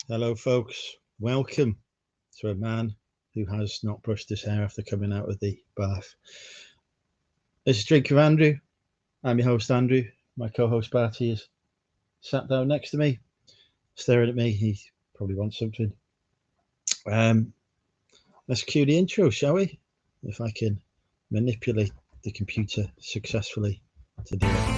Hello, folks. Welcome to a man who has not brushed his hair after coming out of the bath. This is Drink of Andrew. I'm your host, Andrew. My co-host, Barty, is sat down next to me, staring at me. He probably wants something. Let's cue the intro, shall we? If I can manipulate the computer successfully to do it.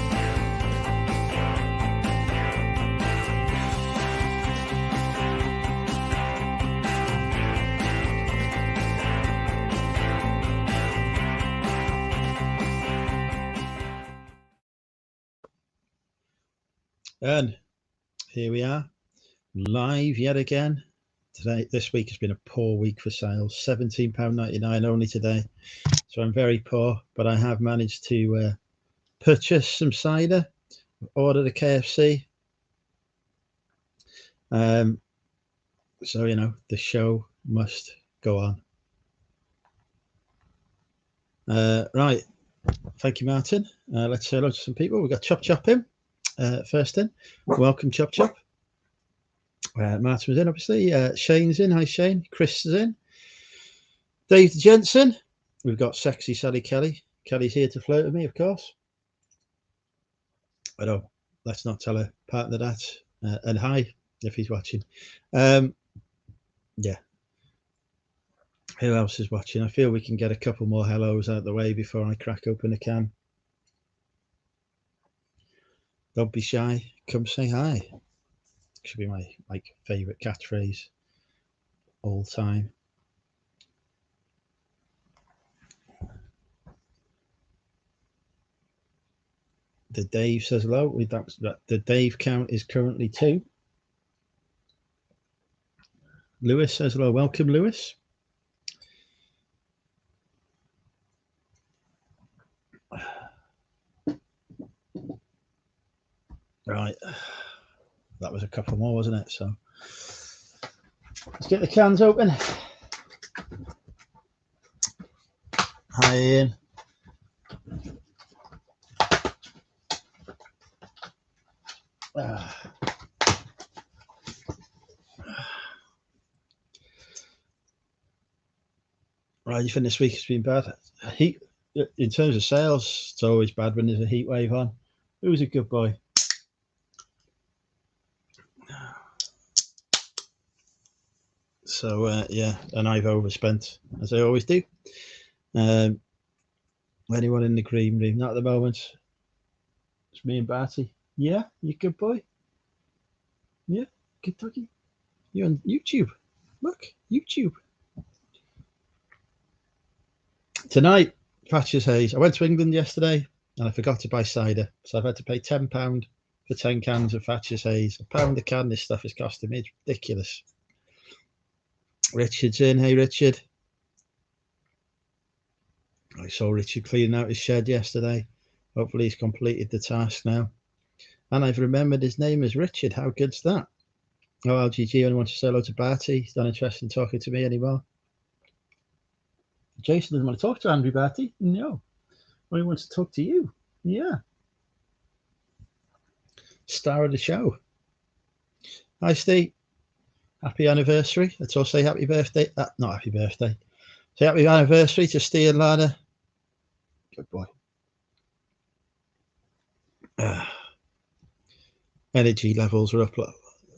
And here we are, live yet again. This week has been a poor week for sales. £17.99 only today. So I'm very poor, but I have managed to purchase some cider, ordered a KFC. So, you know, the show must go on. Right. Thank you, Martin. Let's say hello to some people. We've got Chop Chop in. First in. Welcome, Chop Chop. Martin was in, obviously. Shane's in. Hi, Shane. Chris is in. Dave Jensen. We've got sexy Sally Kelly. Kelly's here to flirt with me, of course. I know. Let's not tell her partner that. And hi, if he's watching. Yeah. Who else is watching? I feel we can get a couple more hellos out of the way before I crack open a can. Don't be shy. Come say hi. Should be my favourite catchphrase all time. The Dave says hello. The Dave count is currently 2. Lewis says hello. Welcome, Lewis. Right. That was a couple more, wasn't it? So let's get the cans open. Hi, Ian. Right, you think this week has been bad? Heat in terms of sales, it's always bad when there's a heat wave on. Who's a good boy? So yeah, and I've overspent as I always do. Anyone in the green room? Not at the moment. It's me and Barty. Yeah, you good boy. Yeah, good doggy. You're on YouTube. Look, YouTube. Tonight, Thatcher's Haze. I went to England yesterday and I forgot to buy cider. So I've had to pay £10 for 10 cans of Thatcher's Haze. £1 a can, this stuff is costing me. It's ridiculous. Richard's in. Hey, Richard. I saw Richard cleaning out his shed yesterday. Hopefully he's completed the task now. And I've remembered his name is Richard. How good's that? Oh, LGG, anyone wants to say hello to Barty? He's not interested in talking to me anymore. Jason doesn't want to talk to Andrew, Barty. No. Well, he wants to talk to you. Yeah. Star of the show. Hi, Steve. Happy anniversary. Let's all say happy birthday. Not happy birthday. Say happy anniversary to Steve and Lana. Good boy. Energy levels are up a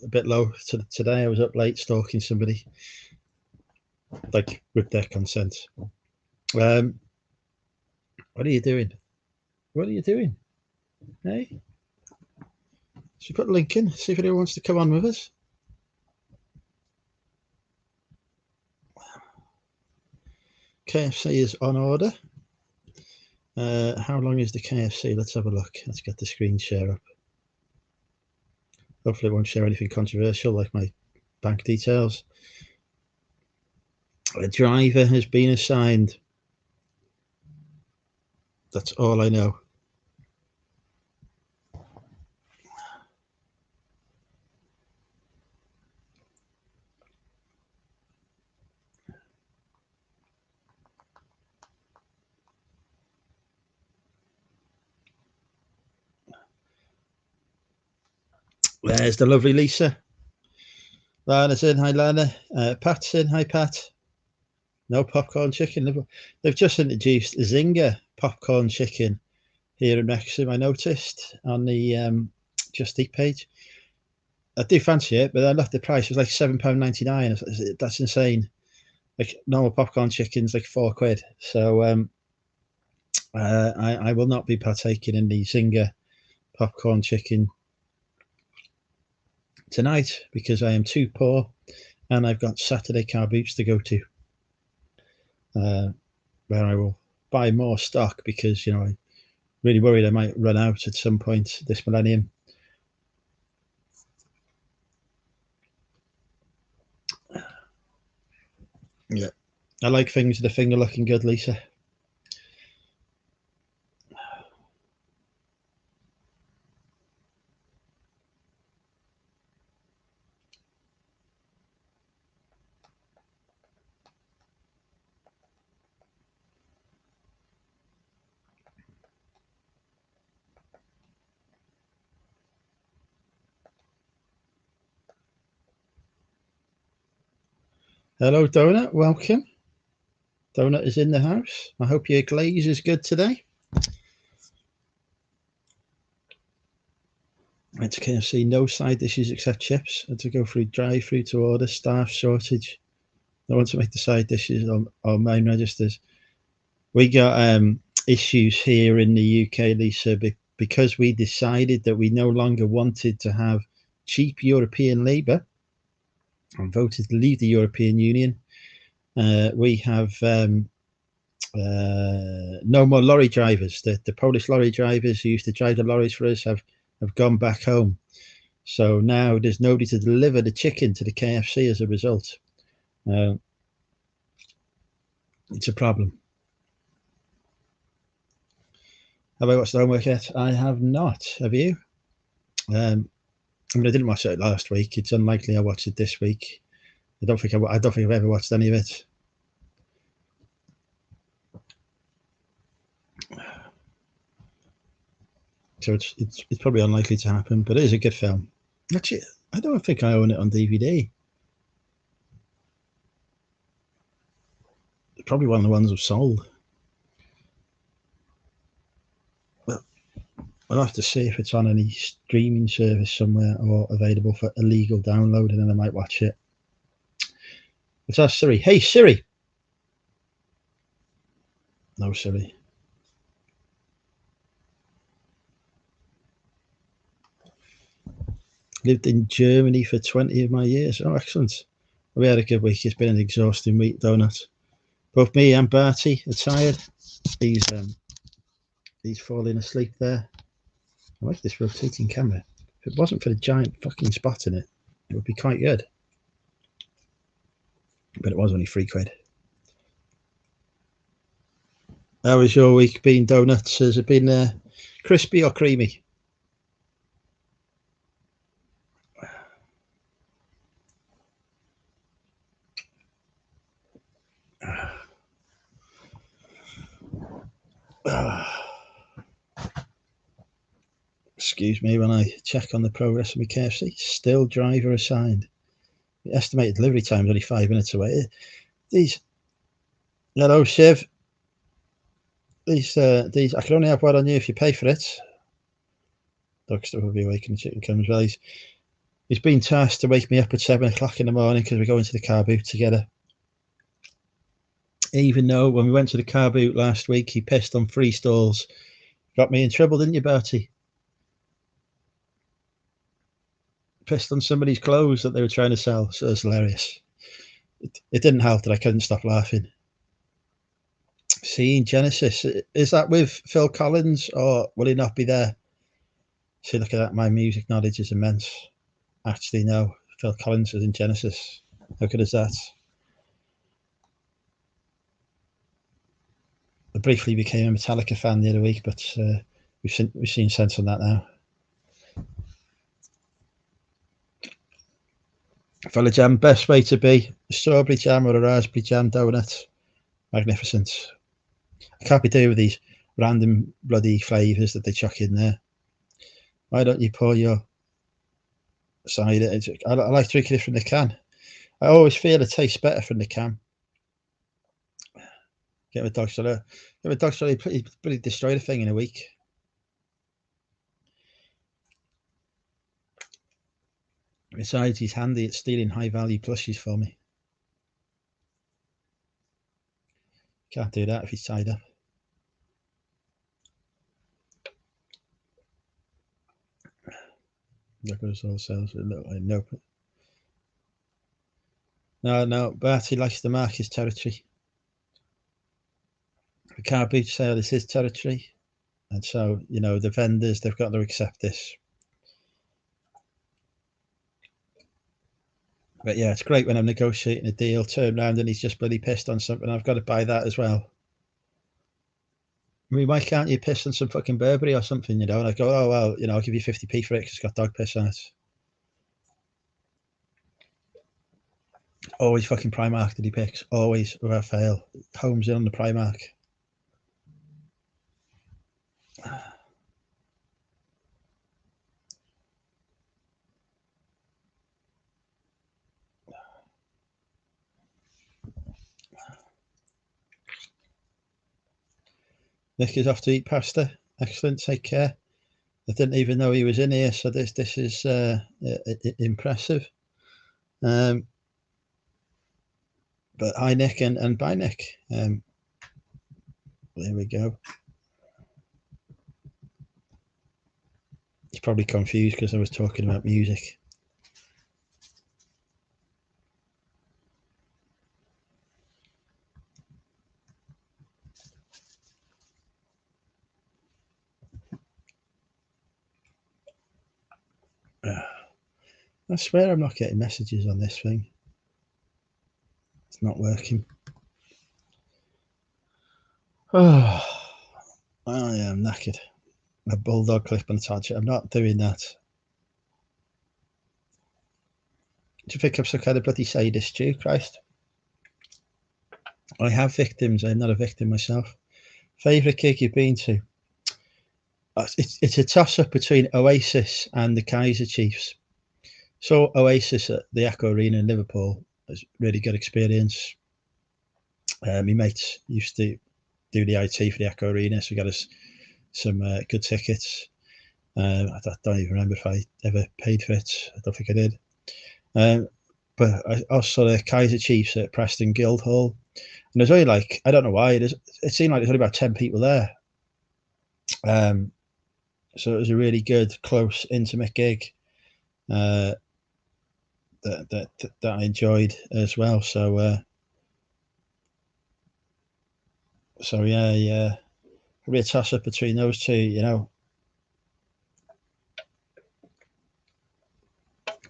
bit low today. I was up late stalking somebody, like with their consent. What are you doing? What are you doing? Hey, should we put a link in? See if anyone wants to come on with us. KFC is on order. How long is the KFC? Let's have a look. Let's get the screen share up. Hopefully it won't share anything controversial like my bank details. A driver has been assigned. That's all I know. There's the lovely Lisa. Lana's in. Hi, Lana. Pat's in. Hi, Pat. No popcorn chicken. They've just introduced Zinger popcorn chicken here in Wrexham. I noticed on the Just Eat page. I do fancy it, but I looked at the price. It was like £7.99. That's insane. Like normal popcorn chicken's like £4. So I will not be partaking in the Zinger popcorn chicken tonight because I am too poor and I've got Saturday car boots to go to, where I will buy more stock because, you know, I'm really worried I might run out at some point this millennium. Yeah, I like things with the finger looking good, Lisa. Hello, Donut. Welcome. Donut is in the house. I hope your glaze is good today. Went to KFC, no side dishes except chips. Had to go through drive-through to order, staff shortage. No one to make the side dishes on main registers. We got issues here in the UK, Lisa, because we decided that we no longer wanted to have cheap European labour and voted to leave the European Union. We have no more lorry drivers. The Polish lorry drivers who used to drive the lorries for us have gone back home. So now there's nobody to deliver the chicken to the KFC as a result. It's a problem. Have I watched the homework yet? I have not. Have you? I mean, I didn't watch it last week. It's unlikely I watched it this week. I don't think I've ever watched any of it. So it's probably unlikely to happen, but it is a good film. Actually, I don't think I own it on DVD. It's probably one of the ones I've sold. Well, I'll have to see if it's on any streaming service somewhere or available for illegal download, and then I might watch it. Let's ask Siri. Hey, Siri. No, Siri. Lived in Germany for 20 of my years. Oh, excellent. We had a good week. It's been an exhausting week, Donut. Both me and Bertie are tired. He's falling asleep there. I like this rotating camera. If it wasn't for the giant fucking spot in it, it would be quite good. But it was only £3. How has your week been, Donuts? Has it been crispy or creamy? Excuse me when I check on the progress of my KFC. Still driver assigned. The estimated delivery time is only 5 minutes away. Hello, Shiv. These I can only have one on you if you pay for it. Dog stuff will be awake when the chicken comes. Well, he's been tasked to wake me up at 7 o'clock in the morning because we go into the car boot together. Even though when we went to the car boot last week, he pissed on 3 stalls. Got me in trouble, didn't you, Bertie? Pissed on somebody's clothes that they were trying to sell. So it was hilarious. It didn't help that I couldn't stop laughing. Seeing Genesis, is that with Phil Collins or will he not be there? See, look at that. My music knowledge is immense. Actually, no. Phil Collins is in Genesis. How good is that? I briefly became a Metallica fan the other week, but we've seen sense on that now. Fella jam, best way to be. A strawberry jam or a raspberry jam donut. Magnificent. I can't be doing with these random bloody flavours that they chuck in there. Why don't you pour your cider. I like drinking it from the can. I always feel it tastes better from the can. Get a dog cellar. Get a dog cellar. Pretty destroy the thing in a week. Besides, he's handy at stealing high value plushies for me. Can't do that if he's tied up. Look at us all selves. No. Barty likes to mark his territory. The car boot sale is his territory, and so the vendors, they've got to accept this. But yeah, it's great when I'm negotiating a deal, turn around and he's just bloody pissed on something. I've got to buy that as well. I mean, why can't you piss on some fucking Burberry or something, And I go, oh, well, I'll give you 50p for it because it's got dog piss on it. Always fucking Primark that he picks. Always, without fail. Homes in on the Primark. Nick is off to eat pasta. Excellent. Take care. I didn't even know he was in here, so this is impressive. But hi, Nick, and bye, Nick. There we go. He's probably confused because I was talking about music. I swear I'm not getting messages on this thing. It's not working. Oh, I am knackered. A bulldog clip on the target. I'm not doing that. To pick up some kind of bloody sadist stew, Christ. I have victims. I'm not a victim myself. Favourite gig you've been to? It's a toss-up between Oasis and the Kaiser Chiefs. So Oasis at the Echo Arena in Liverpool was a really good experience. My mates used to do the IT for the Echo Arena, so we got us some good tickets. I don't even remember if I ever paid for it. I don't think I did. But I also saw the Kaiser Chiefs at Preston Guildhall, and there's only I don't know why, it seemed like there's only about 10 people there. So it was a really good, close, intimate gig that I enjoyed as well. So yeah, probably a toss up between those two.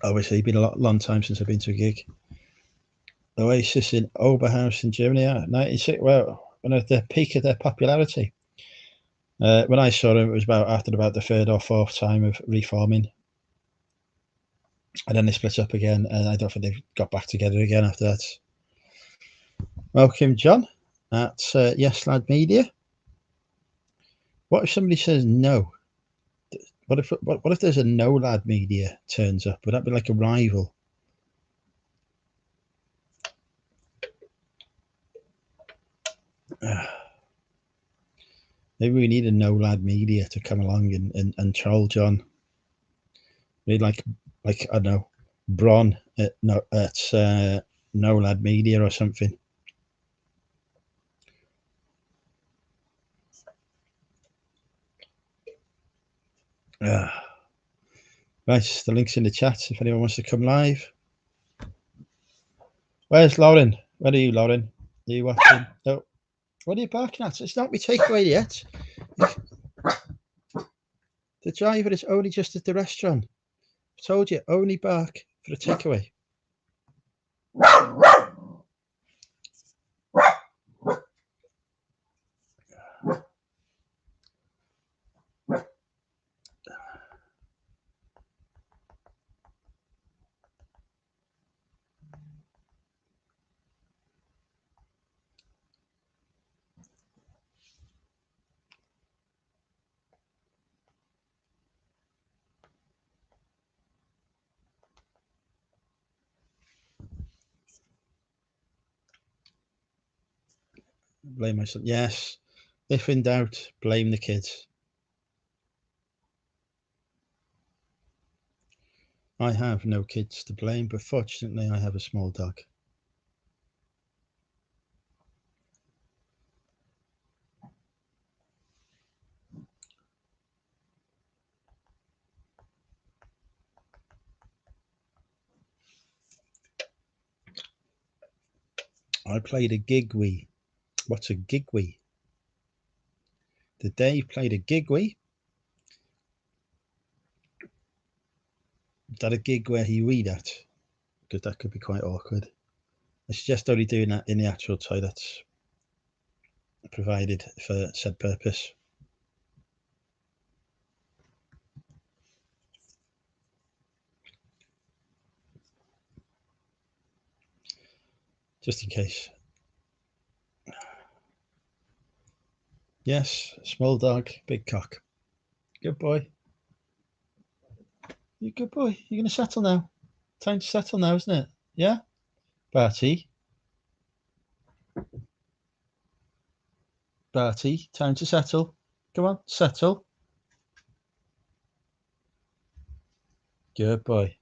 Obviously, it's been a long time since I've been to a gig. Oasis in Oberhaus in Germany, 96. Well, when at the peak of their popularity. When I saw them, it was after about the third or fourth time of reforming, and then they split up again, and I don't think they've got back together again after that. Welcome, John, at Yes Lad Media. What if somebody says no? What if there's a No Lad Media turns up? Would that be like a rival? Maybe we need a No Lad Media to come along and troll John. We'd like I don't know, Bron at No Lad Media or something. Right, the link's in the chat if anyone wants to come live. Where's Lauren? Where are you, Lauren? Are you watching? No. What are you barking at? It's not my takeaway yet. The driver is only just at the restaurant. I told you, only bark for a takeaway. Blame myself. Yes. If in doubt, blame the kids. I have no kids to blame, but fortunately I have a small dog. I played a gigwee. What's a gigwee? The Dave played a gigwee. Is that a gig where he weed at? Because that could be quite awkward. I suggest only doing that in the actual toilets provided for said purpose. Just in case. Yes, small dog, big cock. Good boy. You good boy. You're going to settle now. Time to settle now, isn't it? Yeah? Barty. Barty, time to settle. Come on, settle. Good boy.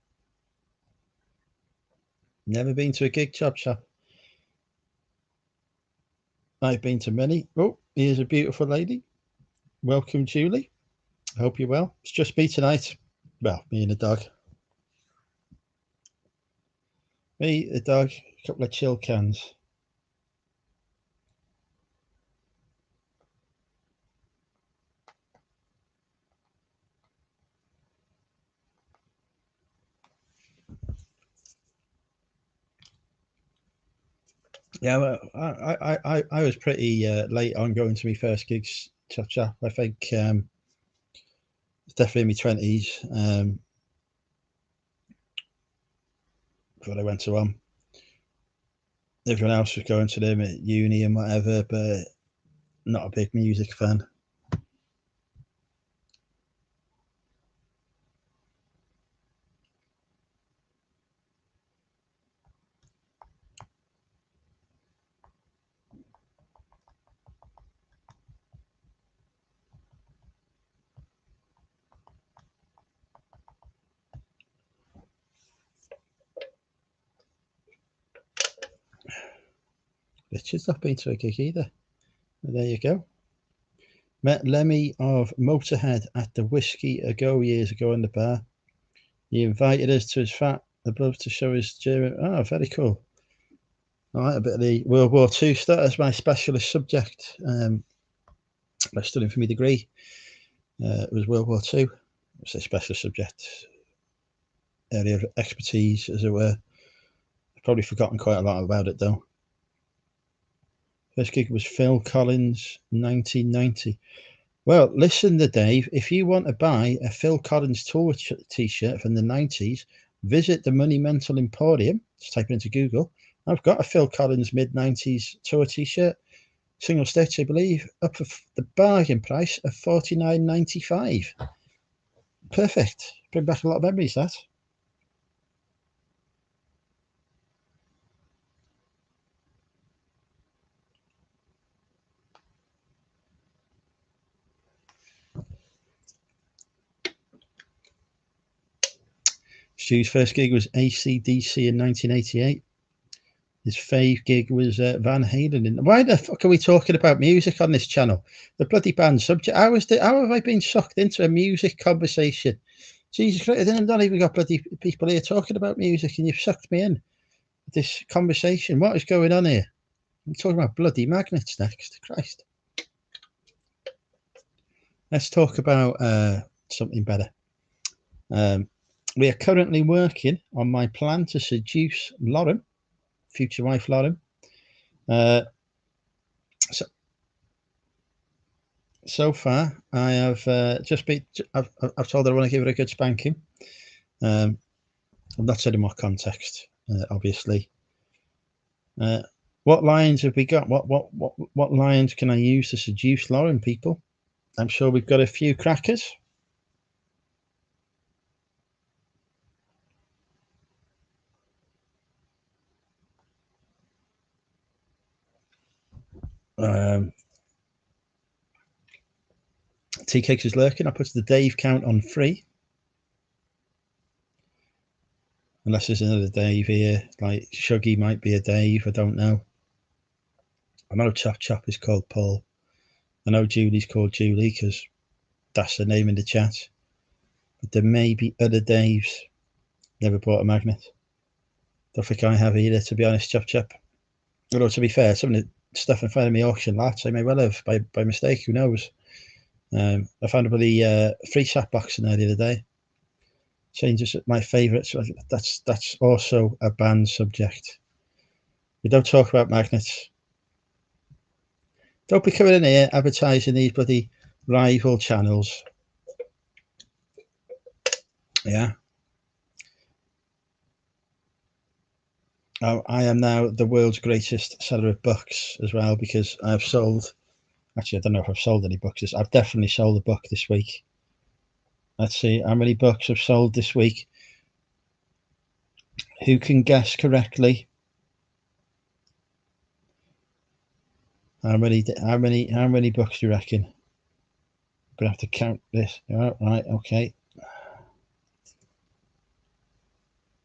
Never been to a gig chop shop. I've been to many. Oh, here's a beautiful lady. Welcome, Julie. I hope you're well. It's just me tonight. Well, me and the dog. Me, the dog, a couple of chill cans. Yeah, well, I was pretty late on going to my first gigs chop chop. I think it's definitely in my 20s before I went to one. Everyone else was going to them at uni and whatever, but not a big music fan. Richard's not been to a gig either. But there you go. Met Lemmy of Motorhead at the Whiskey a Go years ago in the bar. He invited us to his flat above to show his German. Oh, very cool. All right, a bit of the World War II stuff as my specialist subject. I studying for my degree. It was World War II. It was a specialist subject, area of expertise, as it were. I've probably forgotten quite a lot about it though. First gig was Phil Collins, 1990. Well, listen, Dave, if you want to buy a Phil Collins tour t-shirt from the 90s, visit the Monumental Emporium. Just type it into Google. I've got a Phil Collins mid-90s tour t-shirt, single stitch, I believe, up for the bargain price of $49.95. Perfect. Bring back a lot of memories, that. Stu's first gig was AC/DC in 1988. His fave gig was Van Halen. Why the fuck are we talking about music on this channel? The bloody band subject. How have I been sucked into a music conversation? Jesus Christ, I've not even got bloody people here talking about music, and you've sucked me in this conversation. What is going on here? I'm talking about bloody magnets next. Christ. Let's talk about something better. We are currently working on my plan to seduce Lauren, future wife Lauren. So far, I have just been. I've told her I want to give her a good spanking. I'm not said in what context, obviously. What lines have we got? What lines can I use to seduce Lauren? People, I'm sure we've got a few crackers. Tea Cakes is lurking. I put the Dave count on 3. Unless there's another Dave here, like Shuggy might be a Dave, I don't know. I know Chop Chop is called Paul. I know Julie's called Julie because that's the name in the chat. But there may be other Daves. Never bought a magnet. Don't think I have either, to be honest, Chop Chop. Although, to be fair, some of the stuff I found in my auction lots, I may well have by mistake, who knows. I found a bloody free sat box in there the other day. Changes my favourites. That's also a banned subject. We don't talk about magnets. Don't be coming in here advertising these bloody rival channels. Yeah. I am now the world's greatest seller of books as well, because I've sold, actually I don't know if I've sold any books. I've definitely sold a book this week. Let's see how many books I've sold this week. Who can guess correctly? How many books do you reckon? I'm gonna have to count this. Oh, right, okay.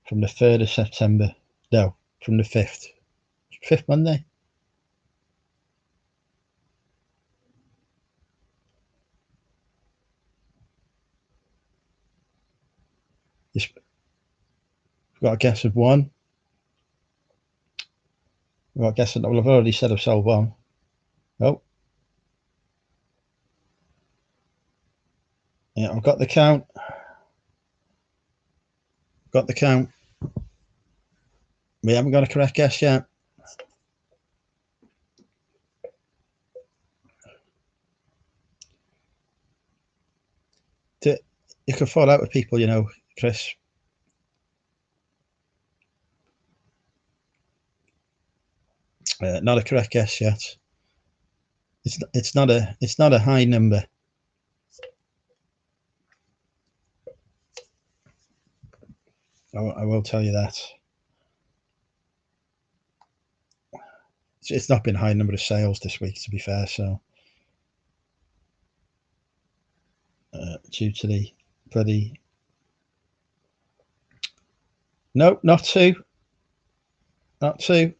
From the 3rd of September. No, from the 5th. 5th Monday. We've got a guess of 1. We've got a guess of, well, I've already said I've sold 1. Oh. Yeah, I've got the count. Got the count. We haven't got a correct guess yet. You can fall out with people, you know, Chris. Not a correct guess yet. It's not a high number. I will tell you that. It's not been a high number of sales this week, to be fair. So due to the bloody, no, not 2, not 2.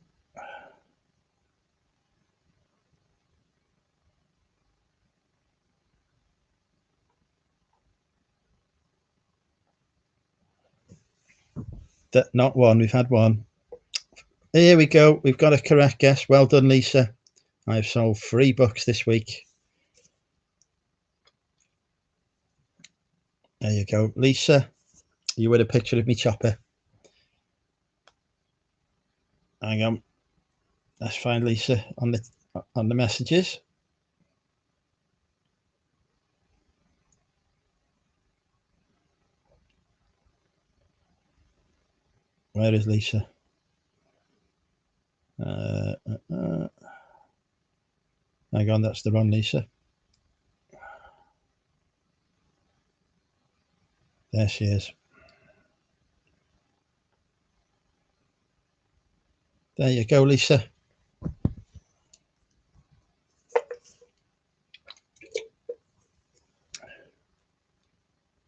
Not 1. We've had 1. Here we go. We've got a correct guess. Well done, Lisa. I've sold 3 books this week. There you go, Lisa. You with a picture of me chopper. Hang on. Let's find Lisa on the messages. Where is Lisa? Hang on, that's the wrong Lisa. There she is. There you go, Lisa.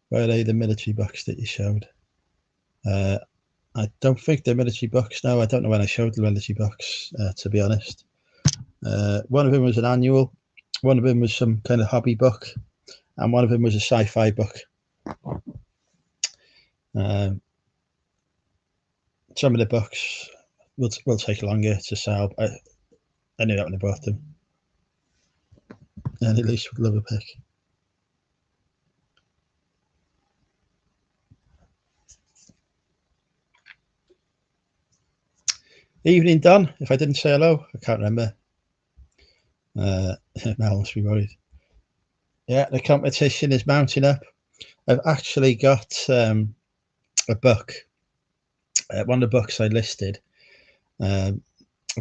Where are they, the military bucks that you showed? I don't think they're military bucks. No, I don't know when I showed the military bucks, to be honest. One of them was an annual. One of them was some kind of hobby book. And one of them was a sci-fi book. Some of the books will take longer to sell. I knew that when I bought them. And at least would love a pick. Evening, Don. If I didn't say hello, I can't remember. Mel must be worried. Yeah, the competition is mounting up. I've actually got a book. One of the books I listed. I've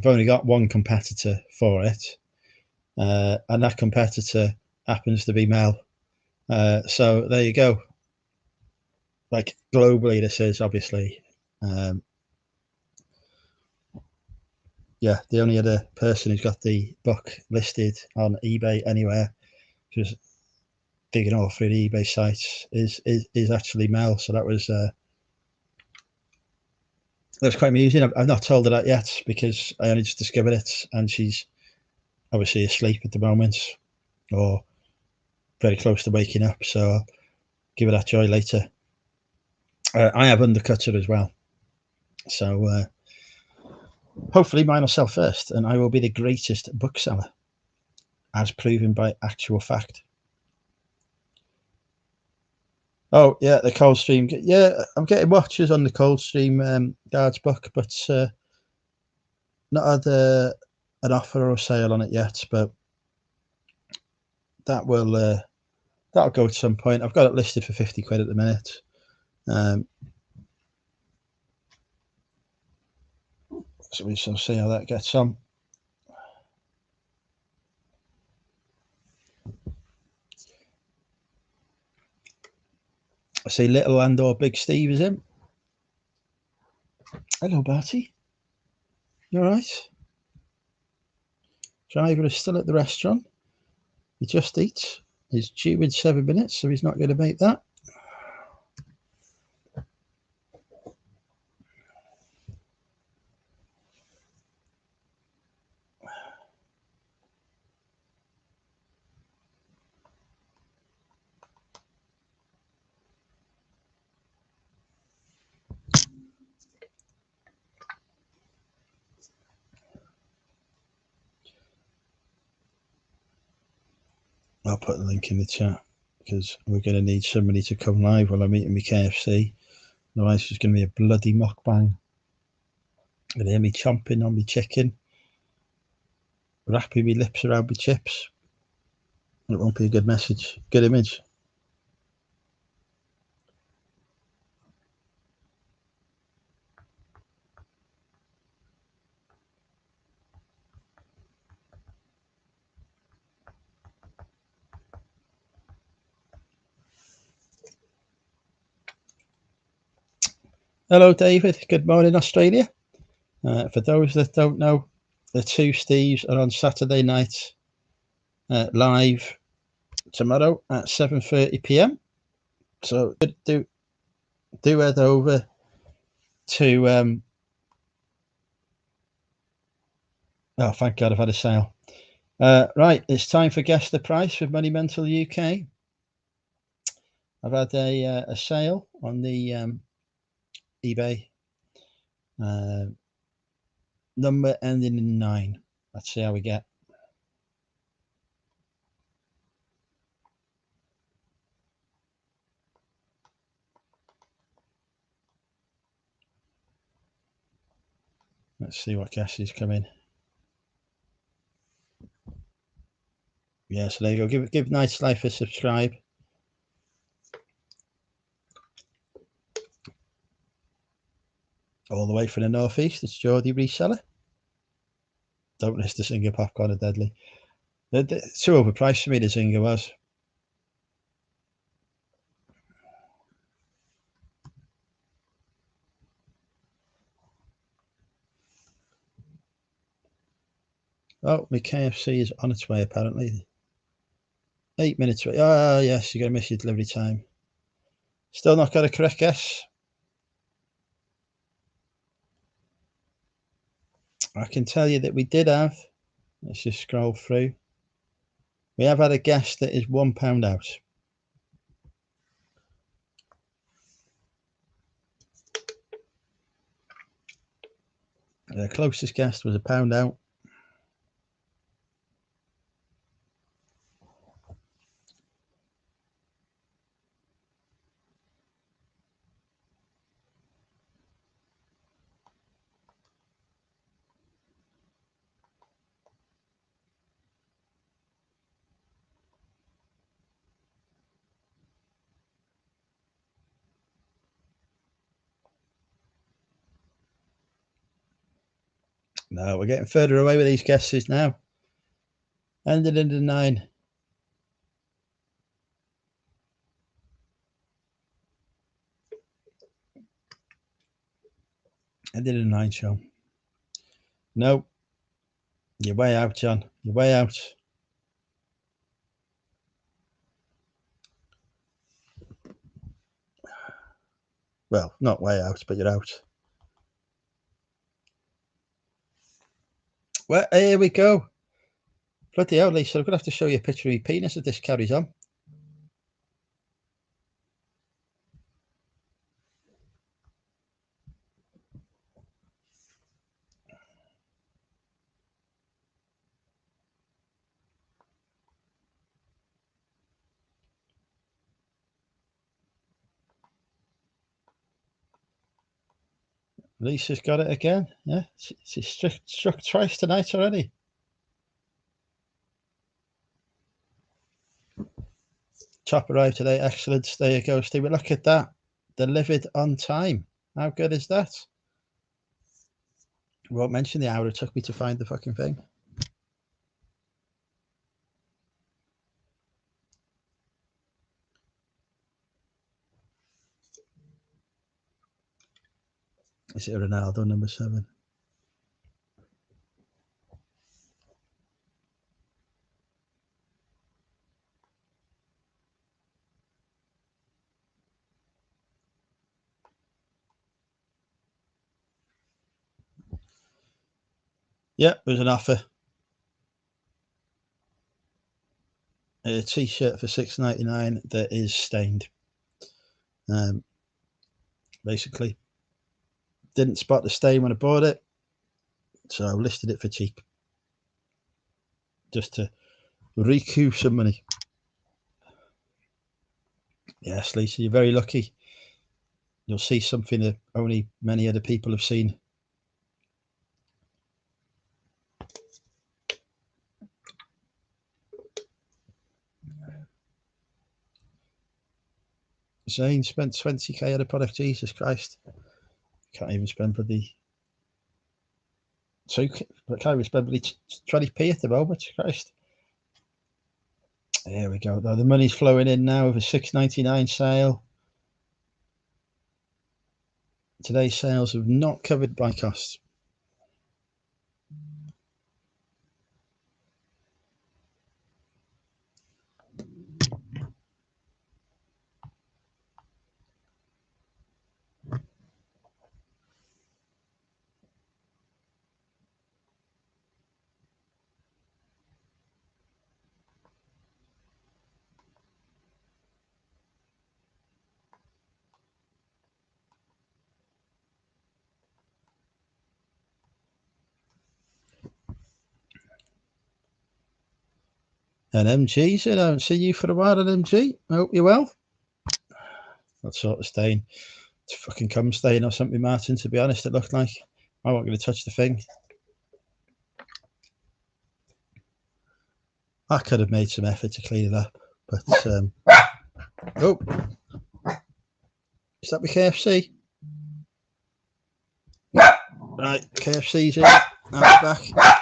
only got 1 competitor for it. And that competitor happens to be Mel. So there you go. Like globally, this is obviously. yeah, the only other person who's got the book listed on eBay anywhere, because digging all through the eBay sites, is actually Mel. So that was quite amusing. I've not told her that yet because I only just discovered it, and she's obviously asleep at the moment or very close to waking up. So I'll give her that joy later. I have undercut her as well. So hopefully mine will sell first and I will be the greatest bookseller, as proven by actual fact. Oh, yeah, the Coldstream. Yeah, I'm getting watchers on the Coldstream Guards book, but not had an offer or a sale on it yet. But that will that'll go at some point. I've got it listed for 50 quid at the minute. So we shall see how that gets on. I see Little Landor Big Steve is in. Hello, Barty. You all right? Driver is still at the restaurant. He just eats. He's due in 7 minutes, so he's not going to make that. I'll put a link in the chat because we're going to need somebody to come live while I'm eating my KFC. Otherwise, it's going to be a bloody mukbang. You can hear me chomping on my chicken, wrapping my lips around my chips. It won't be a good message, good image. Hello, David. Good morning, Australia. For those that don't know, the two Steves are on Saturday night live tomorrow at 7:30 p.m. So do head over to. Oh, thank God, I've had a sale. Right, it's time for Guess the Price with Money Mental UK. I've had a sale on the eBay. Number ending in 9. Let's see how we get. Let's see what guesses come in. Yeah, so there you go. Give Night's Life a subscribe. All the way from the northeast, it's Geordie Reseller. Don't miss the Zinger popcorn are deadly. They're too overpriced for me, the Zinger was. Oh, my KFC is on its way, apparently. 8 minutes away. Oh, yes, you're going to miss your delivery time. Still not got a correct guess. I can tell you that we did have, let's just scroll through. We have had a guess that is £1 out. The closest guess was £1 out. No, we're getting further away with these guesses now. Ended in the 9. Ended in 9 show. No, You're way out, John. You're way out. Well, not way out, but you're out. Well, here we go. Bloody hell, Lisa, I'm going to have to show you a picture of your penis if this carries on. Lisa's got it again. Yeah, she's struck twice tonight already. Top arrived today. Excellent. There you go, Steve. Look at that. Delivered on time. How good is that? I won't mention the hour it took me to find the fucking thing. Is it Ronaldo number 7? Yeah, there's an offer. A t-shirt for $6.99 that is stained. Basically, didn't spot the stain when I bought it, so I listed it for cheap, just to recoup some money. Yes, Lisa, you're very lucky. You'll see something that only many other people have seen. Zane spent 20k on a product. Jesus Christ. Can't even spend bloody 2k. Can't even spend bloody 20p at the moment. Christ. There we go. The money's flowing in now with a $6.99 sale. Today's sales have not covered by costs. And MG said, I haven't seen you for a while at MG. I hope you're well. That sort of stain. It's a fucking cum stain or something, Martin, to be honest, it looked like. I wasn't going to touch the thing. I could have made some effort to clean it up, but oh, is that the KFC? Right, KFC's here. Now it's back.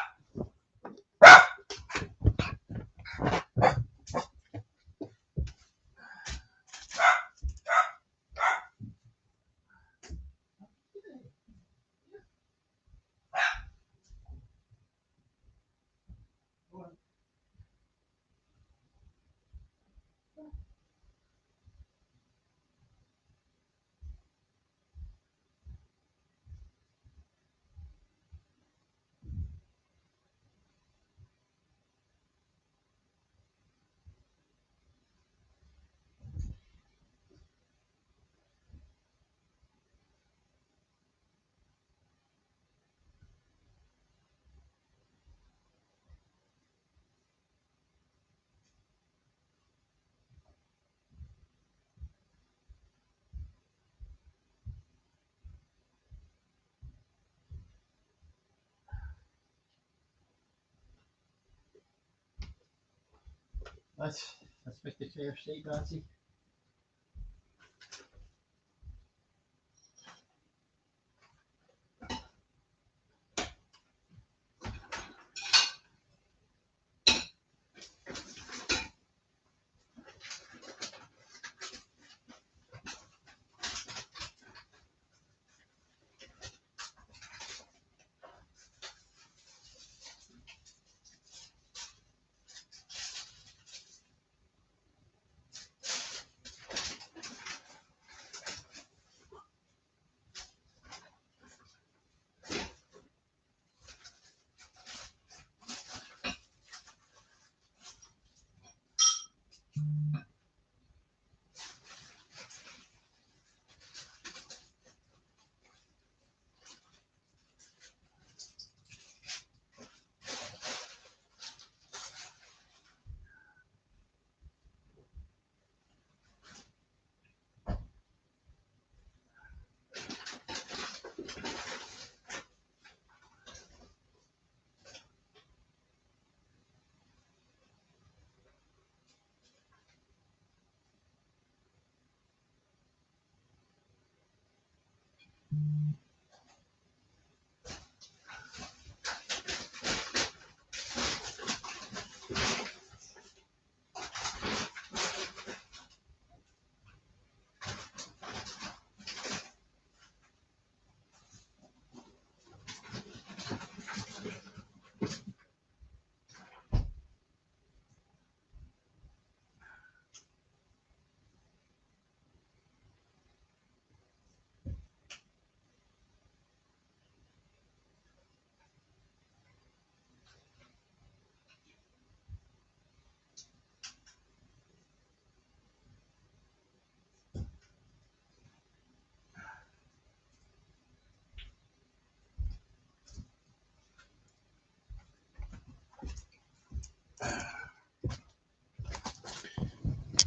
Let's make the KFC party.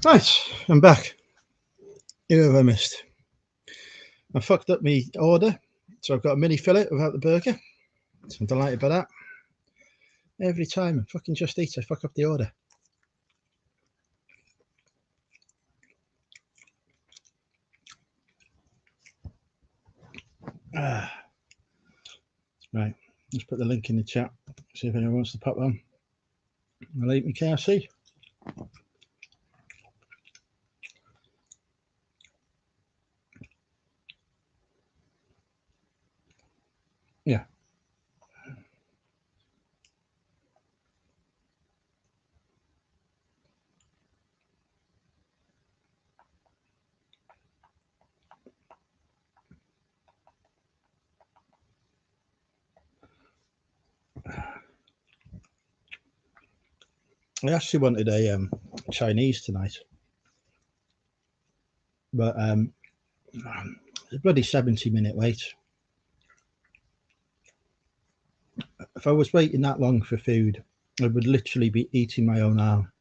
Right, I'm back. Who have I missed? I fucked up my order, so I've got a mini fillet without the burger. So I'm delighted by that. Every time I fucking Just Eat, I fuck up the order. Right, let's put the link in the chat. See if anyone wants to pop on. I'll eat my KFC. Yeah. I actually wanted a Chinese tonight, but it's a bloody 70-minute wait. If I was waiting that long for food, I would literally be eating my own arm.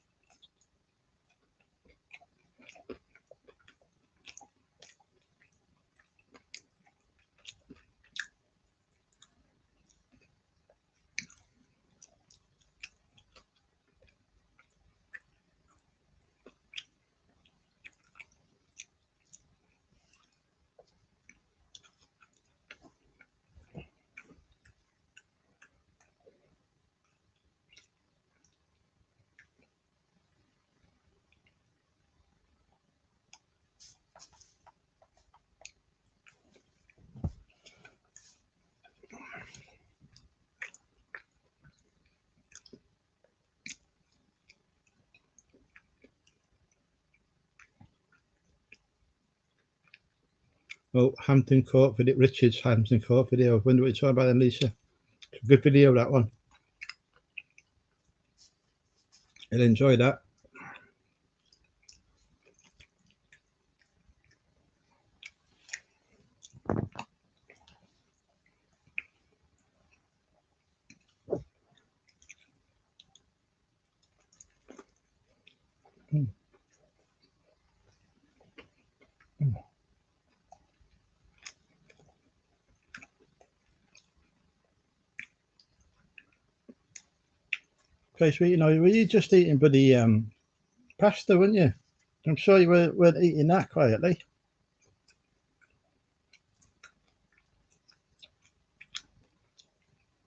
Oh, Hampton Court video, Richard's Hampton Court video. I wonder what you're talking about then, Lisa. Good video, that one. I'll enjoy that. Okay, sweet. You know, were you just eating bloody pasta, weren't you? I'm sure you weren't eating that quietly.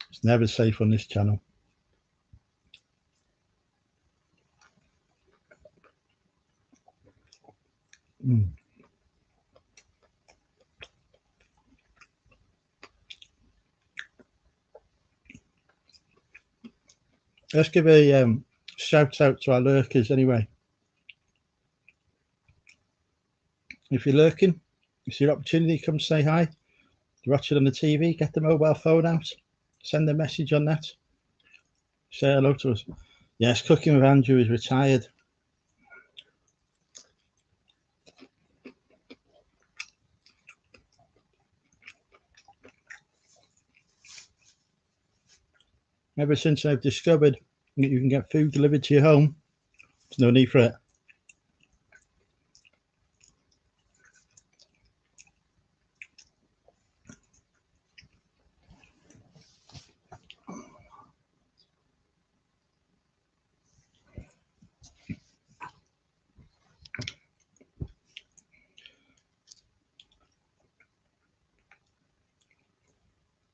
It's never safe on this channel. Let's give a shout out to our lurkers anyway. If you're lurking, it's your opportunity. Come say hi. You're watching on the TV, get the mobile phone out, send a message on that. Say hello to us. Yes, Cooking with Andrew is retired. Ever since I've discovered that you can get food delivered to your home, there's no need for it.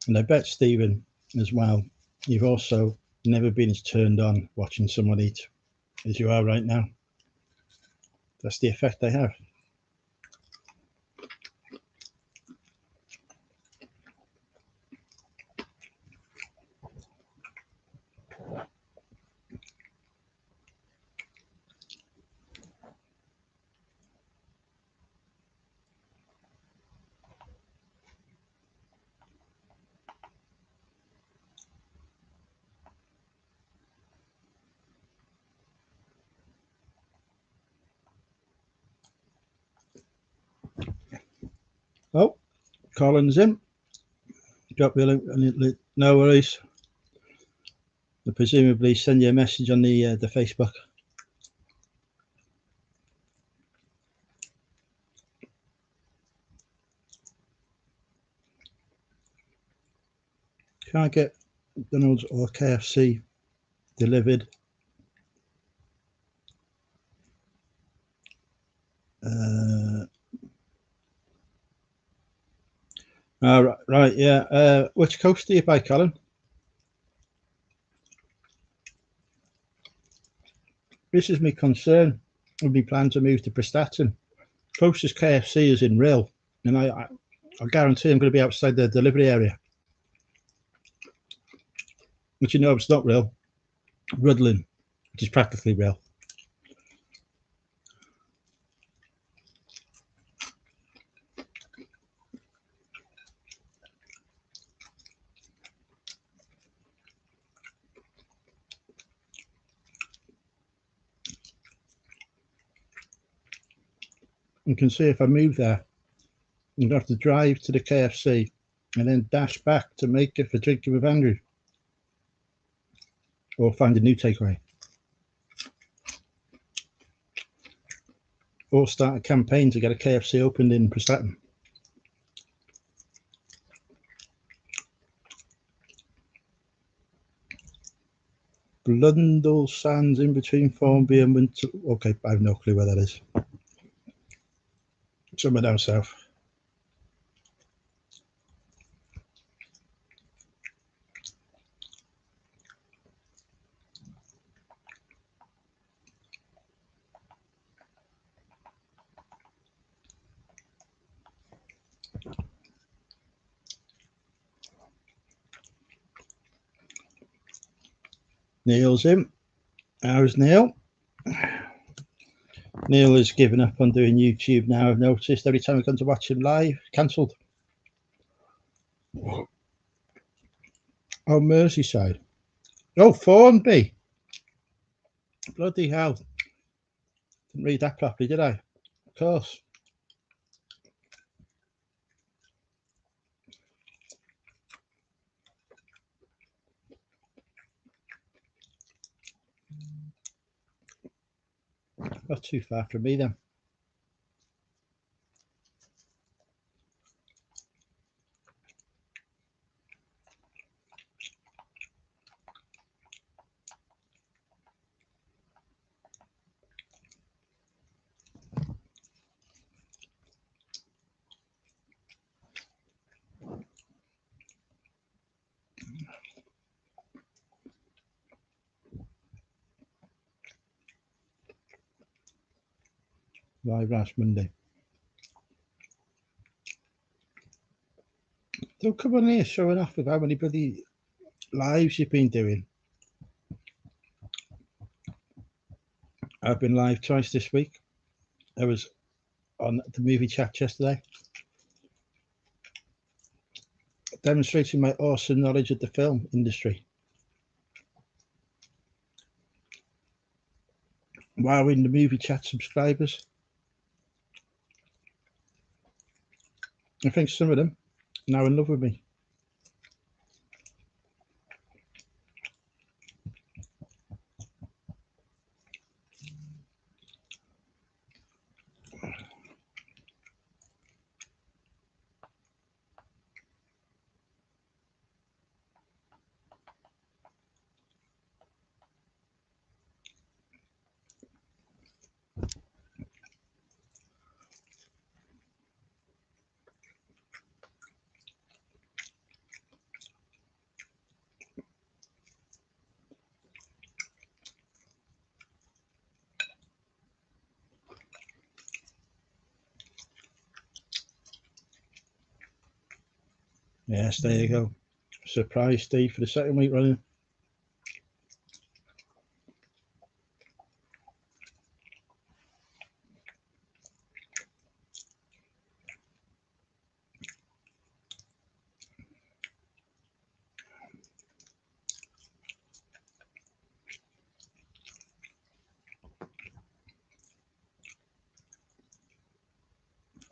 And I bet, Stephen, as well, you've also never been as turned on watching someone eat as you are right now. That's the effect they have. Oh, Colin's in. Drop me a link. No worries. They'll presumably send you a message on the Facebook. Can't get McDonald's or KFC delivered. Right, yeah. Which coast do you buy, Colin? This is my concern with my plan to move to Prestatyn. Closest KFC is in Rill, and I guarantee I'm going to be outside the delivery area. But you know, it's not Rill. Rudlin, which is practically Rill. You can see if I move there, I'm going to have to drive to the KFC and then dash back to make it for drinking with Andrew. Or find a new takeaway. Or start a campaign to get a KFC opened in Prestatyn. Blundell Sands in between Formby and Winter. Okay, I have no clue where that is. Somewhere down south. Neil's in. How's Neil? Neil has given up on doing YouTube now. I've noticed every time I come to watch him live, cancelled. Oh, Merseyside. Oh, Formby. Bloody hell. Didn't read that properly, did I? Of course. Not too far from me then. Live last Monday. Don't come on here showing off with how many bloody lives you've been doing. I've been live twice this week. I was on the movie chat yesterday, demonstrating my awesome knowledge of the film industry. Wowing the movie chat subscribers. I think some of them are now in love with me. Yes, there you go. Surprise, Steve, for the second week running.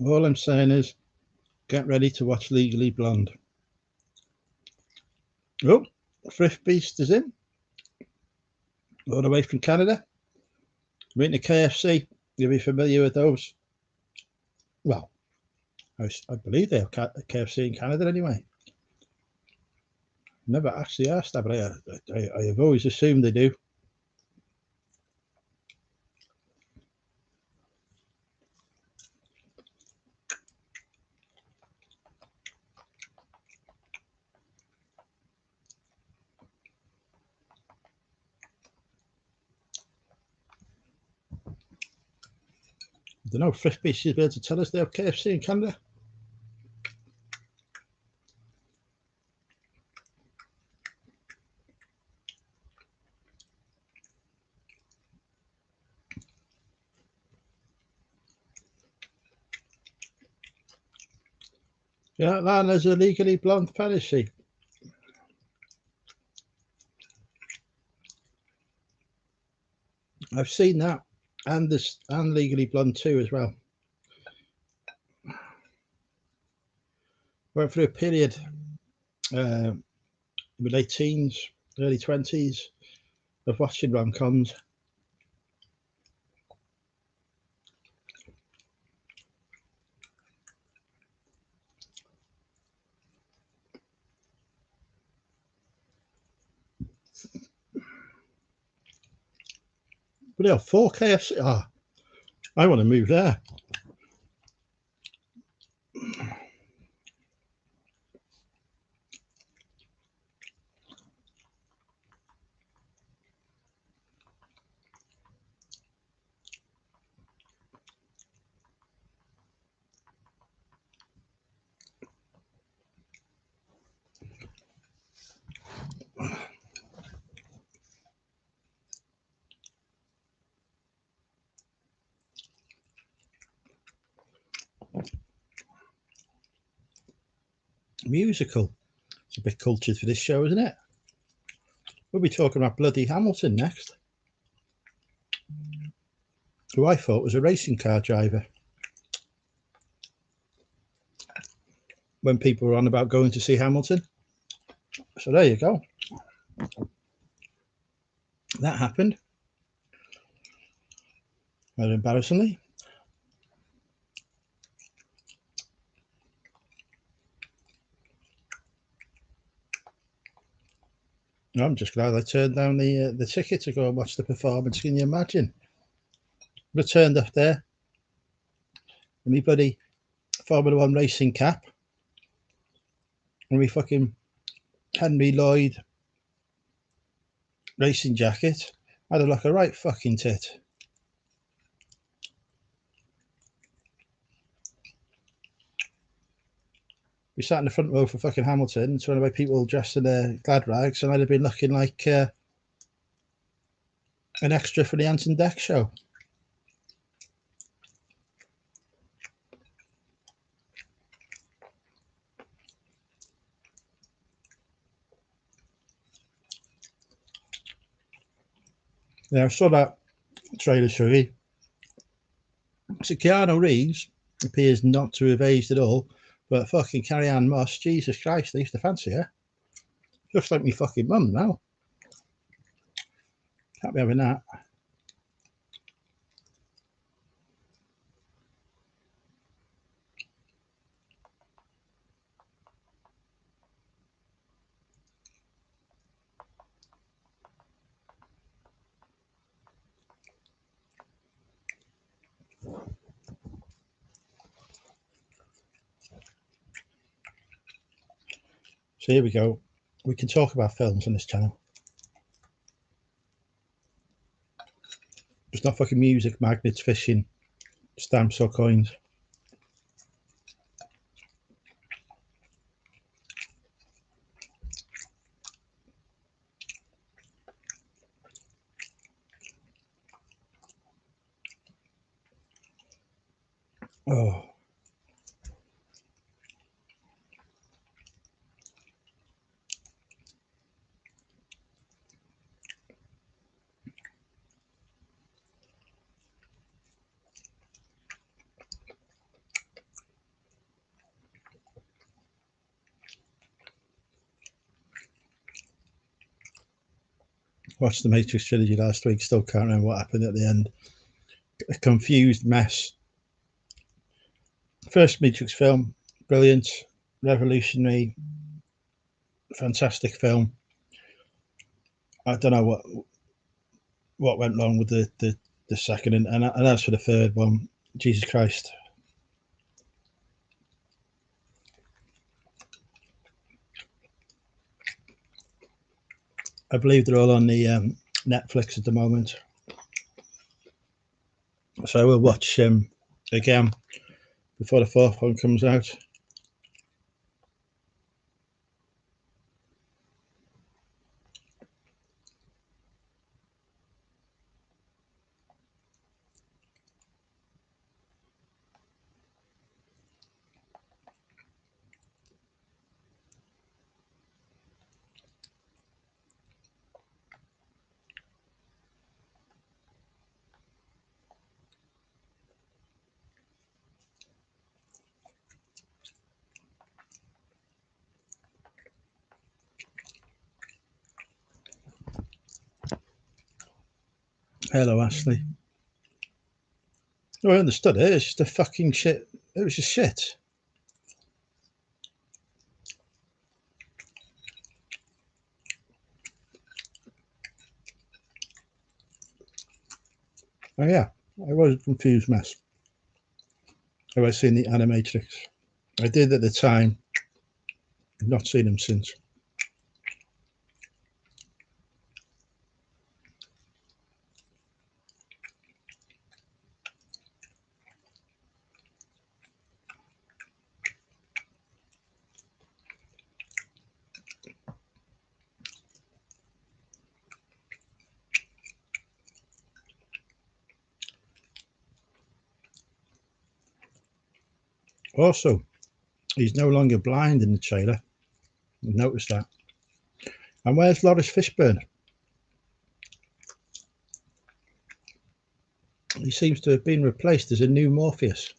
All I'm saying is, get ready to watch Legally Blonde. Oh, Thrift Beast is in. All the way from Canada. We're into KFC. You'll be familiar with those. Well, I believe they have KFC in Canada anyway. Never actually asked that, but I have always assumed they do. I don't know, Thrift Beast is able to tell us they have KFC in Canada. Yeah, that is a Legally Blonde fantasy. I've seen that, and Legally Blonde 2 as well. Went through a period, late teens, early 20s, of watching rom-coms. But yeah, 4 KFC. Ah, I want to move there. Musical. It's a bit cultured for this show, isn't it? We'll be talking about bloody Hamilton next, who I thought was a racing car driver. When people were on about going to see Hamilton. So there you go. That happened. Rather embarrassingly. I'm just glad I turned down the ticket to go and watch the performance. Can you imagine? I turned up there, and my bloody Formula One racing cap, and my fucking Henry Lloyd racing jacket. I'd have looked a right fucking tit. We sat in the front row for fucking Hamilton, surrounded by people dressed in their glad rags, and I'd have been looking like an extra for the Anton Deck show. Yeah, I saw that trailer, Shuggy. So Keanu Reeves appears not to have aged at all, but fucking Carrie-Anne Moss, Jesus Christ, I used to fancy her. Just like me fucking mum now. Can't be having that. So here we go. We can talk about films on this channel. It's not fucking music, magnets, fishing, stamps or coins. Oh, watched the Matrix trilogy last week. Still can't remember what happened at the end. A confused mess. First Matrix film, brilliant, revolutionary, fantastic film. I don't know what went wrong with the second, and as for the third one, Jesus Christ. I believe they're all on the Netflix at the moment, so I will watch again before the fourth one comes out. Hello, Ashley. No, I understood it. It's just a fucking shit. It was just shit. Oh yeah, I was a confused mess. I was seeing the Animatrix. I did at the time. I've not seen them since. Also, he's no longer blind in the trailer. I've noticed that. And where's Lawrence Fishburne? He seems to have been replaced as a new Morpheus.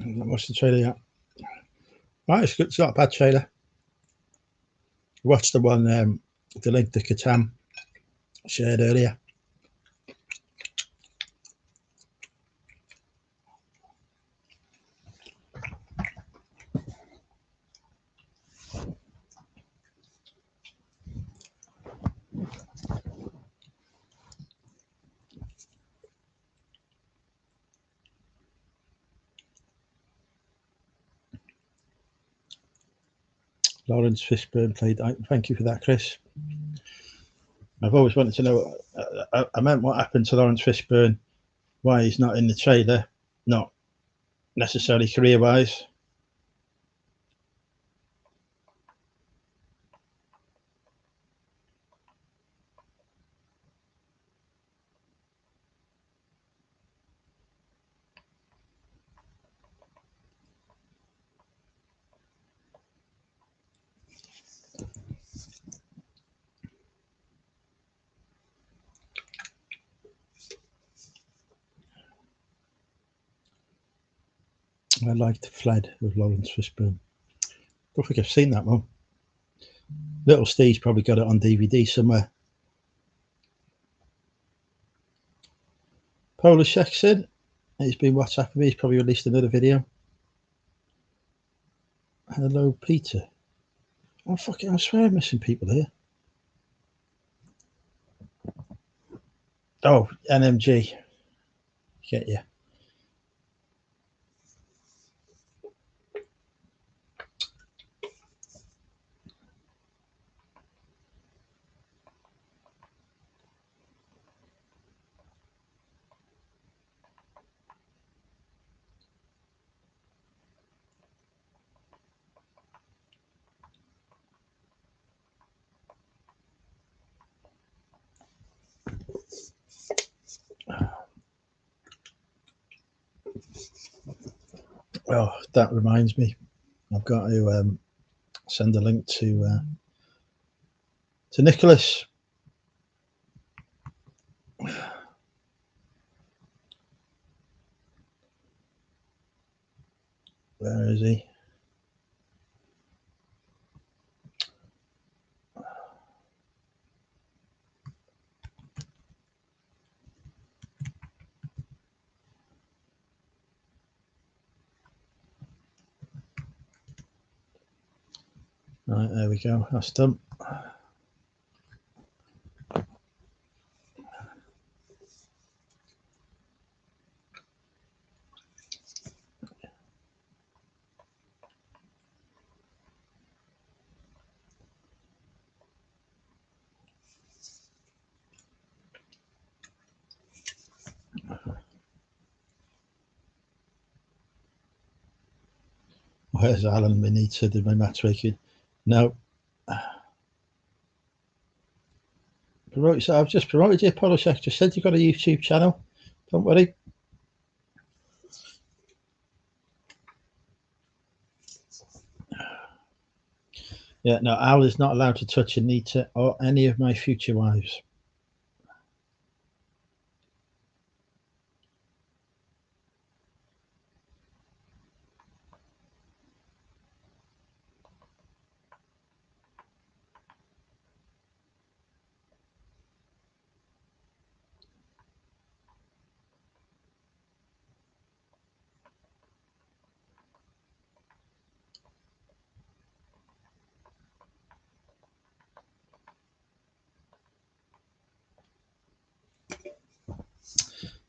What's the trailer yet? Right, it's good. It's not a bad trailer. Watched the one, the link to Catan shared earlier. Lawrence Fishburne played. Thank you for that, Chris. I've always wanted to know. I meant what happened to Lawrence Fishburne, why he's not in the trailer, not necessarily career-wise. I liked Fled with Lawrence Fishburne. Don't think I've seen that one. Little Steve's probably got it on DVD somewhere. Polish accent. He's been WhatsApping me. He's probably released another video. Hello, Peter. Oh, fucking, I swear I'm missing people here. Oh, NMG. Get you. Oh, that reminds me. I've got to send a link to Nicholas. Where is he? Right, there we go. That's done. Where's Alan? We need to do my matchmaking. No. So I've just promoted you, Polishek. Just said you've got a YouTube channel. Don't worry. Yeah, no, Al is not allowed to touch Anita or any of my future wives.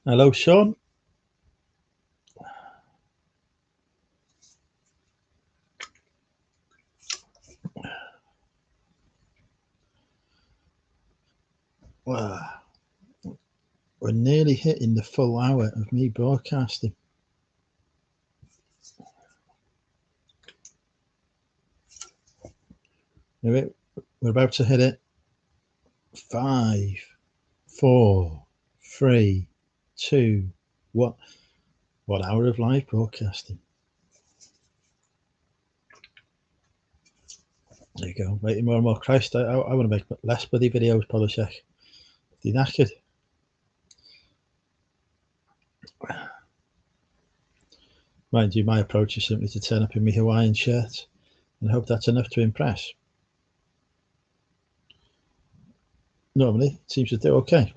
Hello, Sean. Well, we're nearly hitting the full hour of me broadcasting. We're about to hit it. 5, 4, 3, 2, 1. 1 hour of live broadcasting. There you go. Making more and more. Christ, I want to make less bloody videos, Polishek. You're knackered. Mind you, my approach is simply to turn up in my Hawaiian shirt and hope that's enough to impress. Normally, it seems to do okay.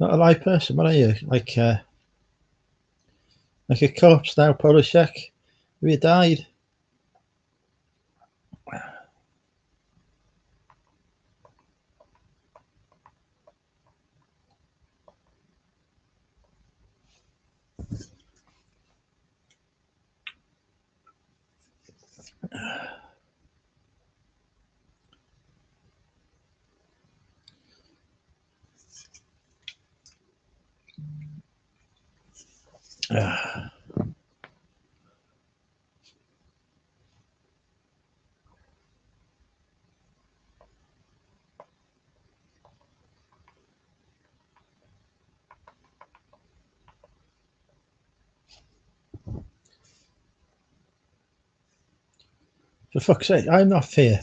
Not a live person, what are you? Like a corpse now, Polishek? Have you died? For fuck's sake, I'm not fair.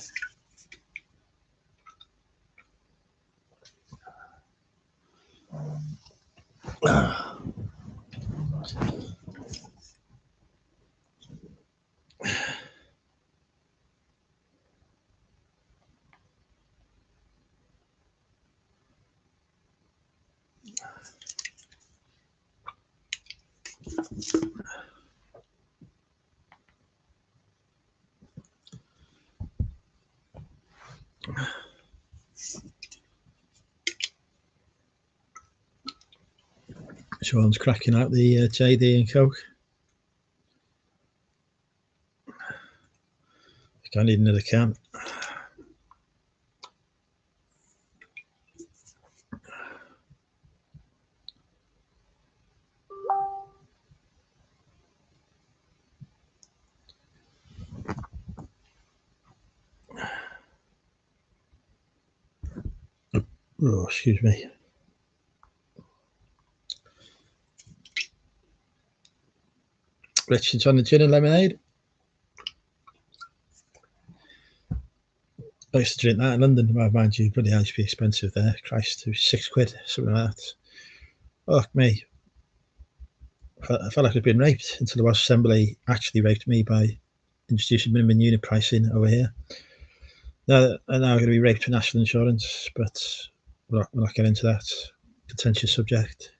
Sean's cracking out the JD and Coke. I need another can. Oh, excuse me. Richard's on the gin and lemonade. I used to drink that in London. Well, mind you, bloody hell, it used to be expensive there. Christ, it was £6, something like that. Fuck me. I felt like I'd been raped until the Welsh Assembly actually raped me by introducing minimum unit pricing over here. Now I'm going to be raped for national insurance, but we'll not get into that contentious subject.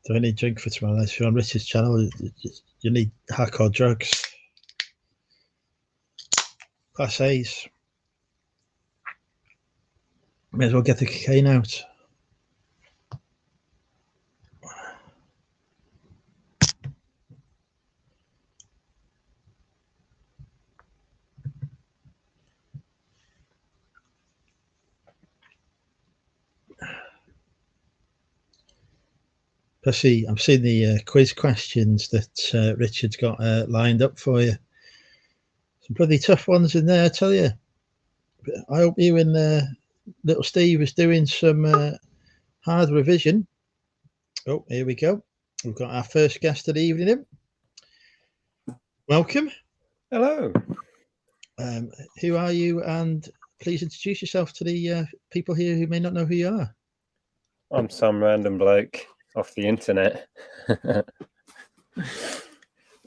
Do I need drink for tomorrow? If you're on Richard's channel, you need hardcore drugs. Class A's. May as well get the cocaine out. Percy, I'm seeing the quiz questions that Richard's got lined up for you. Some bloody tough ones in there, I tell you. I hope you and little Steve is doing some hard revision. Oh, here we go. We've got our first guest of the evening in. Welcome. Hello. Who are you? And please introduce yourself to the people here who may not know who you are. I'm some random bloke off the internet. I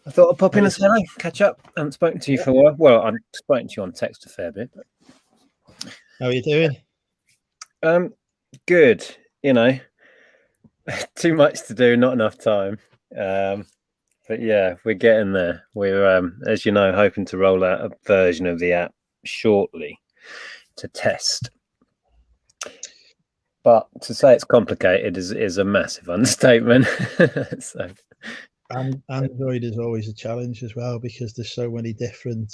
thought I'd pop in and say hello, catch up. I haven't spoken to you for a while. Well, I've spoken to you on text a fair bit. But... How are you doing? Good. You know, too much to do, not enough time. But yeah, we're getting there. We're, as you know, hoping to roll out a version of the app shortly to test. But to say it's complicated is a massive understatement. So. And Android is always a challenge as well, because there's so many different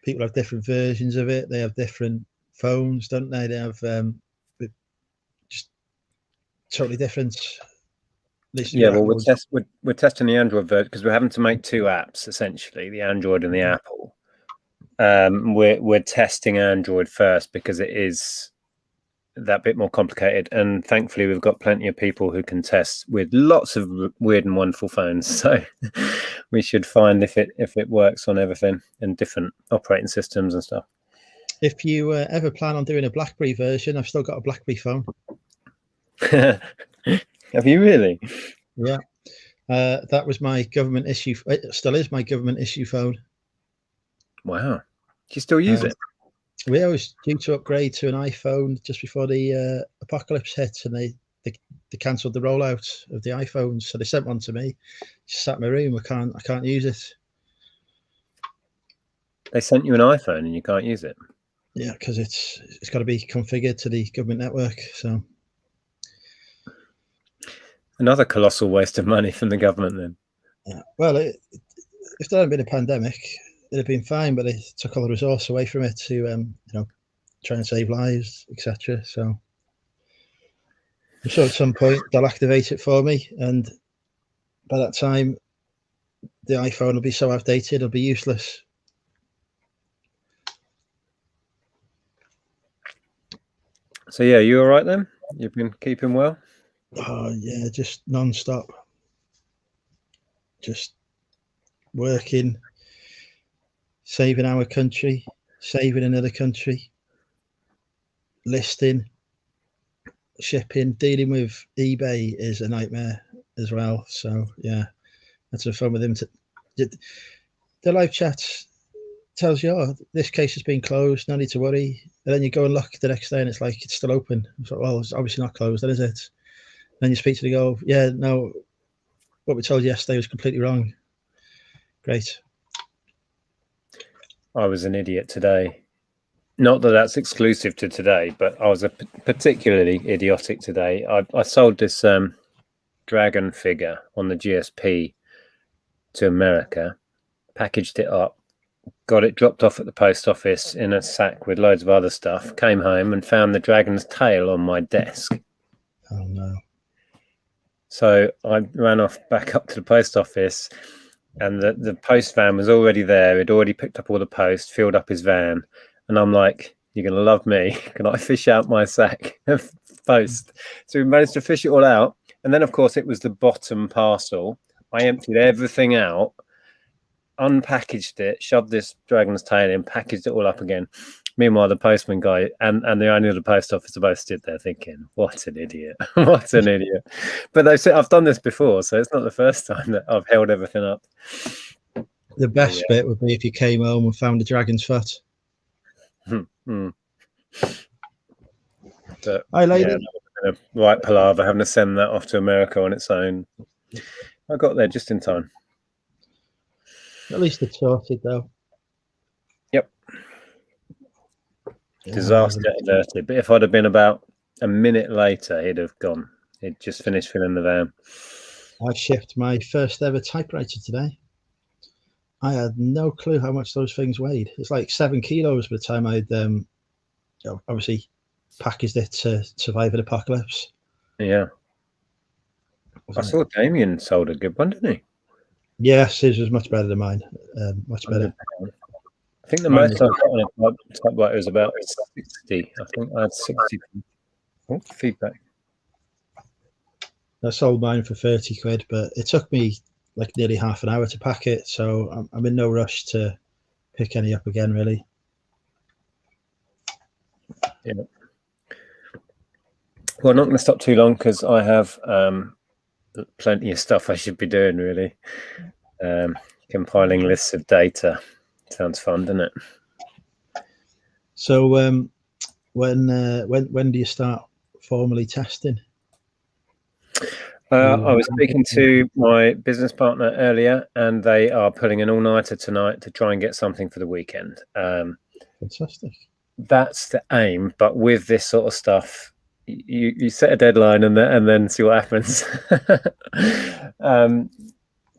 people have different versions of it. They have different phones, don't they? They have just totally different. Yeah, well, we're testing the Android version because we're having to make two apps essentially, the Android and the Apple. We're testing Android first because it is that bit more complicated, and thankfully we've got plenty of people who can test with lots of weird and wonderful phones, so we should find if it works on everything and different operating systems and stuff. If you ever plan on doing a BlackBerry version, I've still got a BlackBerry phone. Have you really? Yeah, that was my government issue. It still is my government issue phone. Wow. you still use it? We always due to upgrade to an iPhone just before the apocalypse hit, and they cancelled the rollout of the iPhones. So they sent one to me. Just sat in my room. I can't use it. They sent you an iPhone and you can't use it? Yeah, because it's got to be configured to the government network. So another colossal waste of money from the government then. Yeah. Well, if there hadn't been a pandemic, it'd have been fine, but they took all the resource away from it to try and save lives, etc. So I'm sure at some point they'll activate it for me, and by that time the iPhone will be so outdated it'll be useless. So yeah, you all right then? You've been keeping well? Oh yeah, just non-stop, just working, saving our country, saving another country, listing, shipping, dealing with eBay is a nightmare as well. So yeah, that's the fun with him. The live chat tells you, oh, this case has been closed, no need to worry. And then you go and look the next day and it's like, it's still open. It's like, well, it's obviously not closed, then is it? Then you speak to the go, yeah, no, what we told you yesterday was completely wrong. Great. I was an idiot today. Not that that's exclusive to today, but I was particularly idiotic today. I sold this dragon figure on the GSP to America, packaged it up, got it dropped off at the post office in a sack with loads of other stuff, came home and found the dragon's tail on my desk. Oh no. So I ran off back up to the post office, and the post van was already there. He'd already picked up all the post, filled up his van. And I'm like, you're going to love me. Can I fish out my sack of post? So we managed to fish it all out. And then, of course, it was the bottom parcel. I emptied everything out, unpackaged it, shoved this dragon's tail in, packaged it all up again. Meanwhile, the postman guy and the owner of the post office both stood there thinking, what an idiot. What an idiot. But they said, I've done this before, so it's not the first time that I've held everything up. The best bit would be if you came home and found a dragon's foot. But, hi, lady. A right palaver having to send that off to America on its own. I got there just in time. At least it's sorted, though. Yep. Disaster averted. But if I'd have been about a minute later, he'd have gone. He'd just finished filling the van. I shipped my first ever typewriter today. I had no clue how much those things weighed. It's like 7 kilos by the time I'd obviously packaged it to survive an apocalypse. Yeah. I saw Damien sold a good one, didn't he? Yes, his was much better than mine. Much better. I think the most I've got on a typewriter was about 60. I think I had 60. Oh, feedback. I sold mine for 30 quid, but it took me like nearly half an hour to pack it, so I'm in no rush to pick any up again, really. Yeah. Well, I'm not going to stop too long because I have plenty of stuff I should be doing, really. Compiling lists of data. Sounds fun, doesn't it? So when do you start formally testing? I was speaking to my business partner earlier, and they are pulling an all-nighter tonight to try and get something for the weekend. Fantastic. That's the aim, but with this sort of stuff, you set a deadline and then see what happens.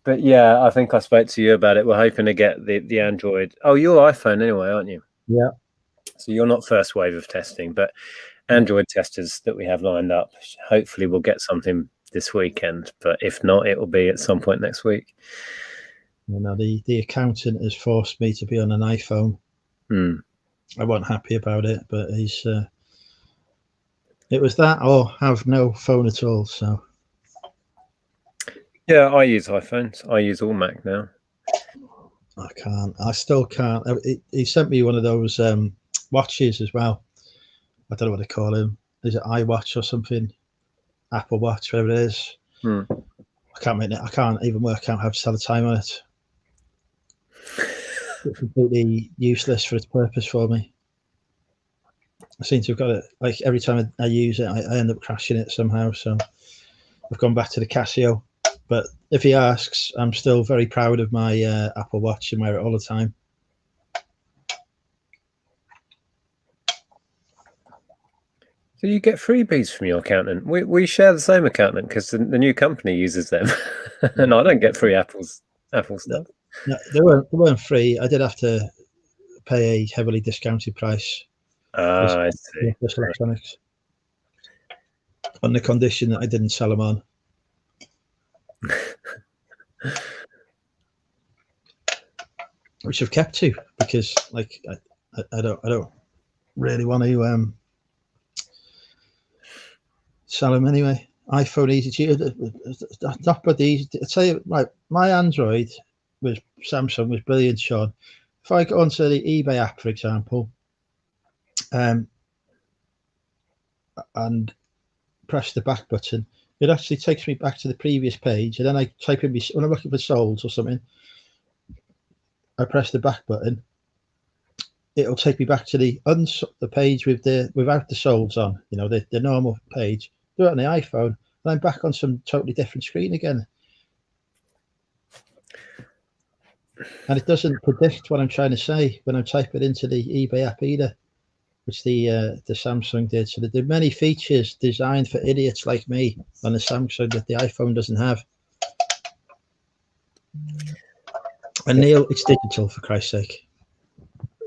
But yeah, I think I spoke to you about it. We're hoping to get the Android. Oh, you're iPhone anyway, aren't you? Yeah. So you're not first wave of testing, but Android testers that we have lined up, hopefully we'll get something this weekend. But if not, it will be at some point next week. You know, the accountant has forced me to be on an iPhone. I wasn't happy about it, but he's it was that or have no phone at all. So yeah, I use iPhones. I use all Mac now. I still can't. He sent me one of those watches as well. I don't know what they call him. Is it iWatch or something? Apple Watch, whatever it is. I can't even work out how to tell the time on it. completely useless for its purpose for me. I seem to have got it, like every time I use it, I end up crashing it somehow. So I've gone back to the Casio. But if he asks, I'm still very proud of my Apple Watch and wear it all the time. So you get freebies from your accountant. We share the same accountant because the new company uses them, and I don't get free Apple stuff. No, they weren't free. I did have to pay a heavily discounted price. I see. Just electronics, on the condition that I didn't sell them on. Which I've kept to, because like I don't really want to sell them anyway. iPhone easy to use. Not but easy. I tell you, my Android was Samsung was brilliant, Sean. If I go onto the eBay app, for example, and press the back button, it actually takes me back to the previous page, and then I type in when I'm looking for solds or something. I press the back button. It'll take me back to the page without the solds on. You know, the normal page. Do it on the iPhone, and I'm back on some totally different screen again. And it doesn't predict what I'm trying to say when I type it into the eBay app either, which the Samsung did. So there are many features designed for idiots like me on the Samsung that the iPhone doesn't have. And Neil, it's digital, for Christ's sake.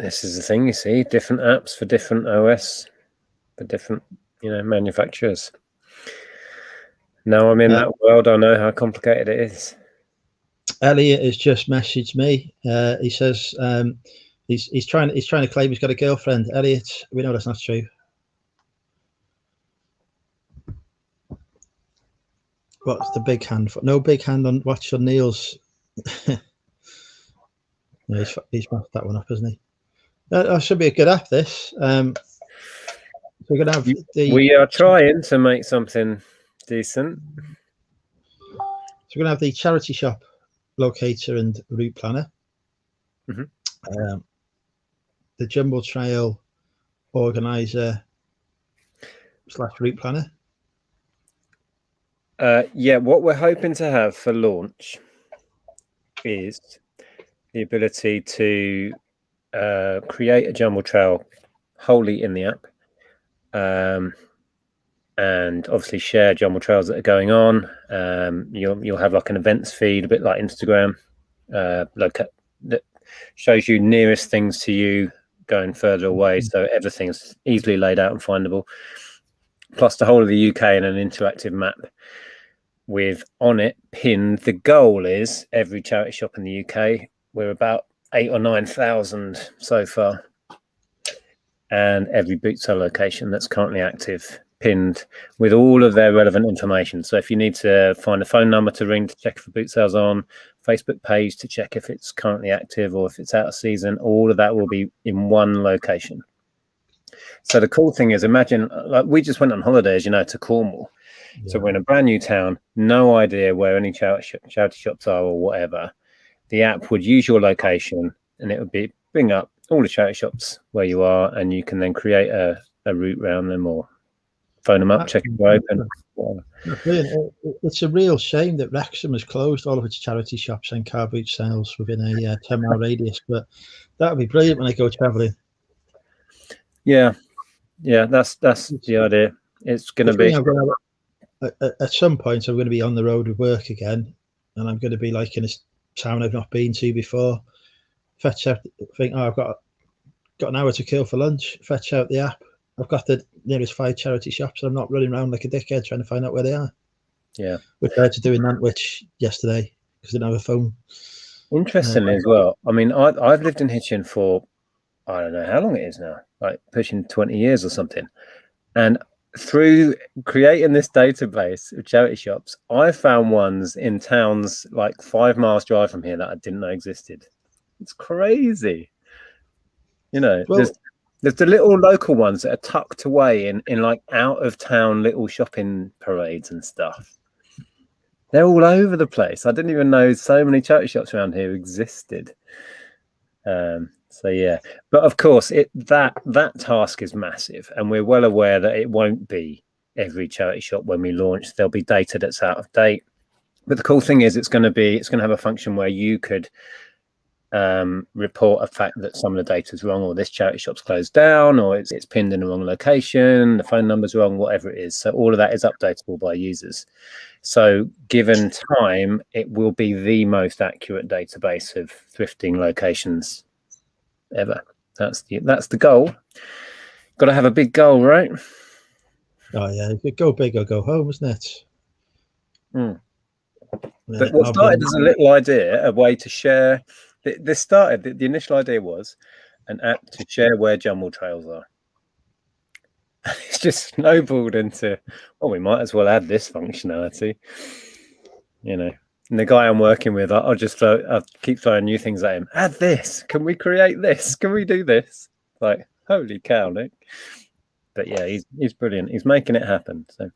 This is the thing, you see, different apps for different OS, for different, manufacturers. Now I'm in that world, I know how complicated it is. Elliot has just messaged me. He says he's trying to claim he's got a girlfriend. Elliot, we know that's not true. What's the big hand for? No big hand on watch on Neil's. No, he's mapped that one up, hasn't he? That should be a good app. This. So we're gonna have we are trying to make something decent. So we're gonna have the charity shop locator and route planner. Mm-hmm. The Jumble Trail organizer / route planner. Yeah, what we're hoping to have for launch is the ability to create a Jumble Trail wholly in the app, and obviously share Jumble Trails that are going on. You'll have like an events feed, a bit like Instagram, that shows you nearest things to you going further away, so everything's easily laid out and findable. Plus the whole of the UK in an interactive map with on it pinned. The goal is every charity shop in the UK. We're about 8,000 or 9,000 so far, and every boot sale location that's currently active pinned with all of their relevant information. So if you need to find a phone number to ring to check if a boot sale's on, Facebook page to check if it's currently active or if it's out of season, all of that will be in one location. So the cool thing is, imagine, like, we just went on holidays, to Cornwall. Yeah. So we're in a brand new town, no idea where any charity shops are or whatever. The app would use your location and it would bring up all the charity shops where you are, and you can then create a route around them or phone them up, check if they're open. It's a real shame that Wrexham has closed all of its charity shops and car boot sales within a 10-mile radius, but that would be brilliant when I go travelling. Yeah, that's the idea. It's going to be... At some point, I'm going to be on the road with work again, and I'm going to be like in a town I've not been to before. Fetch out, think, I've got an hour to kill for lunch. Fetch out the app. I've got the nearest 5 charity shops. I'm not running around like a dickhead trying to find out where they are. Yeah, we tried to do in Nantwich yesterday because I didn't have a phone. Interestingly, as well. I mean, I've lived in Hitchin for, I don't know how long it is now, like pushing 20 years or something, and through creating this database of charity shops, I found ones in towns like 5 miles drive from here that I didn't know existed. It's crazy. Well, there's the little local ones that are tucked away in like out of town little shopping parades and stuff. They're all over the place. I didn't even know so many charity shops around here existed. So yeah, but of course that task is massive, and we're well aware that it won't be every charity shop when we launch. There'll be data that's out of date, but the cool thing is it's going to have a function where you could report a fact that some of the data is wrong, or this charity shop's closed down, or it's pinned in the wrong location, the phone number's wrong, whatever it is. So all of that is updatable by users. So given time, it will be the most accurate database of thrifting locations ever. That's the goal. Got to have a big goal, right? Oh yeah, go big or go home, isn't it? But what started as a little idea, a way to share. This started. The initial idea was an app to share where jumble trails are. It's just snowballed into, well, we might as well add this functionality. And the guy I'm working with, I'll keep throwing new things at him. Add this. Can we create this? Can we do this? Like, holy cow, Nick. But yeah, he's brilliant. He's making it happen. So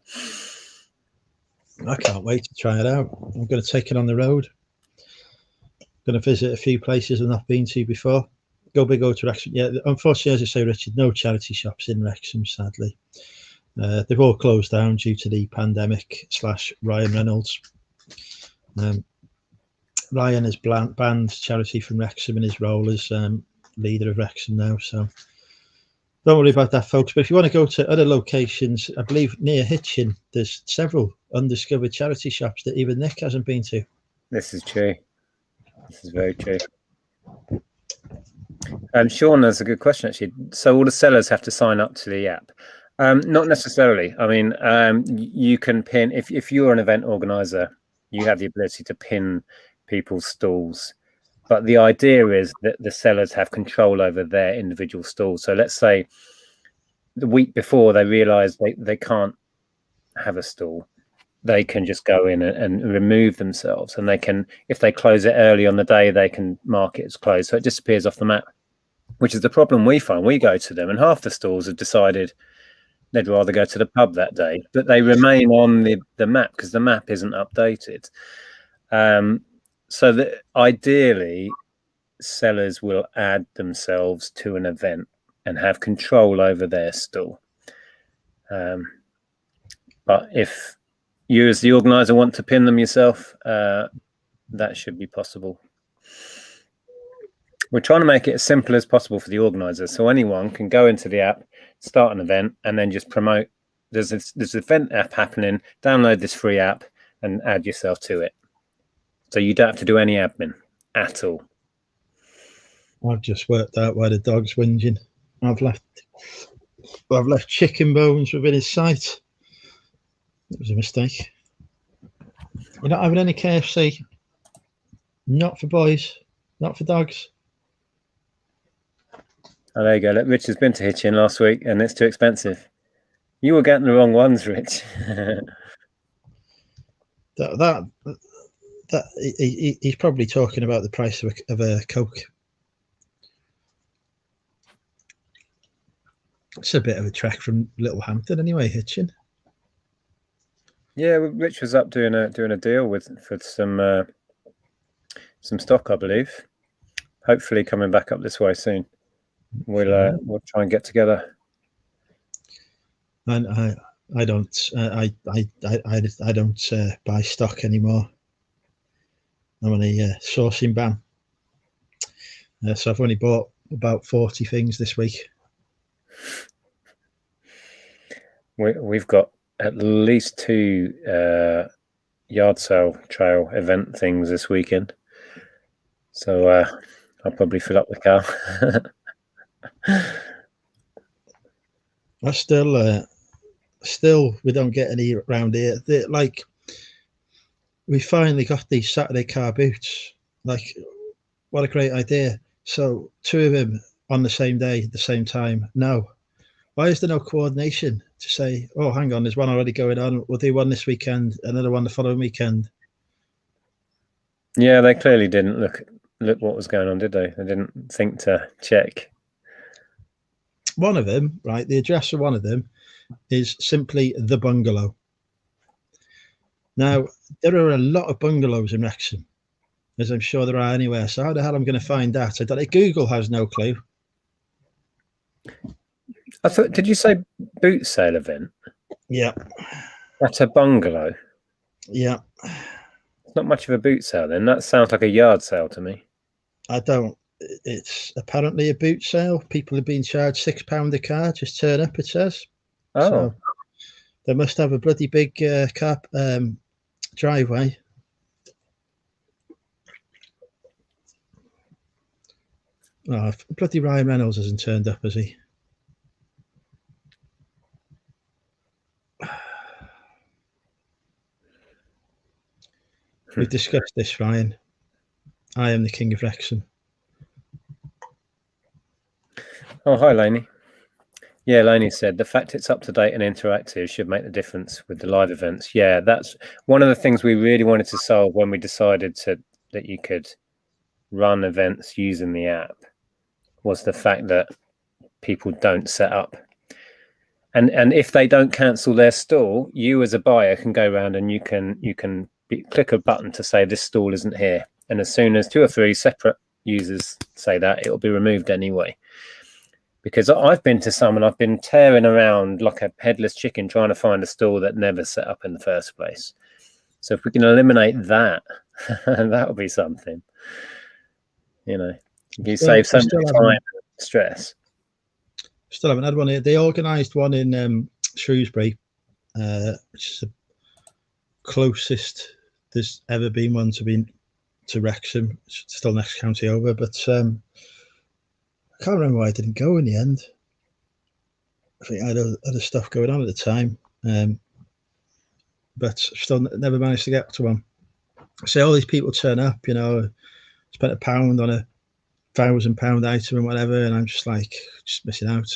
I can't wait to try it out. I'm going to take it on the road. Going to visit a few places I've not been to before. Go big, go to Wrexham. Yeah, unfortunately, as I say, Richard, no charity shops in Wrexham, sadly. They've all closed down due to the pandemic / Ryan Reynolds. Ryan has banned charity from Wrexham in his role as leader of Wrexham now. So don't worry about that, folks. But if you want to go to other locations, I believe near Hitchin, there's several undiscovered charity shops that even Nick hasn't been to. This is true. This is very true. Sean, that's a good question, actually. So all the sellers have to sign up to the app? Not necessarily. I mean, you can pin, if you're an event organizer, you have the ability to pin people's stalls. But the idea is that the sellers have control over their individual stalls. So let's say the week before they realize they can't have a stall, they can just go in and remove themselves. And they can, if they close it early on the day, they can mark it as closed. So it disappears off the map, which is the problem we find. We go to them and half the stalls have decided they'd rather go to the pub that day, but they remain on the map because the map isn't updated. So that ideally sellers will add themselves to an event and have control over their stall. But if you as the organizer want to pin them yourself, that should be possible. We're trying to make it as simple as possible for the organizer, so anyone can go into the app, start an event, and then just promote. There's an event app happening, download this free app and add yourself to it. So you don't have to do any admin at all. I've just worked out why the dog's whinging. I've left chicken bones within his sight. It was a mistake. You're not having any KFC? Not for boys, not for dogs. Oh, there you go. Look, Rich has been to Hitchin last week and it's too expensive. You were getting the wrong ones, Rich. He's probably talking about the price of a Coke. It's a bit of a trek from Littlehampton anyway, Hitchin. Yeah, Rich was up doing a deal for some stock, I believe. Hopefully coming back up this way soon. We'll try and get together. And I don't buy stock anymore. I'm on a sourcing ban, so I've only bought about 40 things this week. We've got at least 2 yard sale trail event things this weekend, so I'll probably fill up the car. I still we don't get any around here. Like, we finally got these Saturday car boots. Like, what a great idea. So 2 of them on the same day at the same time. No, why is there no coordination to say, oh, hang on, there's one already going on, we'll do one this weekend, another one the following weekend? Yeah, they clearly didn't look what was going on, did they? They didn't think to check. One of them, right, the address of one of them is simply The Bungalow. Now, there are a lot of bungalows in Wrexham, as I'm sure there are anywhere. So how the hell I'm going to find that? I don't know. Google has no clue. I thought, did you say boot sale event? Yeah. At a bungalow? Yeah. It's not much of a boot sale then. That sounds like a yard sale to me. I don't. It's apparently a boot sale. People are being charged £6 a car. Just turn up, it says. Oh. So they must have a bloody big car driveway. Oh, bloody Ryan Reynolds hasn't turned up, has he? We've discussed this, Ryan. I am the king of Wrexham. Oh, hi, Lainey. Yeah, Lainey said the fact it's up to date and interactive should make the difference with the live events. Yeah, that's one of the things we really wanted to solve when we decided that you could run events using the app, was the fact that people don't set up. And if they don't cancel their stall, you as a buyer can go around and you can click a button to say this stall isn't here. And as soon as 2 or 3 separate users say that, it'll be removed anyway. Because I've been to some and I've been tearing around like a headless chicken trying to find a stall that never set up in the first place. So if we can eliminate that, that would be something. You know, you save so much time and stress. Still haven't had one here. They organised one in Shrewsbury, which is the closest there's ever been one to Wrexham. It's still next county over, but I can't remember why I didn't go in the end. I think I had other stuff going on at the time, but still never managed to get to one. So all these people turn up, you know, spent £1 on a £1,000 item and whatever, and I'm just missing out.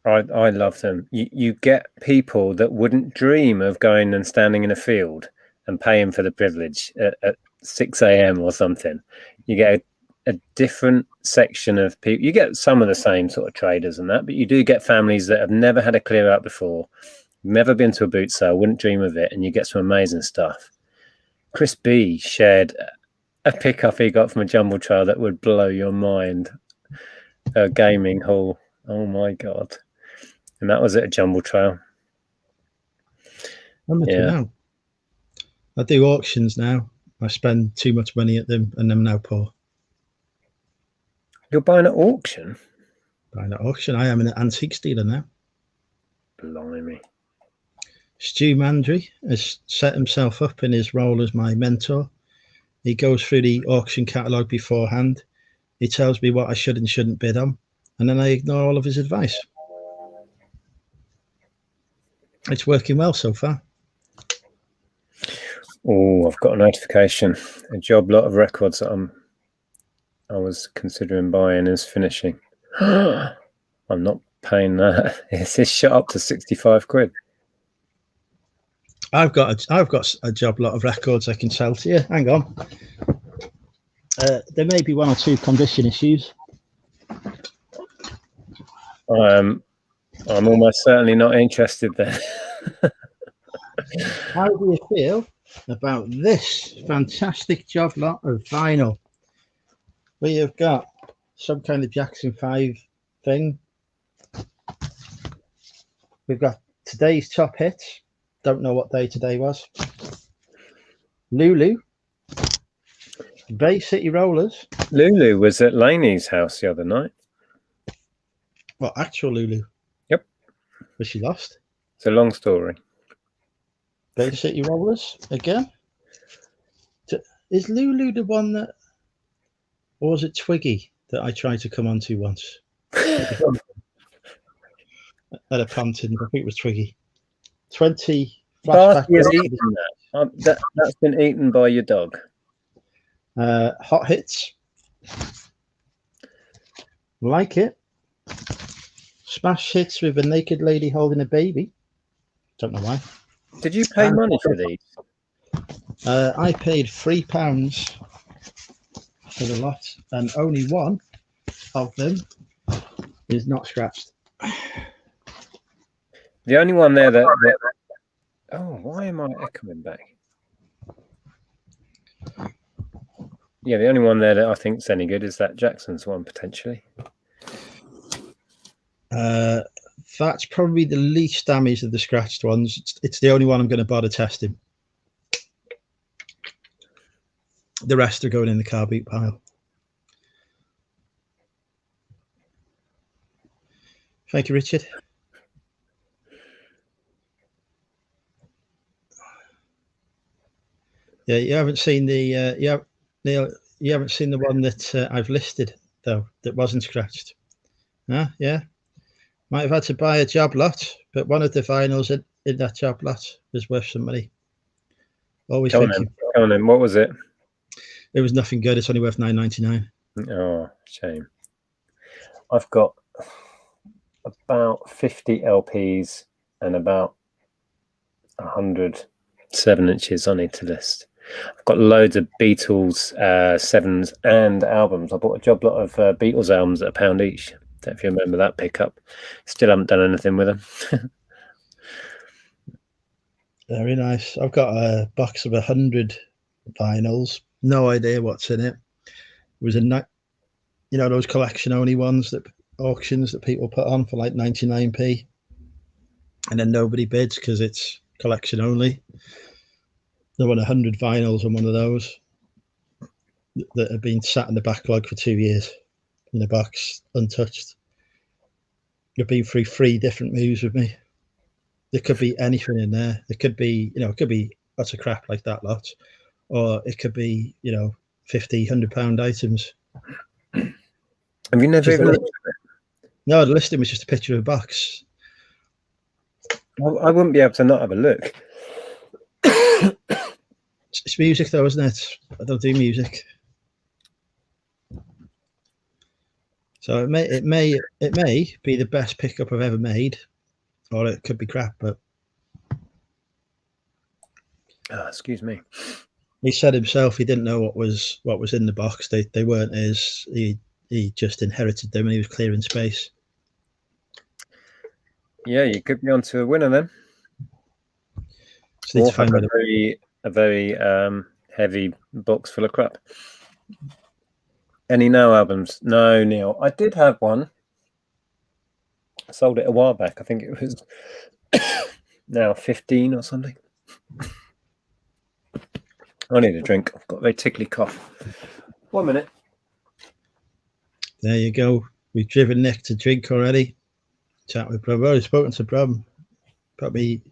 I love them. You get people that wouldn't dream of going and standing in a field and paying for the privilege at 6 a.m. or something. You get a different section of people. You get some of the same sort of traders and that, but you do get families that have never had a clear out before, never been to a boot sale, wouldn't dream of it, and you get some amazing stuff. Chris B shared a pickup he got from a Jumble trail that would blow your mind. A gaming hall. Oh my God. And that was at a Jumble trail. Now. I do auctions now. I spend too much money at them and I'm now poor. You're buying at auction? Buying at auction. I am an antiques dealer now. Blimey. Stu Mandry has set himself up in his role as my mentor. He goes through the auction catalogue beforehand. He tells me what I should and shouldn't bid on, and then I ignore all of his advice. It's working well so far. Oh, I've got a notification. A job lot of records that I was considering buying is finishing. I'm not paying that. It's shot up to 65 quid. I've got a job lot of records I can sell to you. Hang on. There may be 1 or 2 condition issues. I'm almost certainly not interested then. How do you feel about this fantastic job lot of vinyl? We have got some kind of Jackson 5 thing. We've got today's top hits. Don't know what day today was. Lulu. Bay City Rollers. Lulu was at Laney's house the other night. What, actual Lulu? Yep. Was she lost? It's a long story. Bay City Rollers again. Is Lulu the one that, or was it Twiggy that I tried to come onto once? At a Pompton, I think it was Twiggy. 20 flashback. That's been eaten by your dog. Hot hits. Like it. Smash hits with a naked lady holding a baby. Don't know why. Did you pay money for these? I paid £3 for the lot, and only one of them is not scratched. The only one there that oh, why am I echoing back? Yeah, the only one there that I think's any good is that Jackson's one, potentially. That's probably the least damaged of the scratched ones. It's the only one I'm going to bother testing. The rest are going in the car boot pile. Thank you, Richard. Yeah, you haven't seen the you haven't seen the one that I've listed though that wasn't scratched. Yeah, might have had to buy a job lot, but one of the vinyls in that job lot was worth some money. Always Come on then. What was it? It was nothing good. It's only worth $9.99. Oh, shame. I've got about 50 LPs and about 100 7-inches I need to list. I've got loads of Beatles 7s and albums. I bought a job lot of Beatles albums at £1 each. Don't know if you remember that pickup. Still haven't done anything with them. Very nice. I've got a box of 100 vinyls. No idea what's in it. It was those collection only ones that auctions that people put on for like 99p, and then nobody bids because it's collection only. There were 100 vinyls on one of those that have been sat in the backlog for 2 years in a box, untouched. You've been through 3 different moves with me. There could be anything in there. It could be, it could be lots of crap like that lot, or it could be, £50, £100 items. Have you never even looked at it? No, the listing was just a picture of a box. Well, I wouldn't be able to not have a look. It's music though, isn't it? I don't do music. So it may be the best pickup I've ever made, or it could be crap. But excuse me. He said himself he didn't know what was in the box. They weren't his. He just inherited them and he was clearing space. Yeah, you could be onto a winner then. So need to find a very heavy box full of crap. Any Now albums? No, Neil. I did have one. I sold it a while back. I think it was now 15 or something. I need a drink. I've got a very tickly cough. 1 minute. There you go. We've driven Nick to drink already. Chat with Brum. I've already spoken to Brum. Probably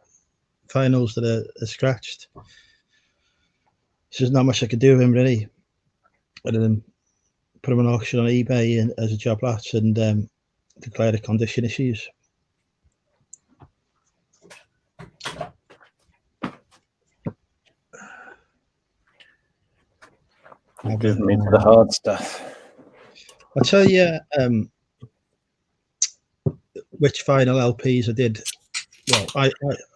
finals that are scratched. There's not much I could do with him really, other than put him on auction on eBay and as a job lot and declare the condition issues. Give me to the hard stuff. I'll tell you which final LPs I did well. I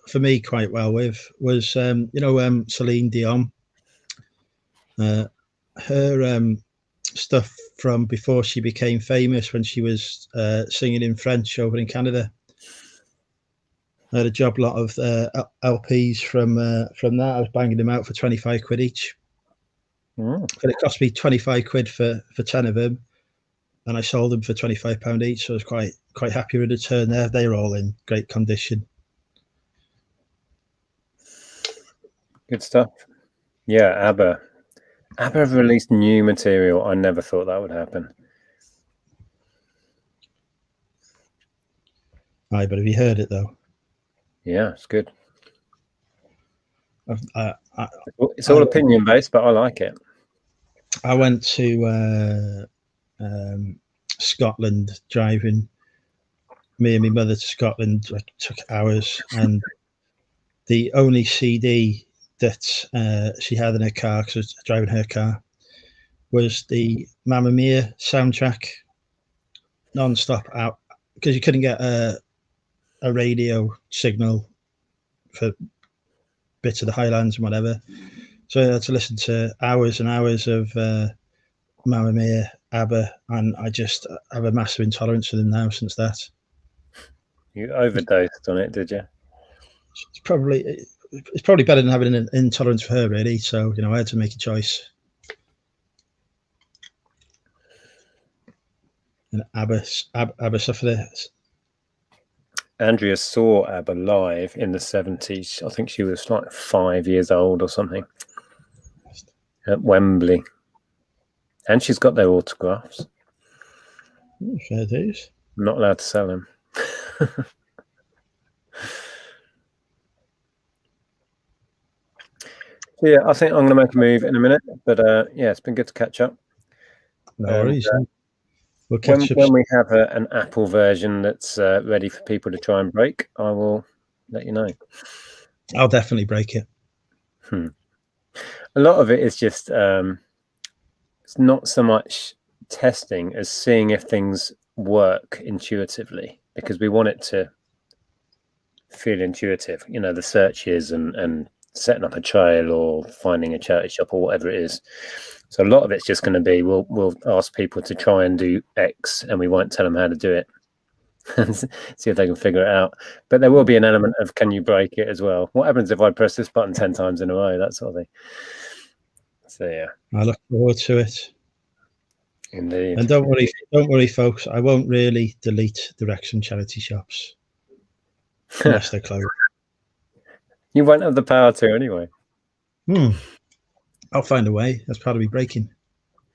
for me quite well with was Celine Dion. Her stuff from before she became famous when she was singing in French over in Canada. I had a job lot of LPs from that. I was banging them out for 25 quid each. But it cost me 25 quid for 10 of them, and I sold them for £25 each. So I was quite happy with the return there. They were all in great condition. Good stuff. Yeah, ABBA have released new material. I never thought that would happen. Aye, but have you heard it though? Yeah, it's good. It's all opinion based, but I like it. I went to Scotland driving. Me and my mother to Scotland. It took hours, and the only CD that she had in her car, because I was driving her car, was the Mamma Mia soundtrack, non-stop out, because you couldn't get a radio signal for bits of the Highlands and whatever. So I had to listen to hours and hours of Mamma Mia, ABBA, and I just have a massive intolerance for them now since that. You overdosed on it, did you? It's probably better than having an intolerance for her, really. So I had to make a choice. And ABBA suffered. Andrea saw ABBA live in the 70s. I think she was like 5 years old or something at Wembley. And she's got their autographs. Fair dues. I'm not allowed to sell them. So yeah, I think I'm going to make a move in a minute. But yeah, it's been good to catch up. No worries. We'll catch up when we have an Apple version that's ready for people to try and break, I will let you know. I'll definitely break it. A lot of it is just it's not so much testing as seeing if things work intuitively, because we want it to feel intuitive. You know, the searches and setting up a trail or finding a charity shop or whatever it is. So a lot of it's just going to be we'll ask people to try and do X, and we won't tell them how to do it. See if they can figure it out. But there will be an element of, can you break it as well? What happens if I press this button 10 times in a row? That sort of thing. So yeah, I look forward to it. Indeed. And don't worry, folks. I won't really delete the Wrexham charity shops unless they're closed. You won't have the power to anyway. I'll find a way. That's part of me breaking.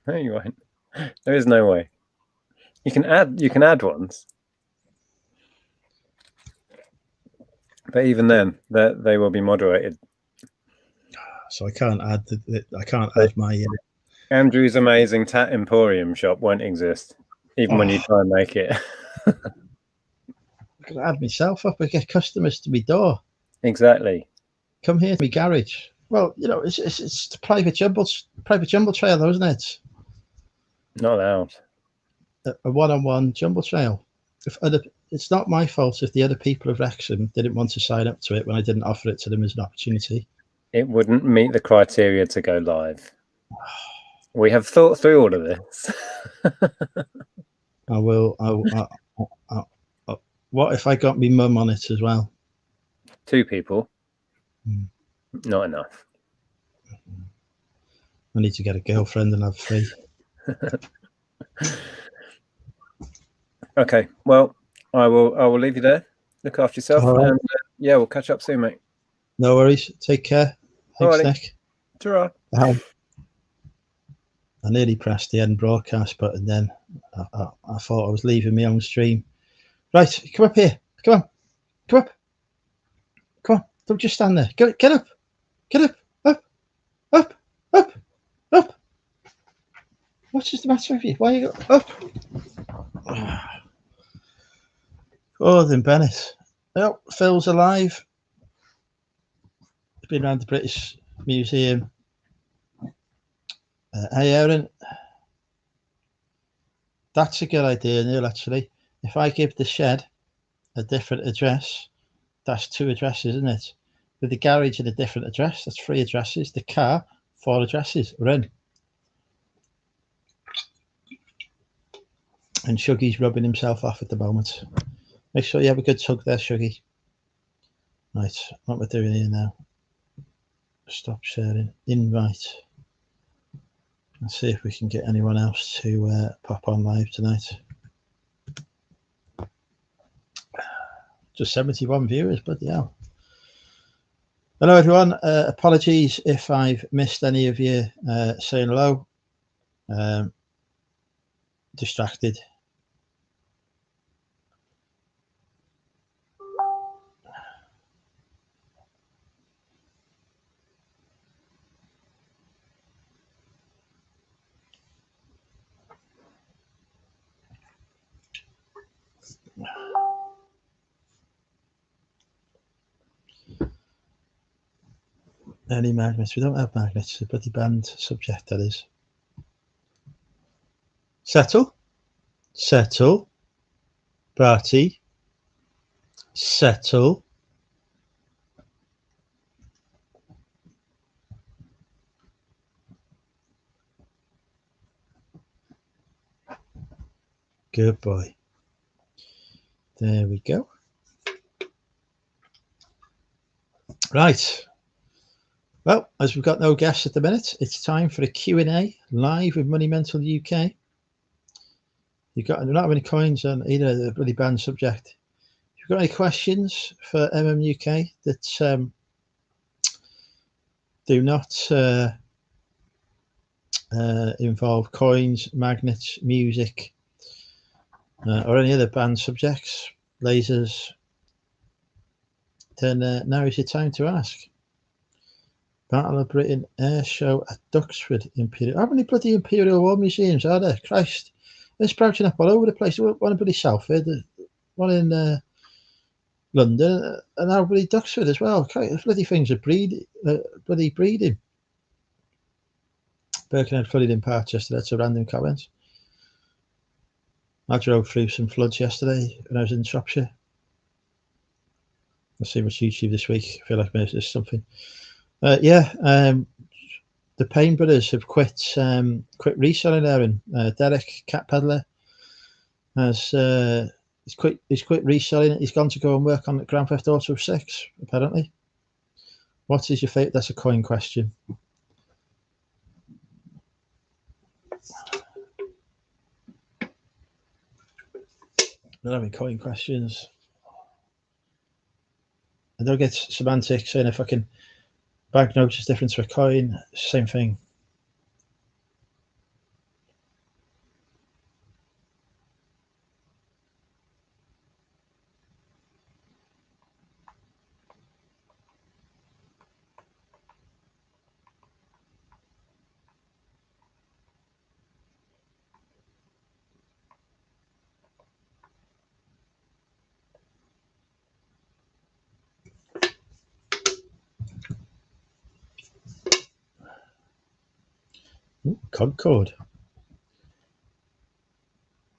No, you won't. There is no way. You can add ones, but even then, they will be moderated. So I can't add add my. Andrew's amazing Tat Emporium shop won't exist, even when you try and make it. I could add myself up and get customers to my door. Exactly. Come here to my garage. Well, you know, it's the private jumble trail, though, isn't it? Not allowed. A one-on-one jumble trail. It's not my fault if the other people of Wrexham didn't want to sign up to it when I didn't offer it to them as an opportunity. It wouldn't meet the criteria to go live. We have thought through all of this. I will. What if I got my mum on it as well? 2 people. Not enough. I need to get a girlfriend and have 3. Okay. Well, I will leave you there. Look after yourself, right. And yeah, we'll catch up soon, mate. No worries. Take care. Thanks, Alrighty. Nick. Ta-ra. I nearly pressed the end broadcast button then. I thought I was leaving my own stream. Right, come up here. Come on. Come up. Come on. Don't just stand there. Get up. Get up. Up. Up. Up. Up. What's just the matter with you? Why are you up? Oh, then Bennett. Oh, Phil's alive. He's been around the British Museum. Hey, Aaron. That's a good idea, Neil, actually. If I give the shed a different address, that's 2 addresses, isn't it? With the garage at a different address, that's 3 addresses. The car, 4 addresses. We're in. And Shuggy's rubbing himself off at the moment. Make sure you have a good tug there, Shuggy. Right, what we're doing here now. Stop sharing. Invite. Let's see if we can get anyone else to pop on live tonight. Just 71 viewers, bloody hell. Hello, everyone. Apologies if I've missed any of you saying hello. Distracted. Any magnets? We don't have magnets. It's a bloody banned subject, that is. Settle. Settle. Party. Settle. Good boy. There we go. Right. Well, as we've got no guests at the minute, it's time for a Q&A live with Money Mental UK. We're not having any coins on either the bloody banned subject. If you've got any questions for UK that do not involve coins, magnets, music, or any other banned subjects, lasers, then now is your time to ask. Battle of Britain Air Show at Duxford Imperial. How many bloody Imperial War Museums are there? Christ. They're sprouting up all over the place. One in bloody Salford, one in London, and now bloody Duxford as well. Bloody things are bloody breeding. Birkenhead flooded in parts yesterday. That's a random comment. I drove through some floods yesterday when I was in Shropshire. I've seen much YouTube this week. I feel like maybe there's something. The Payne brothers have quit reselling there, and Derek Cat Peddler has he's quit reselling it. He's gone to go and work on Grand Theft Auto 6 apparently. What is your favourite? That's a coin question. Not having coin questions. I don't get semantics saying if I can banknotes is different to a coin, same thing. Ooh, Concord.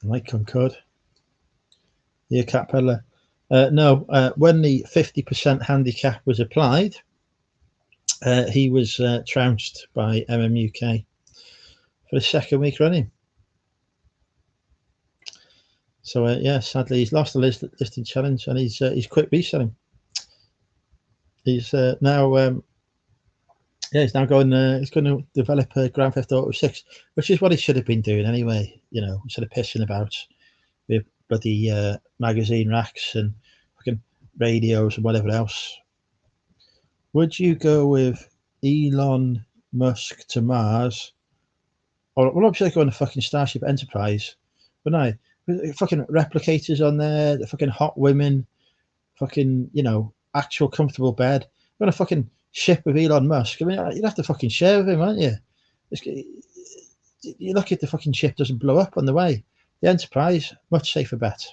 I like Concord. Yeah, Cat Peddler. No, when the 50% handicap was applied, he was trounced by UK for the second week running. So yeah, sadly he's lost the listing challenge, and he's quit reselling. He's now he's now going. He's going to develop a Grand Theft Auto 6, which is what he should have been doing anyway. You know, instead of pissing about with bloody magazine racks and fucking radios and whatever else. Would you go with Elon Musk to Mars, or well, obviously go on the fucking Starship Enterprise, wouldn't I? With fucking replicators on there, the fucking hot women, fucking actual comfortable bed. You're on a fucking ship with Elon Musk. I mean, you'd have to fucking share with him, aren't you? You're lucky if the fucking ship doesn't blow up on the way. The Enterprise, much safer bet.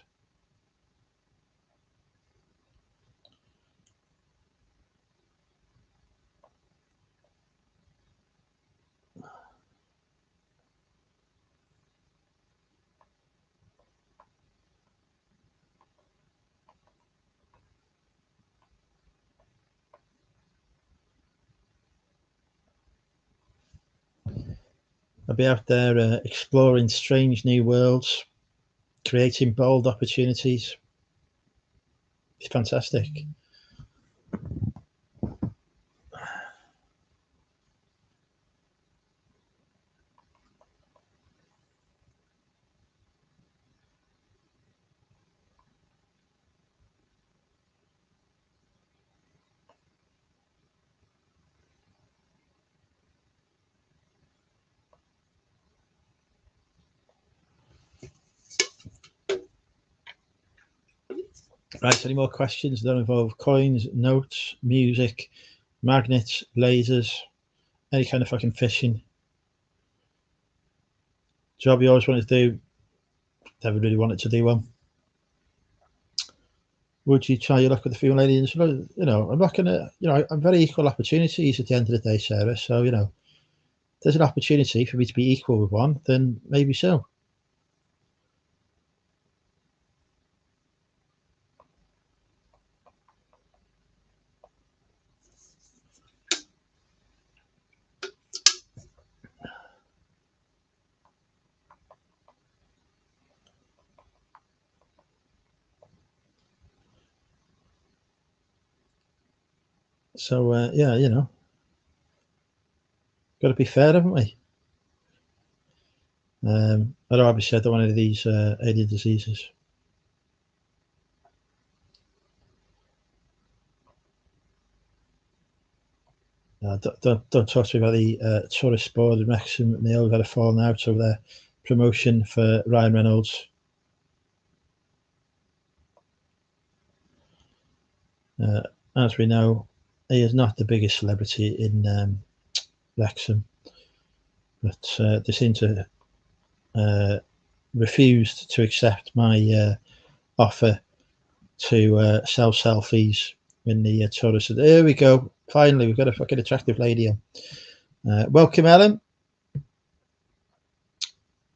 I'll be out there exploring strange new worlds, creating bold opportunities. It's fantastic. Right, any more questions? Don't involve coins, notes, music, magnets, lasers, any kind of fucking fishing. Job you always wanted to do, never really wanted to do one. Would you try your luck with the female aliens? I'm not gonna, I'm very equal opportunities at the end of the day, Sarah. So, if there's an opportunity for me to be equal with one, then maybe so. So, got to be fair, haven't we? Although obviously I don't want any of these alien diseases. Don't talk to me about the tourist board in Wrexham. Neil, we've had a falling out over their promotion for Ryan Reynolds. As we know, he is not the biggest celebrity in Wrexham, but they seem to refused to accept my offer to sell selfies in the tourist. There we go. Finally, we've got a fucking attractive lady on. Welcome, Ellen.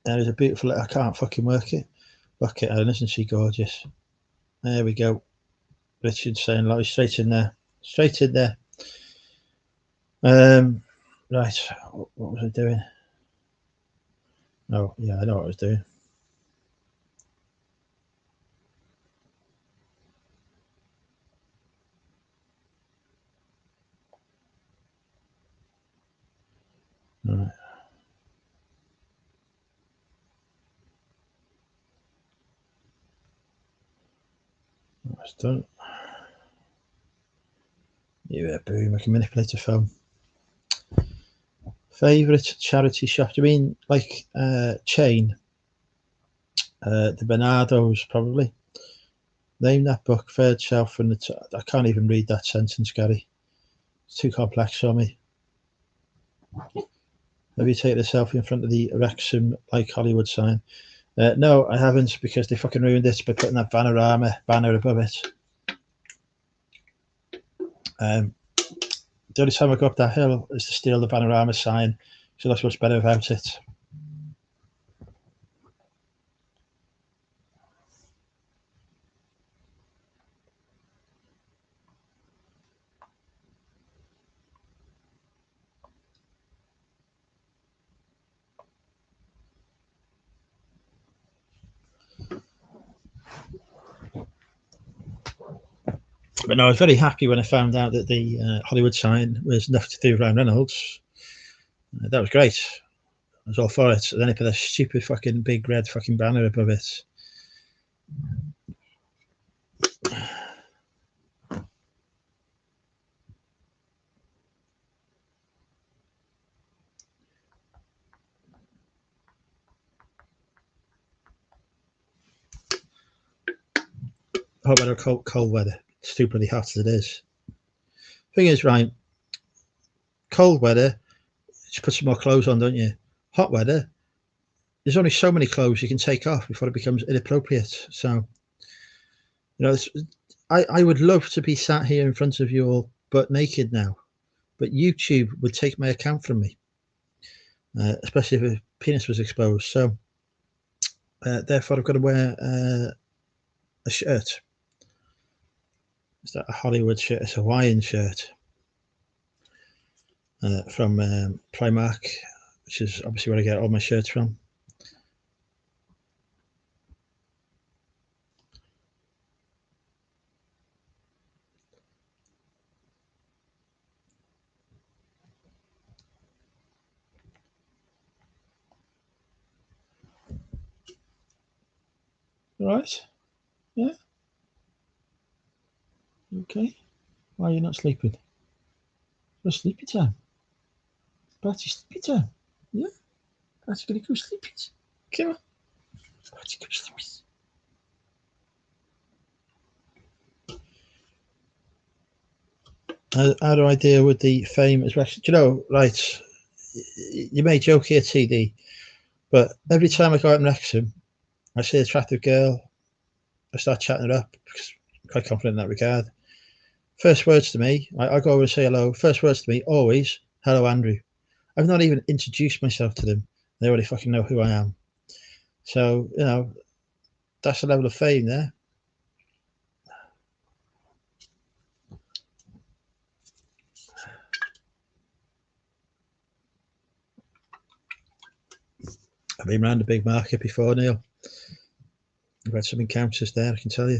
There is a beautiful. I can't fucking work it. Look at Ellen, isn't she gorgeous? There we go. Richard saying, "Like straight in there, straight in there." Right. What was I doing? Oh, yeah, I know what I was doing. All right. That's done. Yeah, boom. I can manipulate a phone. Favorite charity shop? Do you mean like chain? The Bernardo's, probably. Name that book. Third shelf from the top. I can't even read that sentence, Gary. It's too complex for me. Have you taken a selfie in front of the Wrexham like Hollywood sign? No, I haven't, because they fucking ruined it by putting that banner above it. The only time I go up that hill is to steal the Panorama sign, so that's what's better about it. But no, I was very happy when I found out that the Hollywood sign was nothing to do with Ryan Reynolds. That was great. I was all for it. And then they put a stupid fucking big red fucking banner above it. I hope I don't cold weather. It's stupidly hot as it is. Thing is, right, cold weather, just put some more clothes on, don't you? Hot weather, there's only so many clothes you can take off before it becomes inappropriate. So, you know, I would love to be sat here in front of you all butt naked now, but YouTube would take my account from me, especially if a penis was exposed. So, therefore, I've got to wear a shirt. Is that a Hollywood shirt? It's a Hawaiian shirt from Primark, which is obviously where I get all my shirts from. Right? Yeah. Okay. Why are you not sleeping? It's sleepy time. Party sleepy time. Yeah. Party gonna go sleepy. Come on. Party go sleepy. How do I deal with the fame as well? Do you know, right? You may joke here, TD, but every time I go out in Wrexham, I see an attractive girl, I start chatting her up, because I'm quite confident in that regard. First words to me, I go over and say hello. First words to me, always, hello, Andrew. I've not even introduced myself to them. They already fucking know who I am. So, you know, that's the level of fame there. I've been around the big market before, Neil. I've had some encounters there, I can tell you.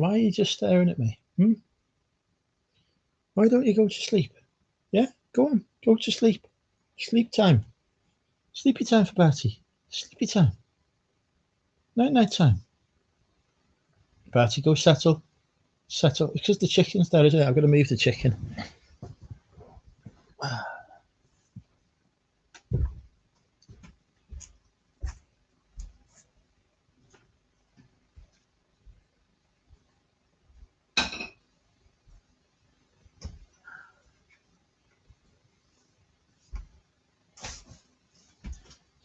Why are you just staring at me? Why don't you go to sleep? Yeah, go on, go to sleep. Sleep time. Sleepy time for Barty. Sleepy time. Night time. Barty, go settle. Settle. Because the chicken's there, isn't it? I've got to move the chicken.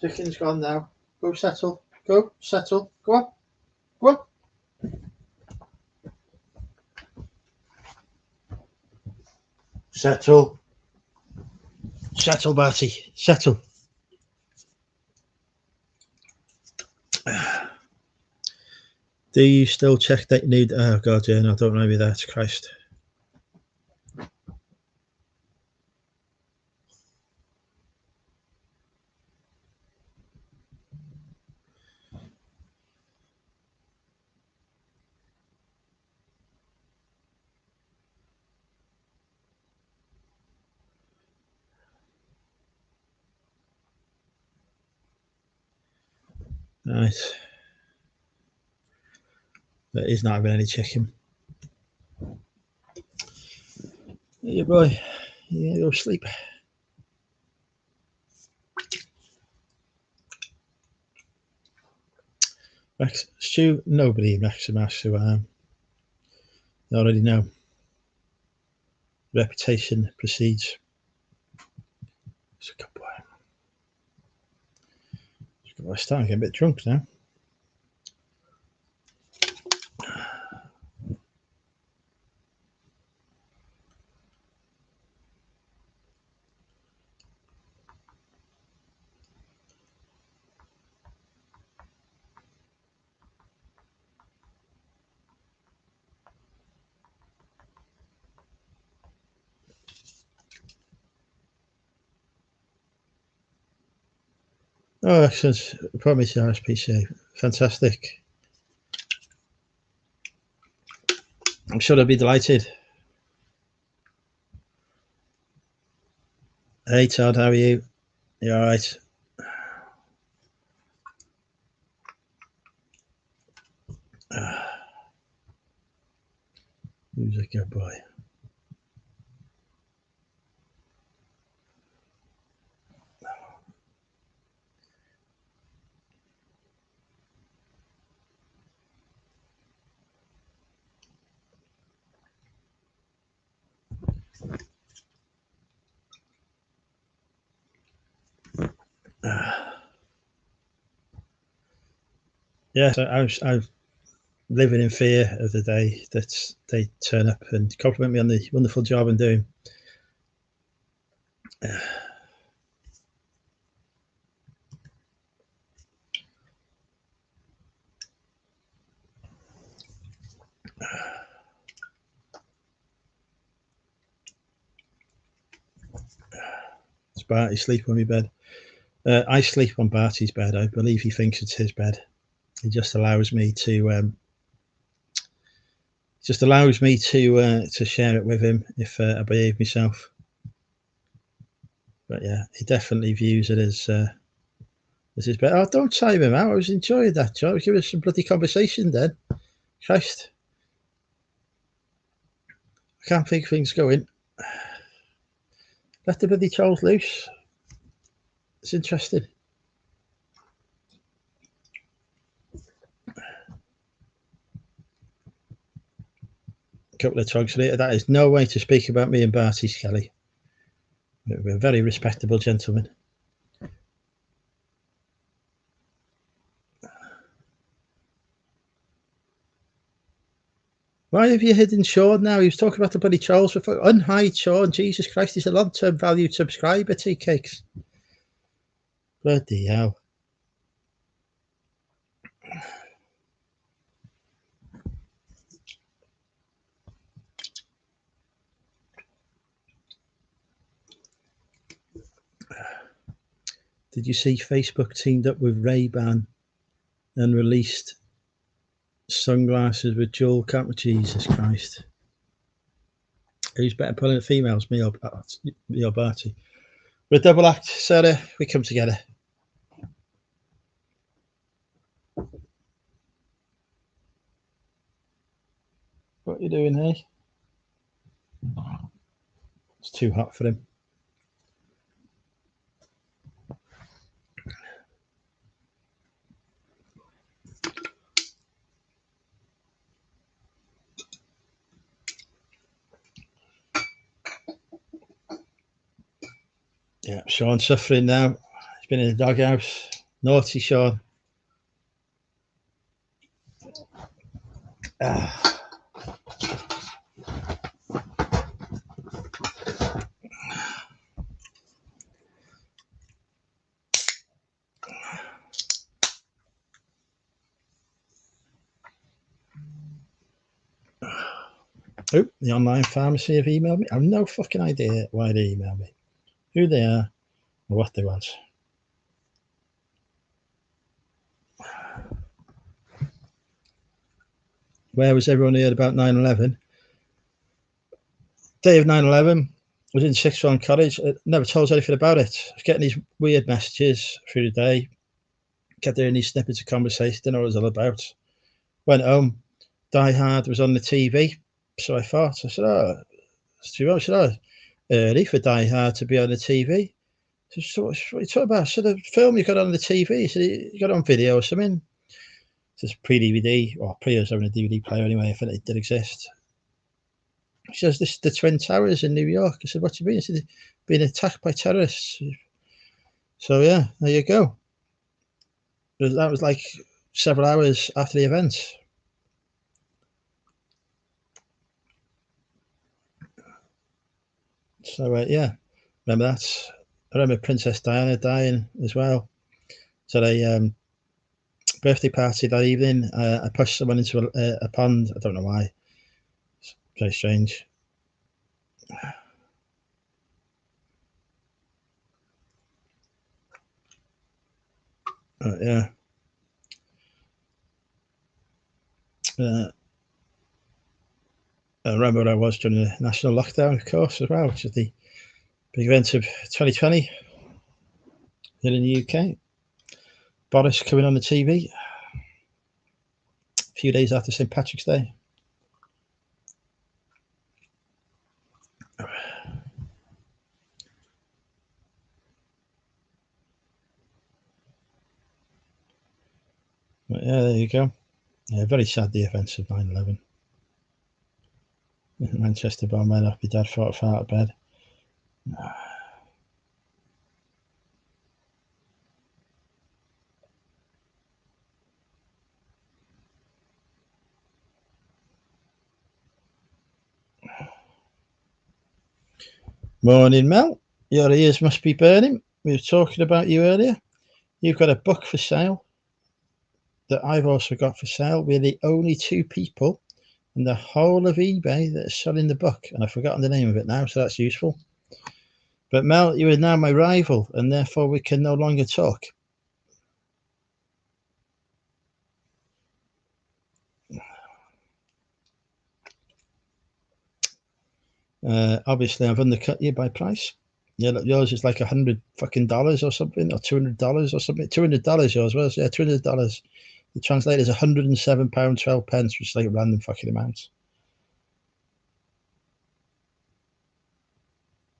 Chicken's gone now. Go settle. Go settle. Go on. Go on. Settle. Settle, Barty. Settle. Do you still check that you need? Oh God, yeah, no, don't remind me that. Christ. Nice. But he's not having any chicken. Yeah, boy. Yeah, go sleep. Max, Stu, nobody Maximus who I already know. Reputation precedes. It's a good boy. I'm starting to get a bit drunk now. Oh, excellent. Promise RSPC. Fantastic. I'm sure they'll be delighted. Hey, Todd, how are you? You all right? Who's a good boy? Yes, I was living in fear of the day that they turn up and compliment me on the wonderful job I'm doing. It's Barty sleep on my bed. I sleep on Barty's bed. I believe he thinks it's his bed. He just allows me to share it with him if I behave myself. But yeah, he definitely views it as his bed. Oh, don't time him out. I was enjoying that, Joe. Give us some bloody conversation then. Christ. I can't think things going. Let the bloody trolls loose. It's interesting. A couple of trogs later. That is no way to speak about me and Barty, Skelly. We're very respectable gentlemen. Why have you hidden Sean now? He was talking about the bloody trolls before. Unhide Sean. Jesus Christ, he's a long-term valued subscriber, Tea Cakes. Bloody hell. Did you see Facebook teamed up with Ray-Ban and released Sunglasses with dual camera. Jesus Christ. Who's better pulling the females, me or Barty? We're a double act, Sarah. We come together. What are you doing here? It's too hot for him. Yeah, Sean's suffering now. He's been in the doghouse. Naughty Sean. Oh, the online pharmacy have emailed me. I have no fucking idea why they emailed me, who they are, or what they want. Where was everyone heard about 9/11? Day of 9/11, I was in sixth form college. I never told us anything about it. I was getting these weird messages through the day. Kept hearing these snippets of conversation. Didn't know what it was all about. Went home. Die Hard was on the TV. So I thought, I said, oh, it's too much. Early for Die Hard to be on the TV. So what are you talking about? I said, the film you got on the TV. He said, you got it on video or something. It's pre-DVD, or pre was having a DVD player anyway. I think it did exist. He says, this is the Twin Towers in New York. I said, what do you mean? He said, being attacked by terrorists. So yeah, there you go. That was like several hours after the event. So yeah, remember that. I remember Princess Diana dying as well. So a birthday party that evening. I pushed someone into a pond. I don't know why. It's very strange. Yeah. I remember what I was during the national lockdown, of course, as well, which is the big event of 2020 here in the UK. Boris coming on the TV a few days after St. Patrick's Day. But yeah, there you go. Yeah, very sad, the events of 9/11. Manchester bomb went off. My dad fought out of bed. Morning, Mel. Your ears must be burning. We were talking about you earlier. You've got a book for sale that I've also got for sale. We're the only two people in the whole of eBay that are selling the book, and I've forgotten the name of it now, so that's useful. But Mel, you are now my rival, and therefore we can no longer talk. Obviously, I've undercut you by price. Yeah, look, yours is like $100 or something, or $200 or something. $200 yours was, yeah, $200. The translator is £107.12, which is like a random fucking amount.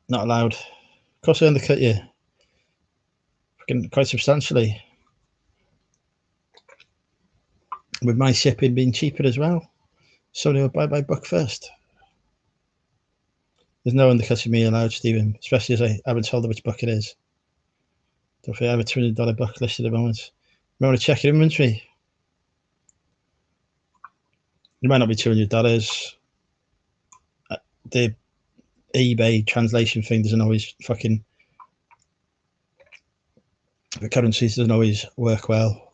Not allowed. Of course, I undercut you. Fucking quite substantially. With my shipping being cheaper as well. Somebody will buy my book first. There's no undercutting me allowed, Stephen, especially as I haven't told them which book it is. Don't think I have a $200 book listed at the moment. You want to check your inventory? It might not be $200. The eBay translation thing doesn't always fucking, the currencies doesn't always work well.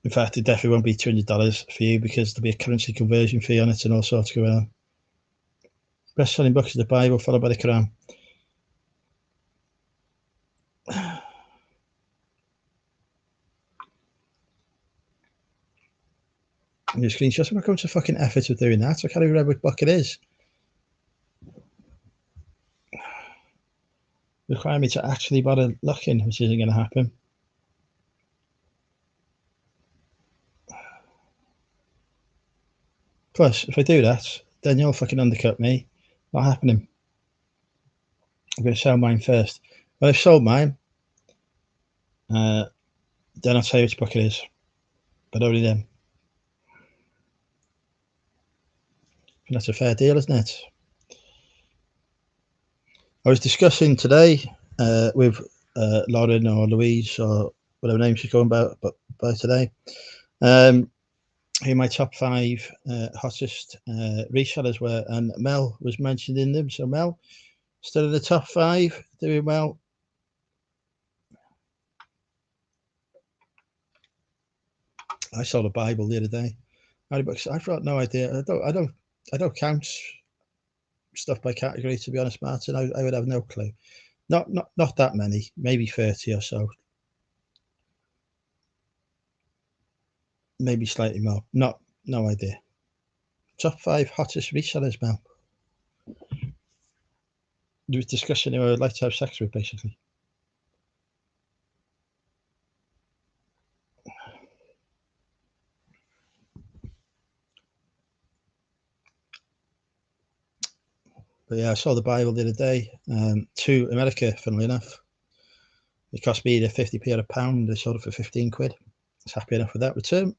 In fact, it definitely won't be $200 for you because there'll be a currency conversion fee on it and all sorts going on. Best selling books is the Bible, followed by the Quran. Your screenshots. I'm not going to fucking effort of doing that. I can't even remember which book it is. Require me to actually bother looking, which isn't going to happen. Plus, if I do that, then you'll fucking undercut me. Not happening. I'm going to sell mine first. When I've sold mine, then I'll tell you which book it is. But only then. And that's a fair deal, isn't it? I was discussing today with Lauren or Louise or whatever name she's going by today. Who my top 5 hottest resellers were, and Mel was mentioned in them. So Mel, still in the top 5, doing well. I sold a Bible the other day. I've got no idea. I don't count stuff by category, to be honest, Martin. I would have no clue. Not that many, maybe 30 or so. Maybe slightly more. No idea. Top 5 hottest resellers, Mel. There was discussion who I would like to have sex with, basically. But yeah, I saw the Bible the other day to America, funnily enough. It cost me either 50p or a pound. I sold it for 15 quid. I was happy enough with that return.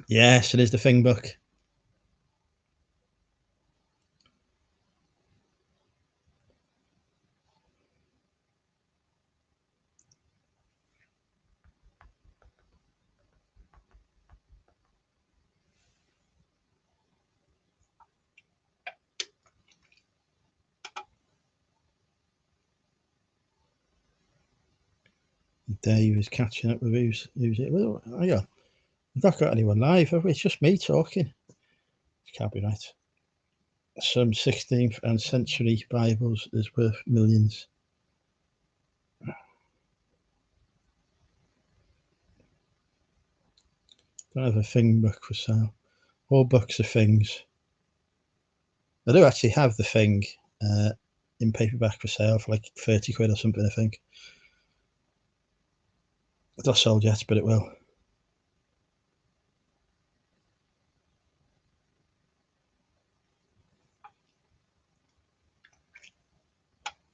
Yes, it is the thing book. Dave is catching up with who's it. Well, yeah, I've not got anyone live, have we? It's just me talking. It can't be right. Some 16th and century Bibles is worth millions. Don't have a thing book for sale. All books are things. I do actually have the thing in paperback for sale for like 30 quid or something, I think. It's not sold yet, but it will.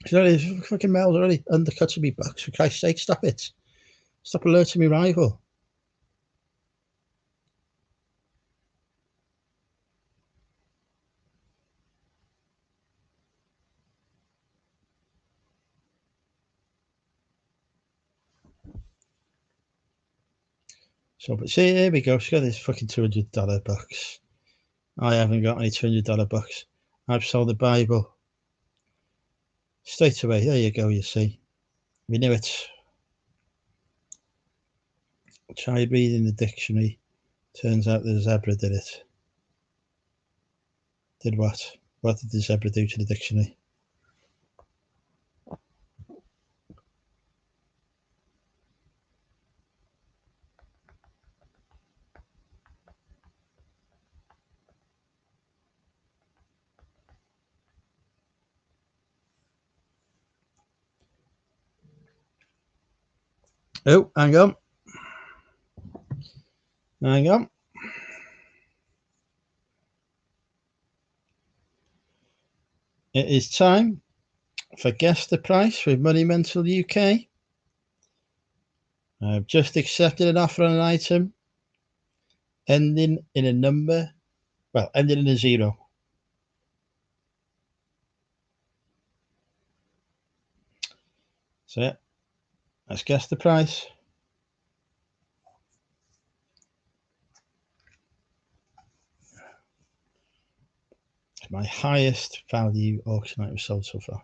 Fucking Mel's already undercutting me books. For Christ's sake, stop it. Stop alerting me rival. So, but see, here we go. She's got this fucking $200 bucks. I haven't got any $200 bucks. I've sold the Bible. Straight away. There you go, you see. We knew it. Tried reading the dictionary. Turns out the zebra did it. Did what? What did the zebra do to the dictionary? Oh, hang on. Hang on. It is time for Guess the Price with Money Mental UK. I've just accepted an offer on an item ending in a number, well, ending in a 0. So yeah, let's guess the price. It's my highest value auction item sold so far.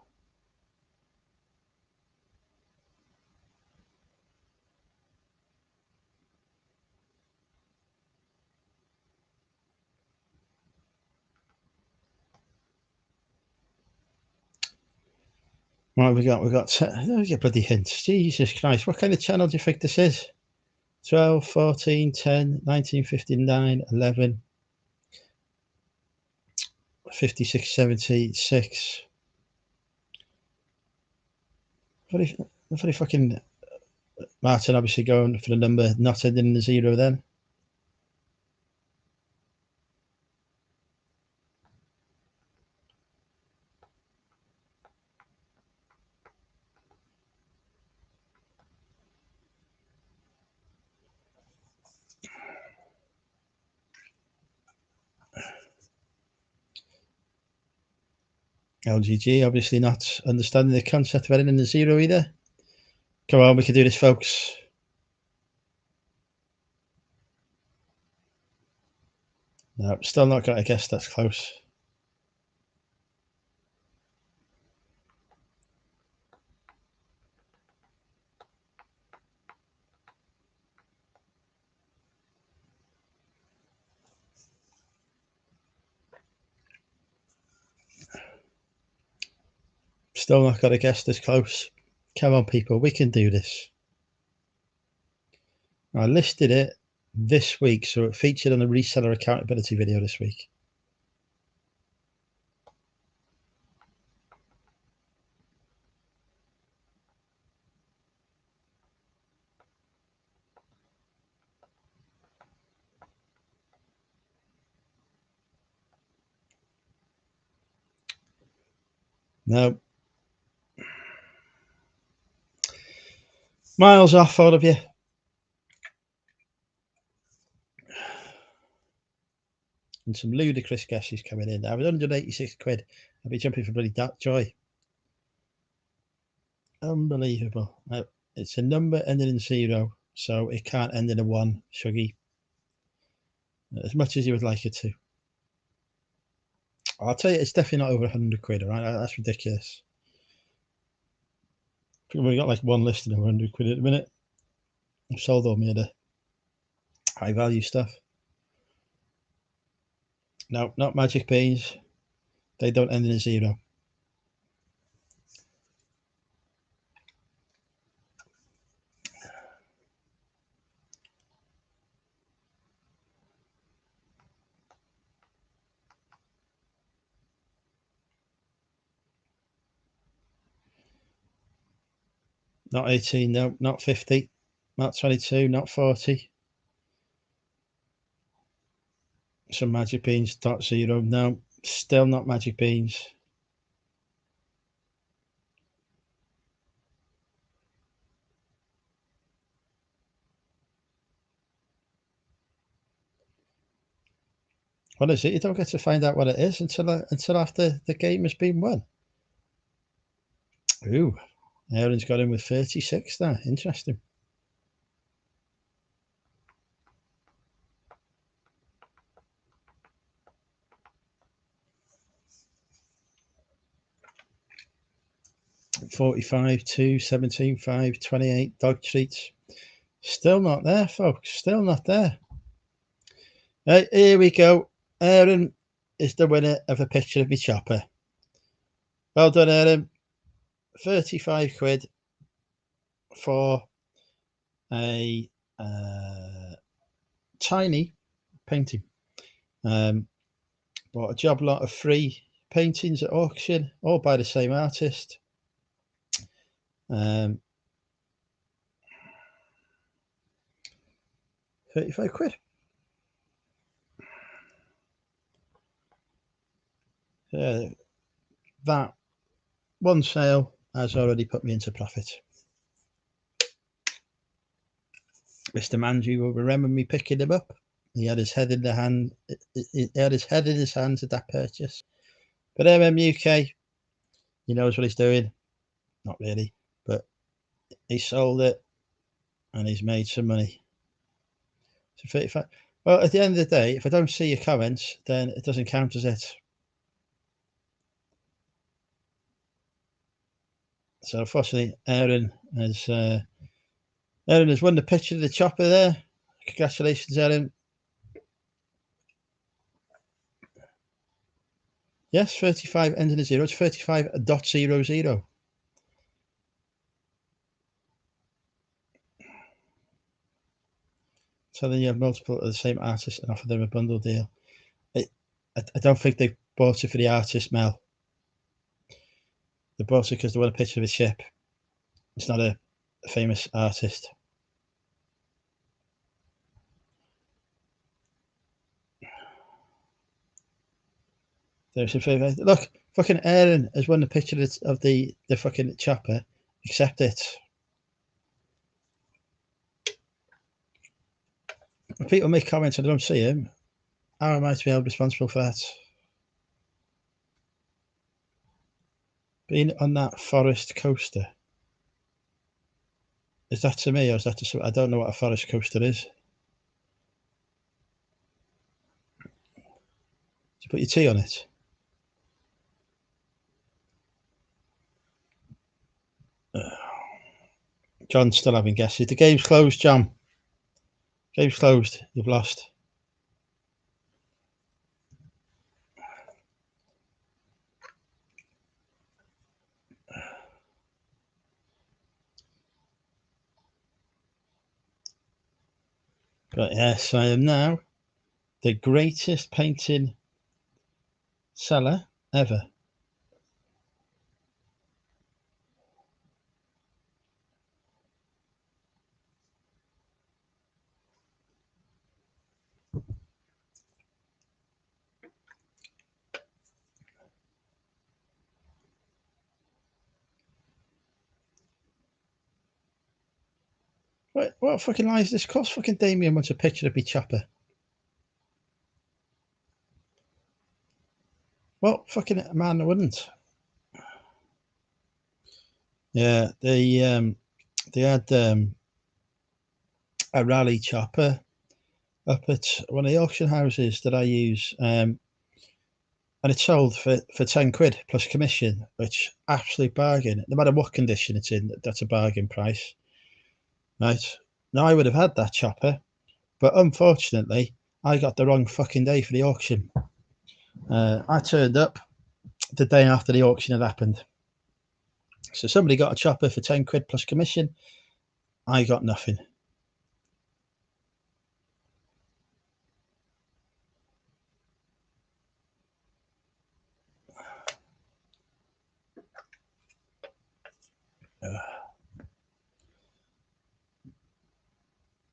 Right, we get bloody hints. Jesus Christ, what kind of channel do you think this is? 12, 14, 10, 1959, 11, 56, 76. Very fucking Martin obviously going for the number not ending in a 0 then. LGG obviously not understanding the concept of ending in a 0 either. Come on, we can do this, folks. No, still not got a guess. That's close. Still not got a guess this close. Come on, people, we can do this. I listed it this week, so it featured on the reseller accountability video this week. No. Miles off, all of you. And some ludicrous guesses coming in. Now, with 186 quid, I'd be jumping for bloody that joy. Unbelievable. Now, it's a number ending in 0, so it can't end in a 1, Shuggy. As much as you would like it to. I'll tell you, it's definitely not over 100 quid, all right? That's ridiculous. We've got like one listing of 100 quid at the minute. I've sold all my other high value stuff. No, not magic beans. They don't end in a 0. Not 18, no, not 50, not 22, not 40. Some magic beans, .0, no, still not magic beans. What is it? You don't get to find out what it is until after the game has been won. Ooh, Aaron's got in with 36 there. Interesting. $45, 2, 17, 5, 28 dog treats. Still not there, folks. Still not there. Here we go. Aaron is the winner of a picture of my chopper. Well done, Aaron. 35 quid for a tiny painting. Bought a job lot of free paintings at auction, all by the same artist. 35 quid. That one sale has already put me into profit. Mr. Manji will remember me picking him up. He had his head in the hand. He had his head in his hands at that purchase. But UK, he knows what he's doing. Not really, but he sold it and he's made some money. So 35. Well, at the end of the day, if I don't see your comments, then it doesn't count as it. So unfortunately, Aaron has won the picture of the chopper there. Congratulations, Aaron. Yes, 35 ending in 0. It's 35.00. So then you have multiple of the same artist and offer them a bundle deal. I don't think they bought it for the artist, Mel. They bought it because they want a picture of a ship. It's not a famous artist. There's a favourite. Look, fucking Aaron has won the picture of the fucking chopper. Accept it. When people make comments and I don't see him, how am I to be held responsible for that? Being on that forest coaster. Is that to me or is that to someone? I don't know what a forest coaster is. Did you put your tea on it? John's still having guesses. The game's closed, John. Game's closed. You've lost. But yes, I am now the greatest painting seller ever. What fucking lies this cost? Fucking Damien wants a picture of me chopper. What fucking man wouldn't? Yeah, they had a rally chopper up at one of the auction houses that I use, and it sold for 10 quid plus commission, which absolute bargain. No matter what condition it's in, that's a bargain price. Right. Now I would have had that chopper, but unfortunately I got the wrong fucking day for the auction. I turned up the day after the auction had happened. So somebody got a chopper for 10 quid plus commission. I got nothing.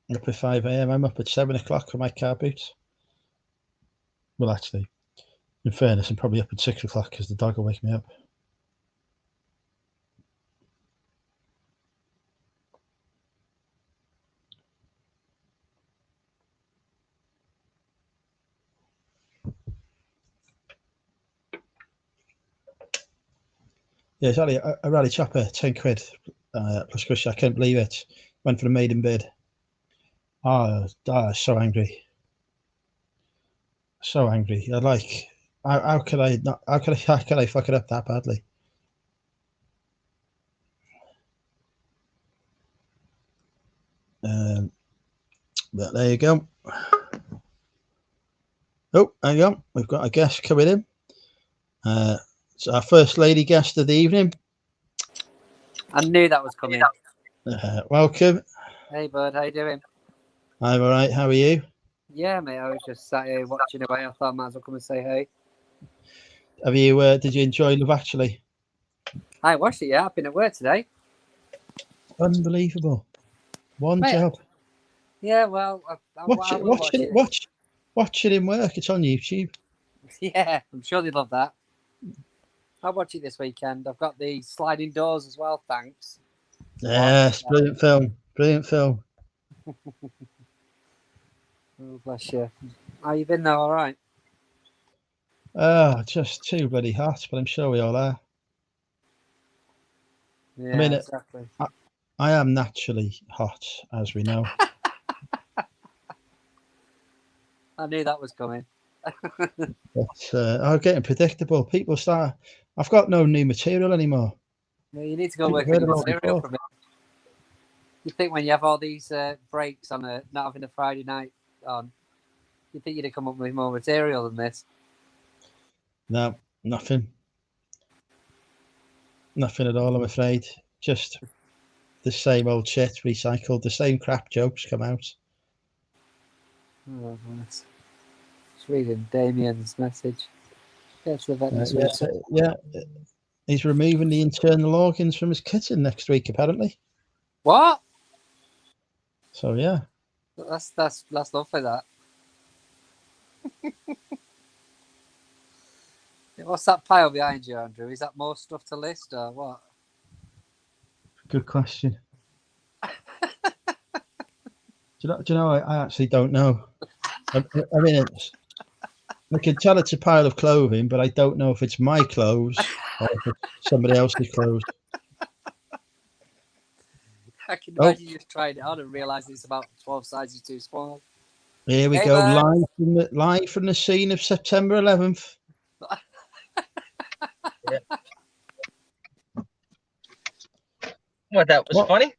I'm up at 5 a.m. I'm up at 7 o'clock for my car boots. Well, actually, in fairness, I'm probably up at 6 o'clock because the dog will wake me up. Yeah, exactly. A rally chopper, 10 quid plus cushion. I can't believe it. Went for a maiden bid. Oh, so angry. So angry. I'd like, how could I not? How could I fuck it up that badly? But there you go. Oh, hang on. We've got a guest coming in. It's our first lady guest of the evening. I knew that was coming. Welcome. Hey, bud. How you doing? I'm all right. How are you? Yeah, mate. I was just sat here watching away. I thought I might as well come and say hey. Have you? Did you enjoy Love Actually? I watched it. Yeah, I've been at work today. Unbelievable. One Mate, job. Yeah, well, watch it in work. It's on YouTube. Yeah, I'm sure they'd love that. I'll watch it this weekend. I've got the sliding doors as well. Thanks. Yes, brilliant film. Brilliant film. Oh, bless you. How you been though? All right. Just too bloody hot, but I'm sure we all are. Yeah, I mean, exactly. I am naturally hot, as we know. I knew that was coming. But I'm getting predictable. People start. I've got no new material anymore. Yeah, you need to go work on your material for me. You think when you have all these breaks on not having a Friday night on, you think you'd have come up with more material than this? No, nothing. Nothing at all, I'm afraid. Just the same old shit recycled. The same crap jokes come out. Oh, nice. Just reading Damien's message. Get to the vet next week. Yeah. He's removing the internal organs from his kitten next week, apparently. What? So yeah. That's lovely. That. What's that pile behind you, Andrew? Is that more stuff to list or what? Good question. Do you know? I actually don't know. I mean, I can tell it's a pile of clothing, but I don't know if it's my clothes or if it's somebody else's clothes. I can imagine you just trying it on and realising it's about 12 sizes too small. Here we go, live from the scene of September 11th. Yeah. What, that was funny?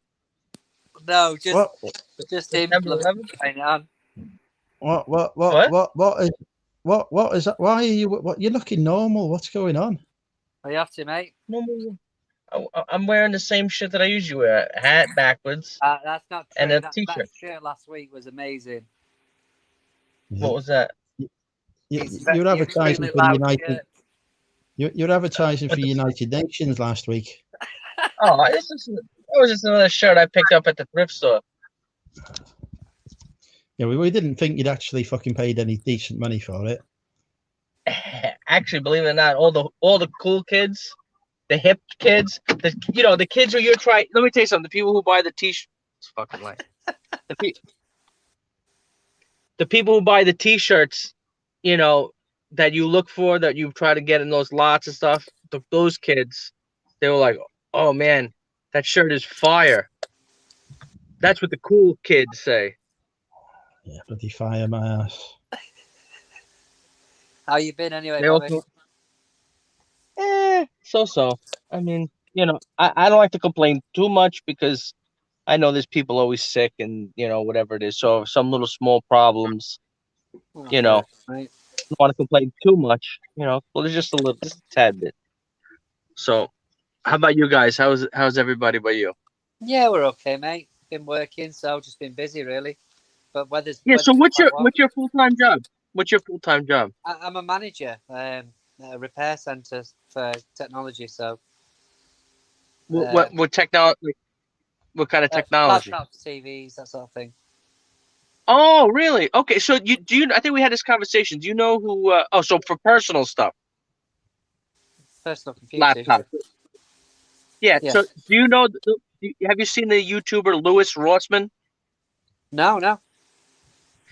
No, just him trying it on. What is that? Why are you? You're looking normal. What's going on? Are you after, mate? Normal. I'm wearing the same shit that I usually wear: hat backwards. That's not true. And a T-shirt. t-shirt. That shirt last week was amazing. What was that? You're advertising for United. You're advertising for United Nations last week. Oh, it was just another shirt I picked up at the thrift store. Yeah, we didn't think you'd actually fucking paid any decent money for it. Actually, believe it or not, all the cool kids, the hip kids, the kids who you're trying. Let me tell you something. The people who buy the t-shirts, fucking like the people who buy the t-shirts, that you look for, that you try to get in those lots and stuff. Those kids, they were like, "Oh man, that shirt is fire." That's what the cool kids say. Yeah, bloody fire my ass. How you been anyway, Bobby? So. I mean, I don't like to complain too much because I know there's people always sick and, whatever it is. So some little small problems, right. I don't want to complain too much, well, there's just a tad bit. So how about you guys? How's everybody by you? Yeah, we're okay, mate. Been working, so just been busy really. But weather's so what's your full-time job? What's your full-time job? I'm a manager at a repair centre for technology. So what technology? What kind of technology? Laptops, TVs, that sort of thing. Oh, really? Okay, so I think we had this conversation. Do you know who? So for personal stuff. Personal computer. Laptop. Yeah. So do you know? Have you seen the YouTuber Louis Rossmann? No.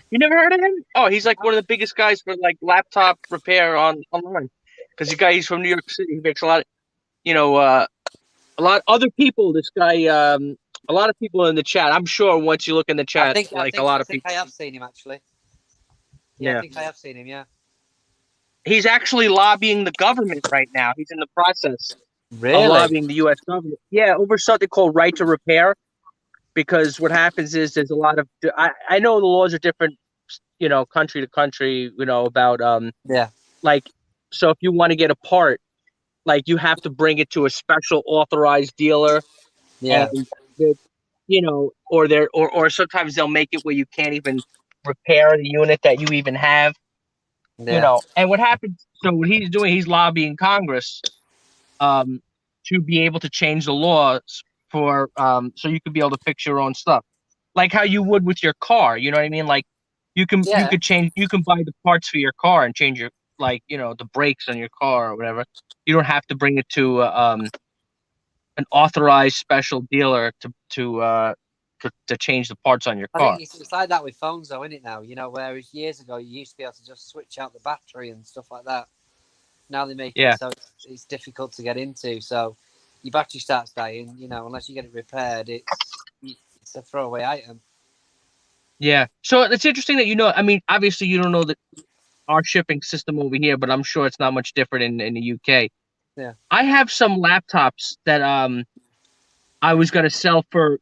You never heard of him? Oh, he's like one of the biggest guys for like laptop repair online. Because he's from New York City. He makes a lot of, a lot of other people. This guy, a lot of people in the chat. I'm sure once you look in the chat, I think I have seen him actually. Yeah, I think I have seen him. Yeah. He's actually lobbying the government right now. He's in the process of lobbying the U.S. government. Yeah, over something called right to repair. Because what happens is there's a lot of I know the laws are different, country to country, about like, so if you want to get a part, like you have to bring it to a special authorized dealer. Yeah. And or sometimes they'll make it where you can't even repair the unit that you even have. Yeah. And what happens, so what he's doing, he's lobbying Congress to be able to change the laws for so you could be able to fix your own stuff, like how you would with your car. You know what I mean? Like you can buy the parts for your car and change your, like, the brakes on your car or whatever. You don't have to bring it to an authorized special dealer to change the parts on your car. I think it's like that with phones, though, isn't it now? Whereas years ago you used to be able to just switch out the battery and stuff like that. Now they make it so it's difficult to get into. So your battery starts dying, unless you get it repaired, it's a throwaway item. Yeah. So it's interesting that, I mean, obviously you don't know our shipping system over here, but I'm sure it's not much different in the UK. Yeah. I have some laptops that I was going to sell for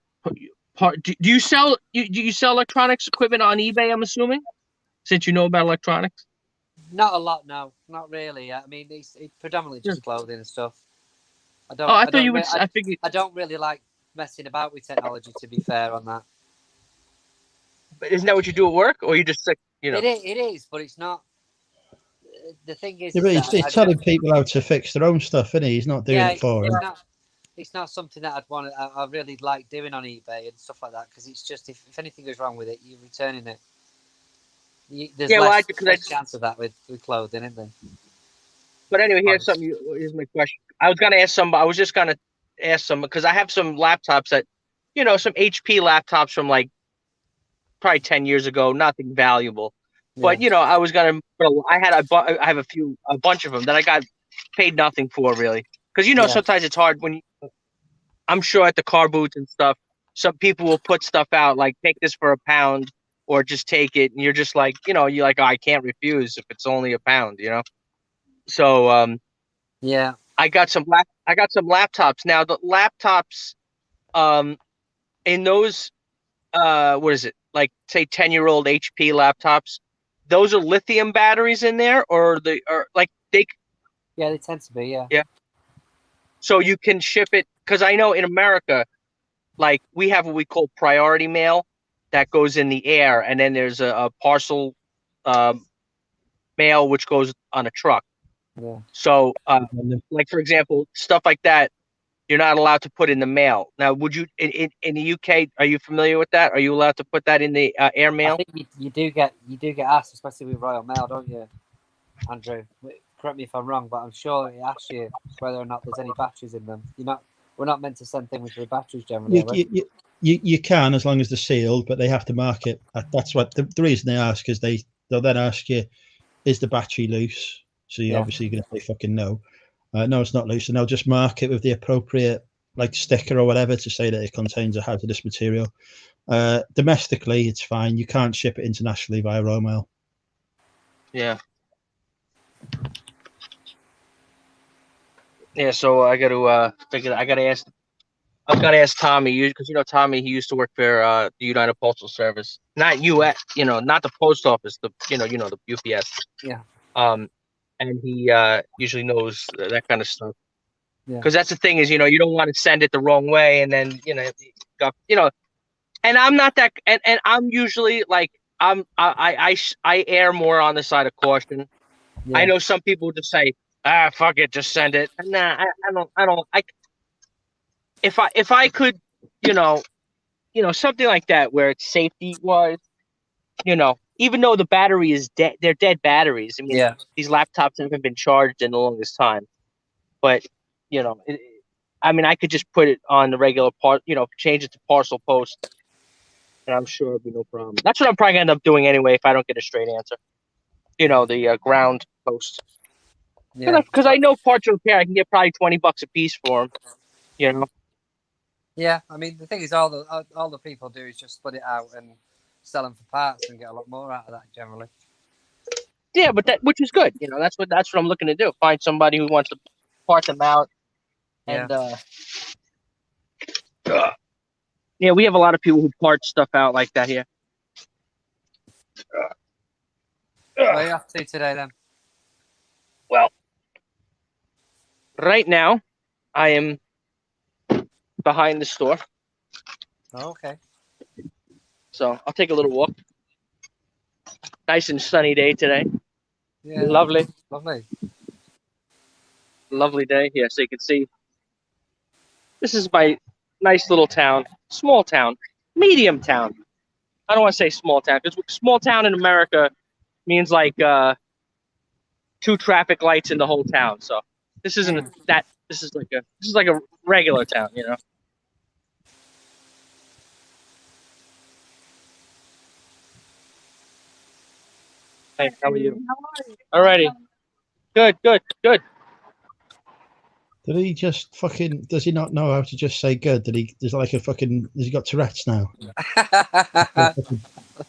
do you sell electronics equipment on eBay, I'm assuming, since you know about electronics? Not a lot, no, not really. I mean, it's predominantly just clothing and stuff. I figured. I don't really like messing about with technology, to be fair on that. Isn't that what you do at work, or you just like, you know? It is, but it's not. The thing is, Yeah, but he's telling people how to fix their own stuff, isn't he? He's not doing it for them. It's not something that I really like doing on eBay and stuff like that, because it's just if anything goes wrong with it, you're returning it. There's less chance of that with clothing, isn't there? But anyway, here's my question. I was just gonna ask some, because I have some laptops that, you know, some HP laptops from like probably 10 years ago, nothing valuable. Yeah. But you know, I was gonna. I have a bunch of them that I got paid nothing for, really, because you know sometimes it's hard when I'm sure at the car booths and stuff, some people will put stuff out like take this for £1 or just take it, and you're just like, you know, you're like, oh, I can't refuse if it's only £1, you know. So I got some laptops now. The laptops, in those, what is it, like say 10-year-old HP laptops? Those are lithium batteries in there, or like they? Yeah, they tend to be. Yeah. Yeah. So you can ship it, because I know in America, like we have what we call priority mail that goes in the air, and then there's a parcel mail which goes on a truck. Yeah. So, like for example, stuff like that, you're not allowed to put in the mail. Now, would you in the UK? Are you familiar with that? Are you allowed to put that in the air mail? I think you do get asked, especially with Royal Mail, don't you, Andrew? Correct me if I'm wrong, but I'm sure it asks you whether or not there's any batteries in them. We're not meant to send things with batteries generally. You can, as long as they're sealed, but they have to mark it. That's what the reason they ask is they'll then ask you, is the battery loose? So you're obviously going to say fucking no. No, it's not loose, and they'll just mark it with the appropriate like sticker or whatever to say that it contains a hazardous material. Domestically, it's fine. You can't ship it internationally via Royal Mail. Yeah. Yeah, so I got to ask Tommy, because you know Tommy, he used to work for the United Postal Service, not US, you know, not the post office, the the UPS. Yeah. And he usually knows that kind of stuff. Yeah. Because that's the thing is, you know, you don't want to send it the wrong way, and then and I'm not that, and I'm usually like I err more on the side of caution. Yeah. I know some people just say, fuck it, just send it. Nah, I don't. If I could, you know, something like that where it's safety wise, you know, even though the battery is dead, they're dead batteries. I mean, these laptops haven't been charged in the longest time, but you know, I mean, I could just put it on the regular part, you know, change it to parcel post, and I'm sure it'll be no problem. That's what I'm probably gonna end up doing anyway if I don't get a straight answer. You know, the ground post. Yeah. Because I know parts of repair, I can get probably $20 a piece for them. You know. Yeah, I mean, the thing is, all the people do is just split it out and sell them for parts and get a lot more out of that generally. Yeah, but which is good. You know, that's what I'm looking to do. Find somebody who wants to part them out. And yeah, we have a lot of people who part stuff out like that here. What are you up to today then? Well, right now, I am behind the store. Oh, okay. So I'll take a little walk. Nice and sunny day today. Yeah. Lovely. Lovely day. Yeah, so you can see. This is my nice little town. Small town. Medium town. I don't want to say small town, because small town in America means like 2 traffic lights in the whole town. So this isn't that. This is like a regular town, you know. Hey, how are you? Alrighty. Good. Did he just fucking? Does he not know how to just say good? There's like a fucking. Has he got Tourette's now?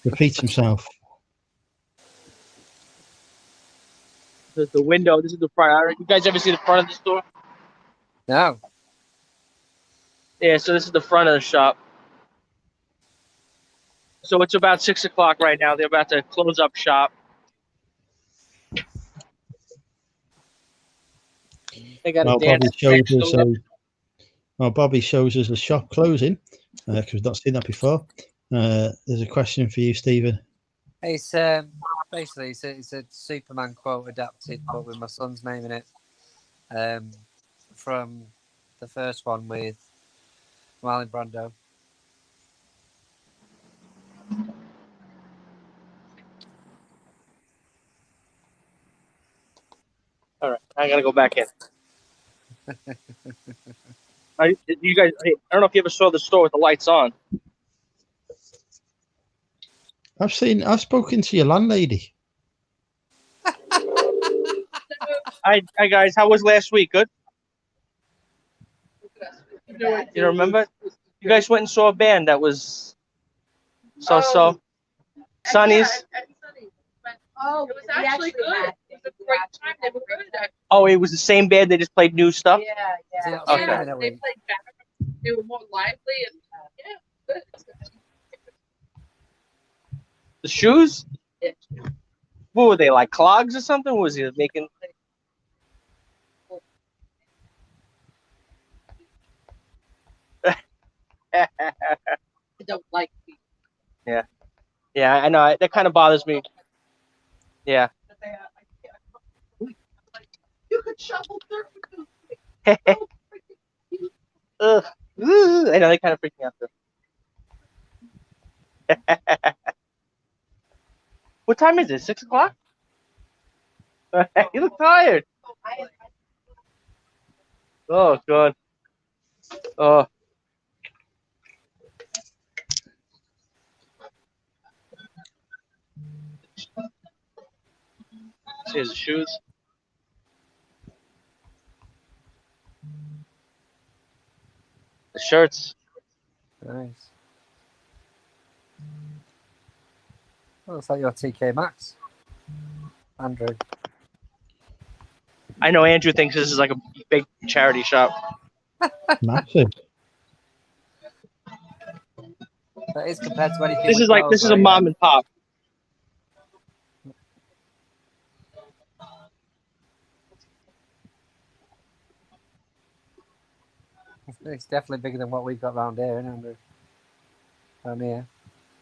Repeats himself. This is the window. This is the front. You guys ever see the front of the store? No. Yeah, so this is the front of the shop. So it's about 6 o'clock right now. They're about to close up shop. They got Bobby shows us the shop closing because we've not seen that before. There's a question for you, Stephen. It's basically it's a Superman quote adapted, but with my son's name in it. From the first one with Marlon Brando. All right, I gotta go back in. You guys, I don't know if you ever saw the store with the lights on. I've spoken to your landlady. Hi guys, how was last week? Good. You don't remember? You guys went and saw a band that was so. Sonny's. Oh, it was actually good. It was a great time. They were good. Oh, it was the same band. They just played new stuff. Yeah. Okay. Yeah, they played better. They were more lively and good. The shoes? Yeah. What were they, like clogs or something? Was he making? I don't like people. Yeah, I know. That kind of bothers me. Yeah. You could shovel dirt with them. Ugh. I know, they kind of freak me out too. What time is it? 6 o'clock? You look tired. Oh, God. Oh. Here's the shoes. The shirts. Nice. Well, looks like your TK Maxx, Andrew. I know Andrew thinks this is like a big charity shop. Massive. That is compared to anything. This is a mom and pop. It's definitely bigger than what we've got around here, isn't it, Andrew? Down here.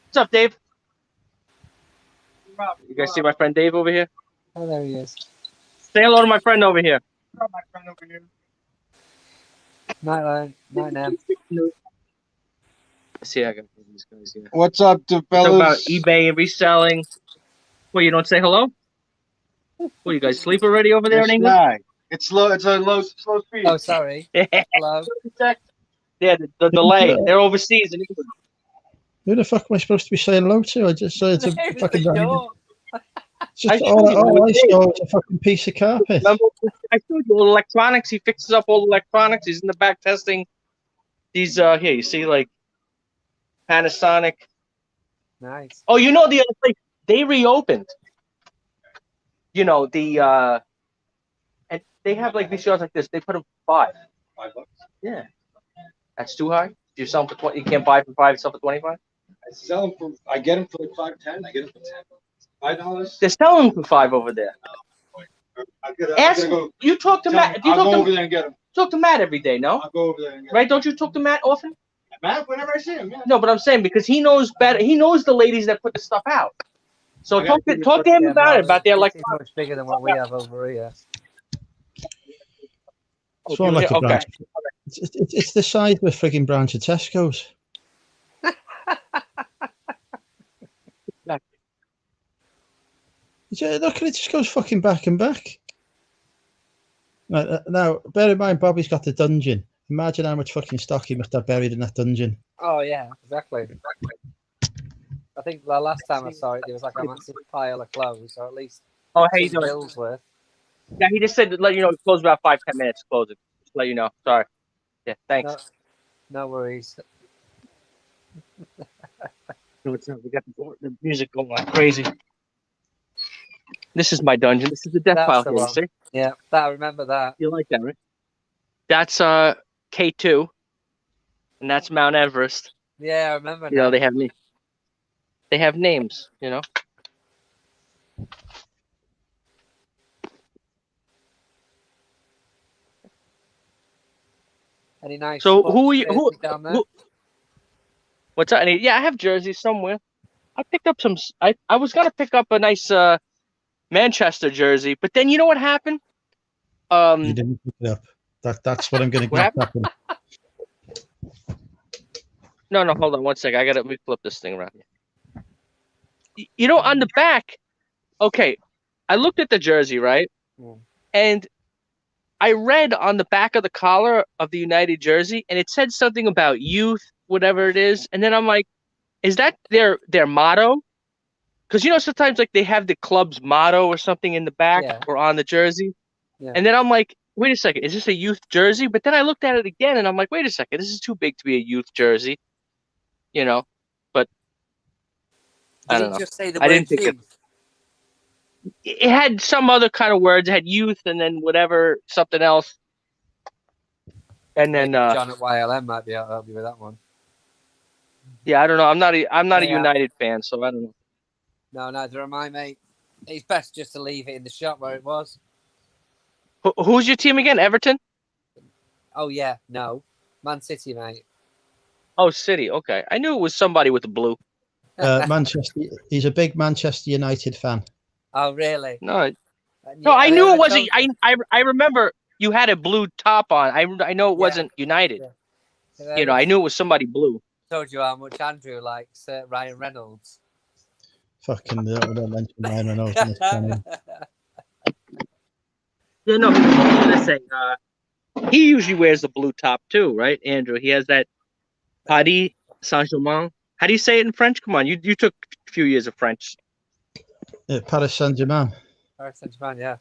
What's up, Dave? You guys see my friend Dave over here? Oh, there he is. Say hello to my friend over here. Night, Lauren. Night, Nam. See, I got these guys here. What's up, Talk fellas? about eBay and reselling. Well, you don't say hello? Well, you guys sleep already over there in England? Nah, it's slow. It's a slow speed. Oh, sorry. Hello. Yeah, the delay. They're overseas in England. Who the fuck am I supposed to be saying hello to? I just said it's a There's fucking. the door. It's just all I saw was a fucking piece of carpet. Remember, I showed you all the electronics. He fixes up all the electronics. He's in the back testing these. Here, you see, like Panasonic. Nice. Oh, you know the other place they reopened. You know the and they have like these shows like this. They put them for $5. Yeah, that's too high. You sell them for 20. You can't buy for $5. Sell for 25. I sell them for. I get them for like $5.10. I get them for $10. They're selling them for $5 over there. Ask. You talk to Matt. I'll go over there and get them. Talk to Matt every day, no? I'll go over there and get them. Right? Don't you talk to Matt often? Matt, whenever I see him, yeah. No, but I'm saying because he knows better. He knows the ladies that put the stuff out. So talk to him about it, about their electronics. It's much bigger than what we have over here. It's more like a Okay. branch. It's the size of a frigging branch of Tesco's. Look at it, just goes fucking back and back. Now, bear in mind, Bobby's got the dungeon. Imagine how much fucking stock he must have buried in that dungeon. Oh, yeah, exactly. I think the last time I saw it, there was like a massive pile of clothes, or at least Oh, hey, you two doing? bills worth. Yeah, he just said to let you know it closed about 5-10 minutes. Close it. Just let you know. Sorry. Yeah, thanks. No worries. No, it's not. We got the music going like crazy. This is my dungeon. This is the death That's pile the here. You one. see? Yeah, I remember that. You like that, right? That's K2, and that's Mount Everest. Yeah, I remember. You know, they have me. They have names. You know. Any nice So spots who are you? down there? What's up? Yeah, I have jerseys somewhere. I picked up some. I was gonna pick up a nice Manchester jersey, but then you know what happened? You didn't pick it up. That's what I'm going to What get happened? happen. No, hold on 1 second. I gotta flip this thing around. You know, on the back. Okay, I looked at the jersey, right? And I read on the back of the collar of the United jersey, and it said something about youth, whatever it is. And then I'm like, is that their motto? Because you know sometimes like they have the club's motto or something in the back or on the jersey. Yeah. And then I'm like, wait a second, is this a youth jersey? But then I looked at it again, and I'm like, wait a second, this is too big to be a youth jersey. You know, but I don't know. Just say the I didn't think it had some other kind of words. It had youth and then whatever, something else. And then John at YLM might be able to help you with that one. Yeah, I don't know. I'm not a United fan, so I don't know. No, neither am I, mate. It's best just to leave it in the shop where it was. Who's your team again? Everton? Oh, yeah. No. Man City, mate. Oh, City. Okay. I knew it was somebody with the blue. Manchester. He's a big Manchester United fan. Oh, really? No, I knew it wasn't. I remember you had a blue top on. I know it wasn't United. Yeah. You know, I knew it was somebody blue. Told you how much Andrew likes Ryan Reynolds. Fucking don't mention Ryan Reynolds in this channel. Yeah, no, I was gonna say he usually wears the blue top too, right, Andrew? He has that Paris Saint-Germain. How do you say it in French? Come on, you took a few years of French. Paris Saint-Germain. Paris Saint-Germain, yeah.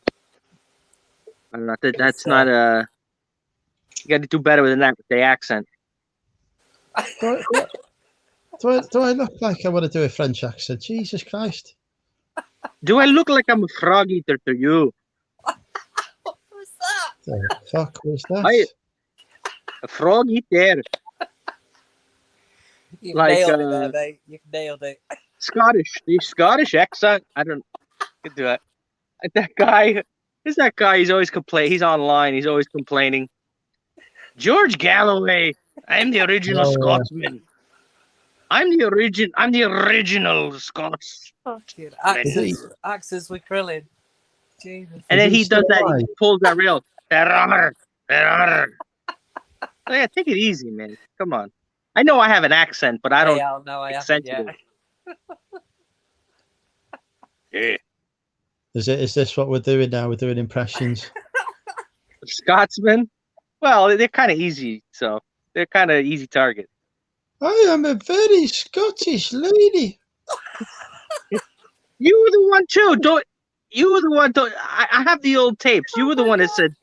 I don't know. That's not a. You got to do better than that with the accent. Do I look like I want to do a French accent? Jesus Christ. Do I look like I'm a frog eater to you? What was that? The fuck was that? A frog eater. You've nailed it there, mate. You've nailed it. The Scottish accent. I don't could do it. That guy. Who's that guy? He's always complaining. He's online. He's always complaining. George Galloway. I'm the original Scotsman. I'm the original Scots. Axes with Krillin. Jesus. And then he does that. He pulls that rail. Yeah, take it easy, man. Come on. I know I have an accent, but I don't accentuate it. Yeah. Is this what we're doing now? We're doing impressions. Scotsman? Well, they're kind of easy, so they're kind of easy target. I am a very Scottish lady. You were the one too. You were the one. I have the old tapes. You were the one that said,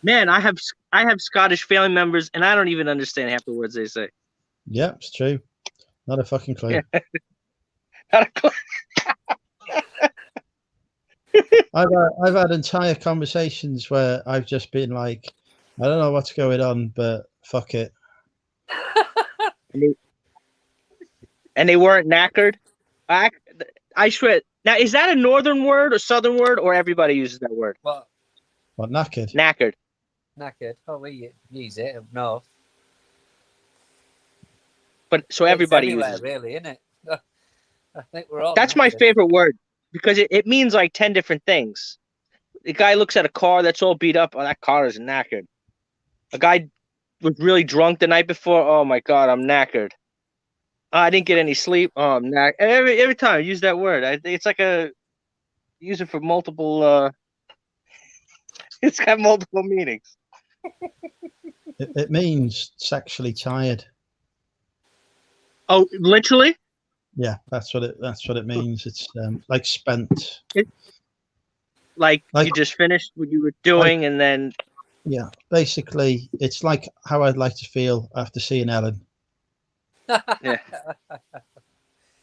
"Man, I have Scottish family members, and I don't even understand half the words they say." Yeah, it's true. Not a fucking clue. Not a clue. I've had entire conversations where I've just been like, I don't know what's going on, but fuck it. And they weren't knackered. I swear. Now, is that a northern word or southern word, or everybody uses that word? What knackered? Knackered. Oh, we use it up north. But so everybody uses it. Really, isn't it? I think we're all. That's knackered. My favorite word because it means like 10 different things. The guy looks at a car that's all beat up. Oh, that car is knackered. A guy was really drunk the night before. Oh my God, I'm knackered. I didn't get any sleep. Oh, I'm knackered. Every time I use that word, it's like use it for multiple. It's got multiple meanings. It means sexually tired. Oh, literally? Yeah, that's what it means. It's like spent. Like you just finished what you were doing, and then. Yeah, basically, it's like how I'd like to feel after seeing Ellen. Yeah.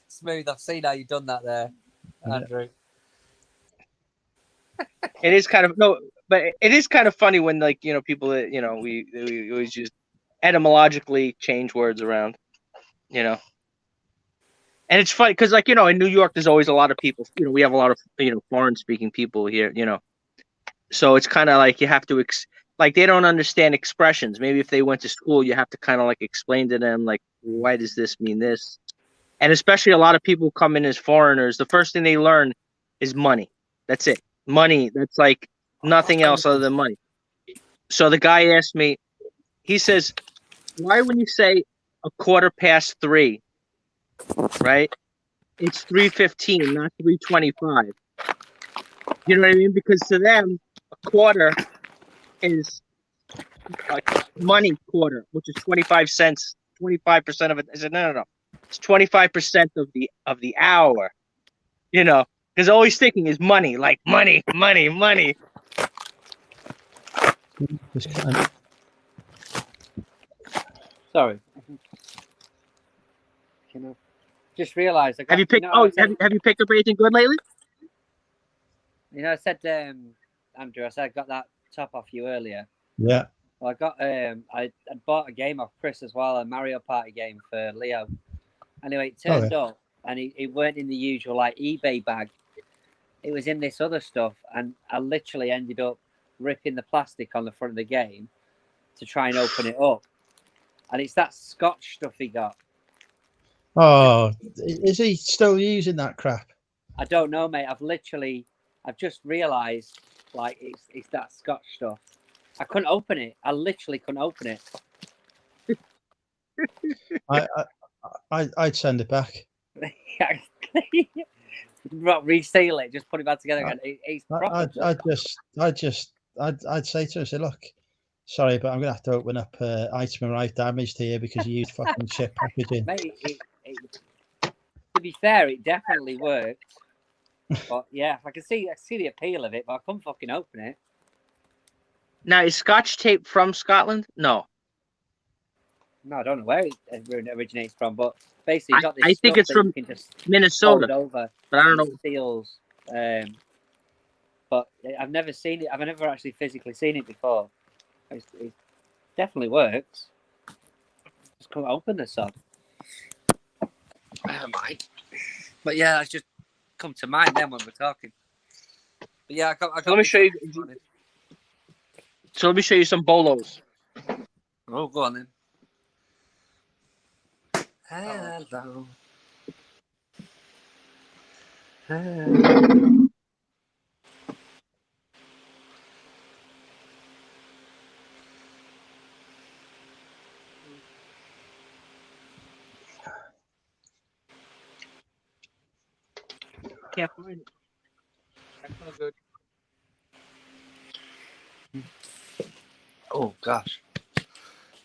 Smooth. I've seen how you've done that there, Andrew. It is kind of but it is kind of funny when people that we always just etymologically change words around, and it's funny because in New York there's always a lot of people. We have a lot of foreign speaking people here. So it's kind of like you have to they don't understand expressions. Maybe if they went to school, you have to kind of like explain to them like why does this mean this? And especially a lot of people come in as foreigners. The first thing they learn is money. That's it. Money. That's like nothing else other than money. So the guy asked me, he says, why when you say 3:15, right? It's 3:15, not 3:25. You know what I mean? Because to them, a quarter is a money quarter, which is 25 cents, 25% of it. I said, no. It's 25% of the hour. You know, because all he's thinking is money, like money. Sorry. Just realised. Have you picked? Have you picked up anything good lately? You know, I said, Andrew, I got that top off you earlier. Yeah. Well, I got I bought a game off Chris as well, a Mario Party game for Leo. Anyway, it turned up and it weren't in the usual like eBay bag. It was in this other stuff, and I literally ended up ripping the plastic on the front of the game to try and open it up. And it's that Scotch stuff he got. Oh, is he still using that crap? I don't know, mate. I've just realised, like, it's that Scotch stuff. I couldn't open it. I literally couldn't open it. I'd send it back. Reseal it. Just put it back together again. It's proper. I'd say to him, say, look, sorry, but I'm gonna have to open up item right damaged here because you used fucking shit packaging. Mate, to be fair, it definitely worked. But yeah, I see the appeal of it, but I couldn't fucking open it. Now, is Scotch tape from Scotland? No, I don't know where it originates from, but basically, you got this. I think it's from Minnesota, over, but I don't know. Seals, but I've never seen it. I've never actually physically seen it before. It definitely works. Just couldn't open this up. But yeah, it's just come to mind then when we're talking. But yeah, I got let me show you. So let me show you some bolos. Oh, go on then. Hello. Can't find it. That's not good. Oh gosh.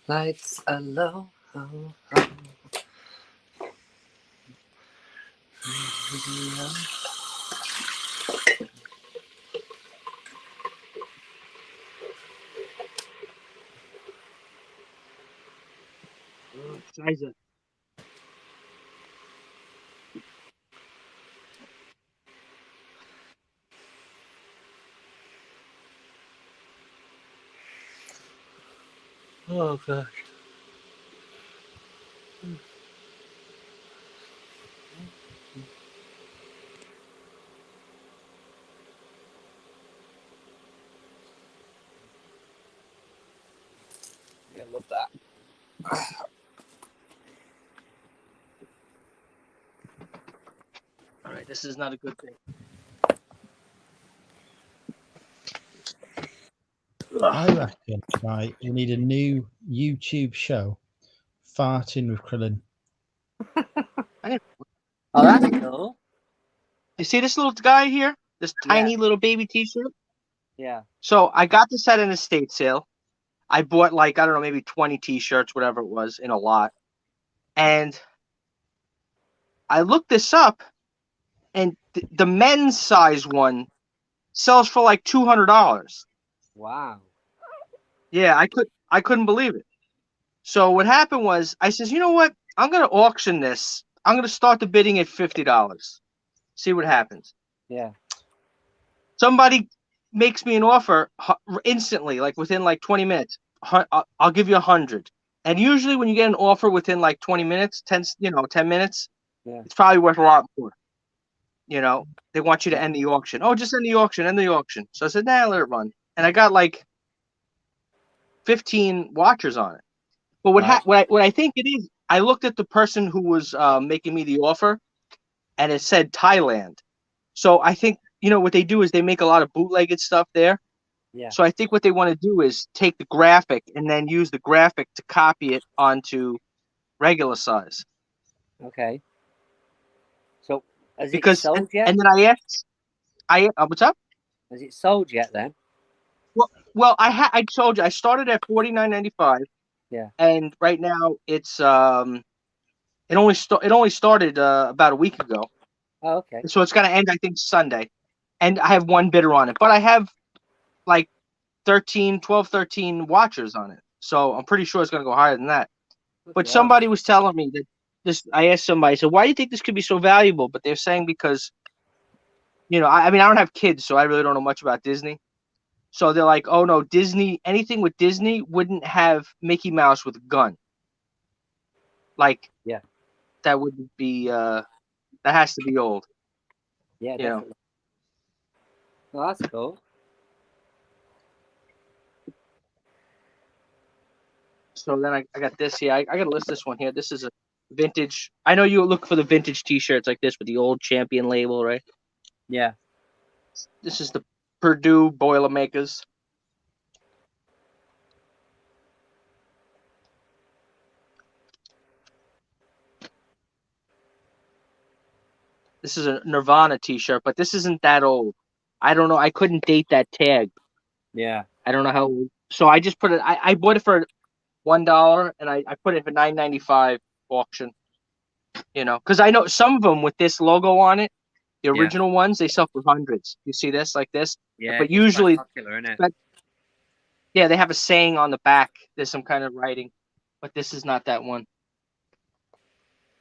Lights are low. Size it. Oh gosh. Yeah, love that. All right, this is not a good thing. I reckon, right, we need a new YouTube show, farting with Krillin. Oh, that's cool. You see this little guy here? This tiny little baby t-shirt? Yeah. So I got this at an estate sale. I bought like, I don't know, maybe 20 t-shirts, whatever it was, in a lot. And I looked this up, and the men's size one sells for like $200. Wow. Yeah, I couldn't believe it. So what happened was, I says, you know what? I'm gonna auction this. I'm gonna start the bidding at $50. See what happens. Yeah. Somebody makes me an offer instantly, like within like 20 minutes. I'll give you 100. And usually when you get an offer within like 20 minutes, 10 minutes, it's probably worth a lot more. You know, they want you to end the auction. Oh, just end the auction. So I said, nah, let it run. And I got like 15 watchers on it. But what I think it is, I looked at the person who was making me the offer, and it said Thailand. So I think, what they do is they make a lot of bootlegged stuff there. Yeah. So I think what they want to do is take the graphic and then use the graphic to copy it onto regular size. Okay. So has it Because sold yet? and then I asked, what's up? Has it sold yet then? Well, I told you I started at $49.95. Yeah. And right now it's it only started about a week ago. Oh, okay. So it's gonna end, I think, Sunday. And I have one bidder on it, but I have like 13 watchers on it. So I'm pretty sure it's gonna go higher than that. But somebody was telling me that I asked somebody, so why do you think this could be so valuable? But they're saying because, I mean, I don't have kids, so I really don't know much about Disney. So they're like, oh no, anything with Disney wouldn't have Mickey Mouse with a gun. Like, yeah, that would be, that has to be old. Yeah, definitely. Well, that's cool. So then I got this here. I got to list this one here. This is a vintage. I know you look for the vintage T-shirts like this with the old Champion label, right? Yeah. This is the Purdue Boilermakers. This is a Nirvana T-shirt, but this isn't that old. I don't know. I couldn't date that tag. Yeah. I don't know how old. So I just put it. I bought it for $1, and I put it for $9.95 auction. Because I know some of them with this logo on it, the original ones, they sell for hundreds. You see this like this? Yeah. But usually, popular, isn't it? Yeah, they have a saying on the back. There's some kind of writing, but this is not that one.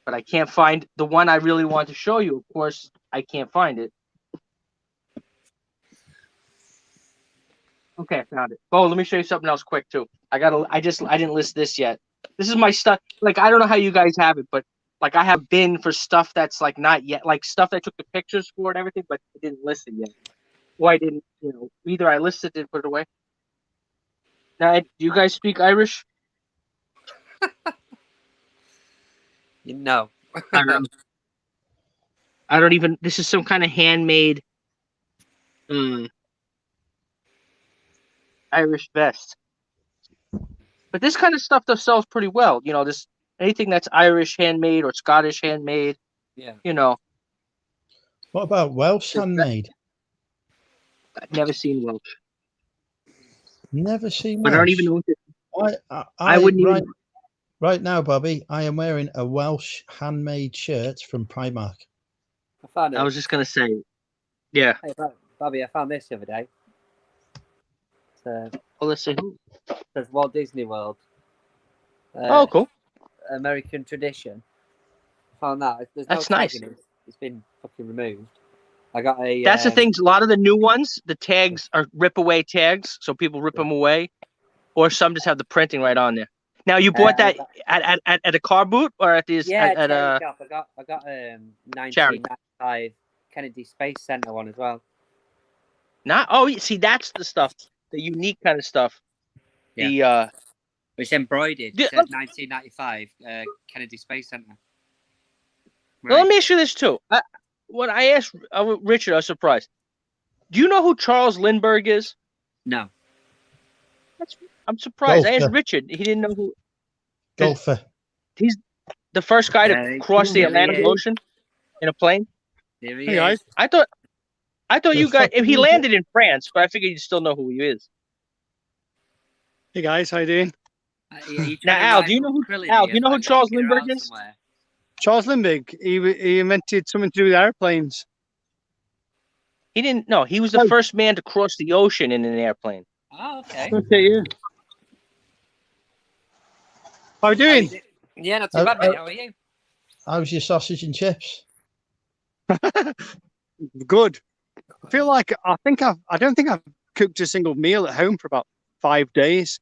But I can't find the one I really want to show you. Of course, I can't find it. Okay, I found it. Oh, let me show you something else quick too. I didn't list this yet. This is my stuff. Like, I don't know how you guys have it, but like I have bin for stuff that's like not yet, like stuff I took the pictures for and everything, but I didn't list it yet. Or I didn't, either I listed it, put it away. Now, do you guys speak Irish? No. I don't even. This is some kind of handmade Irish vest. But this kind of stuff sells pretty well. This anything that's Irish handmade or Scottish handmade. Yeah. What about Welsh handmade? I've never seen Welsh. Never seen Welsh. But I don't even know what I wouldn't right, even. Right now, Bobby, I am wearing a Welsh handmade shirt from Primark. I found it. I was just gonna say, yeah. Hey, Bobby, I found this the other day. Let's see who. It says Walt Disney World. Oh, cool. American tradition. Found that. There's That's no nice. tag in it. It's been fucking removed. I got a. That's the thing. A lot of the new ones, the tags are rip away tags, so people rip them away, or some just have the printing right on there. Now you bought that at a car boot or at this? Yeah, at a shop. I got 1995 Kennedy Space Center one as well. See, that's the stuff, the unique kind of stuff. Yeah. It's embroidered. It says 1995 Kennedy Space Center. Right. Well, let me ask you this too. When I asked Richard, I was surprised. Do you know who Charles Lindbergh is? No. I'm surprised. Golfer. I asked Richard. He didn't know who. Golfer. He's the first guy to cross the Atlantic Ocean in a plane. There he is. I thought you guys. If he landed in France, but I figured you still know who he is. Hey guys, how you doing? Now, Al, do you know who Charles Lindbergh is? Somewhere. Charles Lindbergh. He invented something to do with airplanes. He didn't. No, he was the first man to cross the ocean in an airplane. Oh, okay. Okay, yeah. How you doing? Yeah, not too bad, mate. How are you? How's your sausage and chips? Good. I feel like I don't think I've cooked a single meal at home for about 5 days.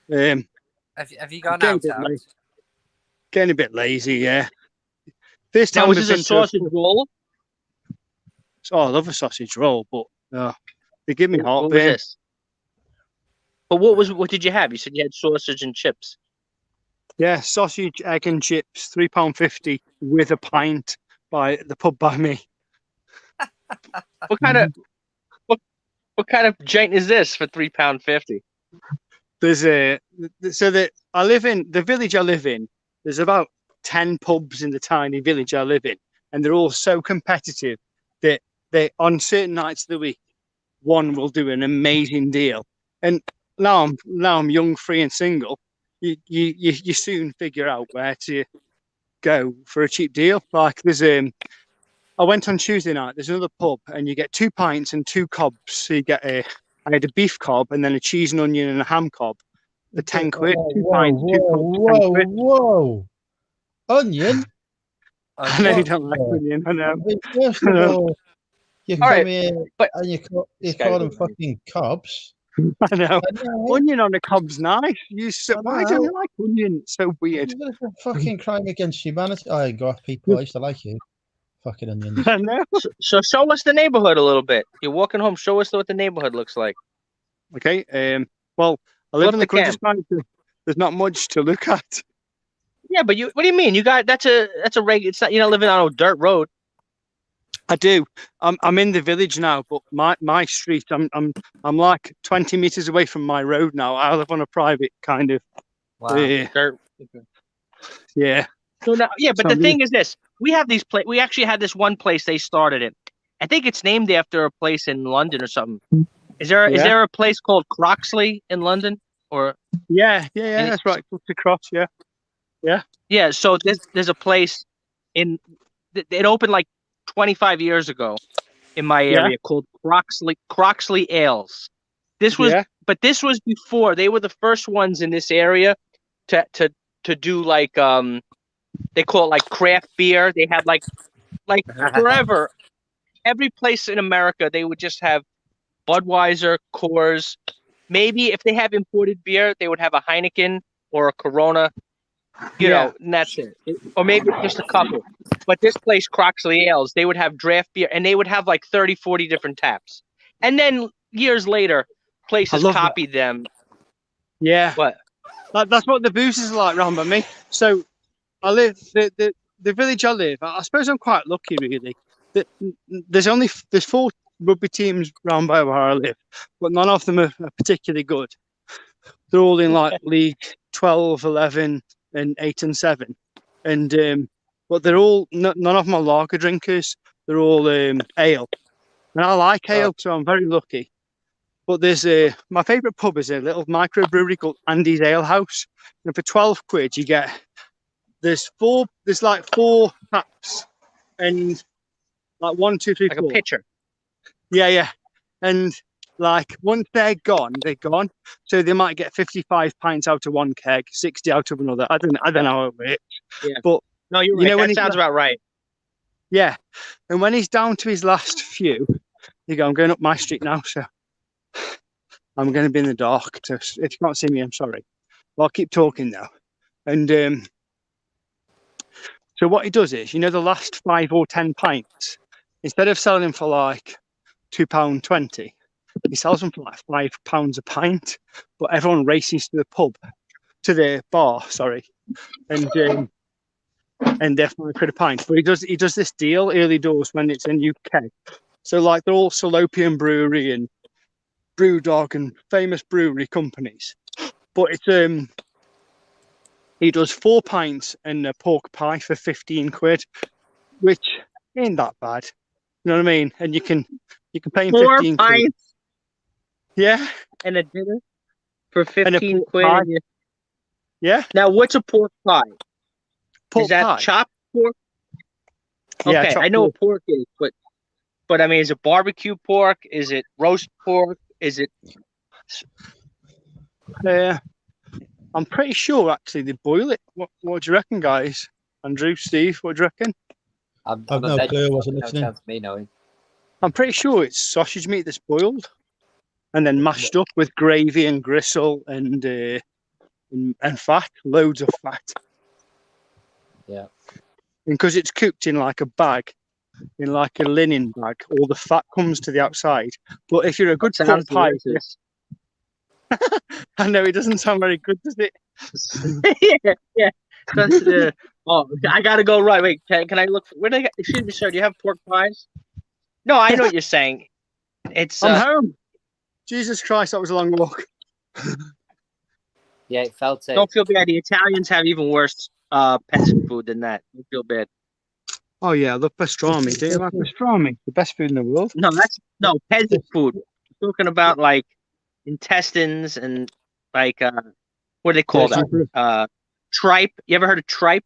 Have you gone out? Getting a bit lazy, yeah. This time now, was this a sausage roll? Oh, I love a sausage roll, but they give me heartburn. But what did you have? You said you had sausage and chips. Yeah, sausage, egg, and chips, £3.50 with a pint by the pub by me. What kind of what kind of joint is this for £3.50? There's so that I live in the village I live in. There's about 10 pubs in the tiny village I live in, and they're all so competitive that they on certain nights of the week, one will do an amazing deal. And now I'm young, free, and single. You soon figure out where to go for a cheap deal. Like there's I went on Tuesday night. There's another pub, and you get 2 pints and 2 cobs. So you get I had a beef cob and then a cheese and onion and a ham cob for £10. Two pints, 2 cobs for £10. Whoa! Onion? I know you don't like onion. I know. First of all, you come here but and you call them fucking cobs. I know. Onion on a cob's nice. Why don't you like onion? It's so weird. It's a fucking crime against humanity. I go off people. I used to like you. Fucking onions. I know. So show us the neighborhood a little bit. You're walking home. Show us what the neighborhood looks like. Okay. Well, I live in the countryside. There's not much to look at. Yeah, but what do you mean? You got that's a regular. It's not, you're not living on a dirt road. I do. I'm in the village now, but my street. I'm like 20 meters away from my road now. I live on a private kind of. Wow. Dirt. Yeah. So now, but the thing is this: we have these We actually had this one place they started it. I think it's named after a place in London or something. Is there a place called Croxley in London? Or yeah, that's right. Just across, yeah. So there's a place it opened like 25 years ago in my area called Croxley Ales. This was before. They were the first ones in this area to do like they call it like craft beer. They had like forever. Every place in America they would just have Budweiser, Coors. Maybe if they have imported beer, they would have a Heineken or a Corona. You know, and that's it. Or maybe just a couple. But this place, Croxley Ales, they would have draft beer, and they would have like 30, 40 different taps. And then years later, places copied them. Yeah. What? That's what the booze is like round by me. So I live, the village I live, I suppose I'm quite lucky, really. There's 4 rugby teams round by where I live, but none of them are particularly good. They're all in like League 12, 11, and 8 and 7, and but they're all none of them are lager drinkers. They're all ale, and I like ale, so I'm very lucky. But there's my favourite pub is a little microbrewery called Andy's Ale House, and for £12 you get there's 4 taps, and like 1, 2, 3, 4. Like a pitcher. Yeah, and like once they're gone. So they might get 55 pints out of one keg, 60 out of another. I don't know how it works. Yeah. But no, you're right. That sounds about right. Yeah. And when he's down to his last few, you go, I'm going up my street now, so I'm going to be in the dark. So if you can't see me, I'm sorry. Well, I'll keep talking now. And so what he does is, the last 5 or 10 pints, instead of selling them for like £2.20, he sells them for like £5 a pint, but everyone races to the bar, and they're £5 a pint. But he does this deal early doors when it's in UK. So like they're all Salopian Brewery and Brewdog and famous brewery companies. But it's he does 4 pints and a pork pie for £15, which ain't that bad. You know what I mean? And you can pay him 15 pints. Yeah. And a dinner for 15 quid. Yeah. Now, what's a pork pie? Pork is that pie. Chopped pork? Okay, yeah, I know what pork is, but I mean, is it barbecue pork? Is it roast pork? Is it? I'm pretty sure actually they boil it. What do you reckon, guys? Andrew, Steve, what do you reckon? I've no clue. I wasn't listening. No chance of me knowing. I'm pretty sure it's sausage meat that's boiled and then mashed up with gravy and gristle and fat, loads of fat. Yeah. And because it's cooked in like a bag, in like a linen bag, all the fat comes to the outside. But if you're a good pork pie, I know it doesn't sound very good, does it? Yeah. Oh, I gotta go right. Wait, can I look? Where they? Excuse me, sir. Do you have pork pies? No, I know what you're saying. It's I'm home. Jesus Christ, that was a long walk. Yeah, it felt it. Don't feel bad. The Italians have even worse peasant food than that. Don't feel bad. Oh yeah, I love pastrami. Do you like pastrami? The best food in the world. No peasant food. I'm talking about like intestines and like what do they call that? Tripe. You ever heard of tripe?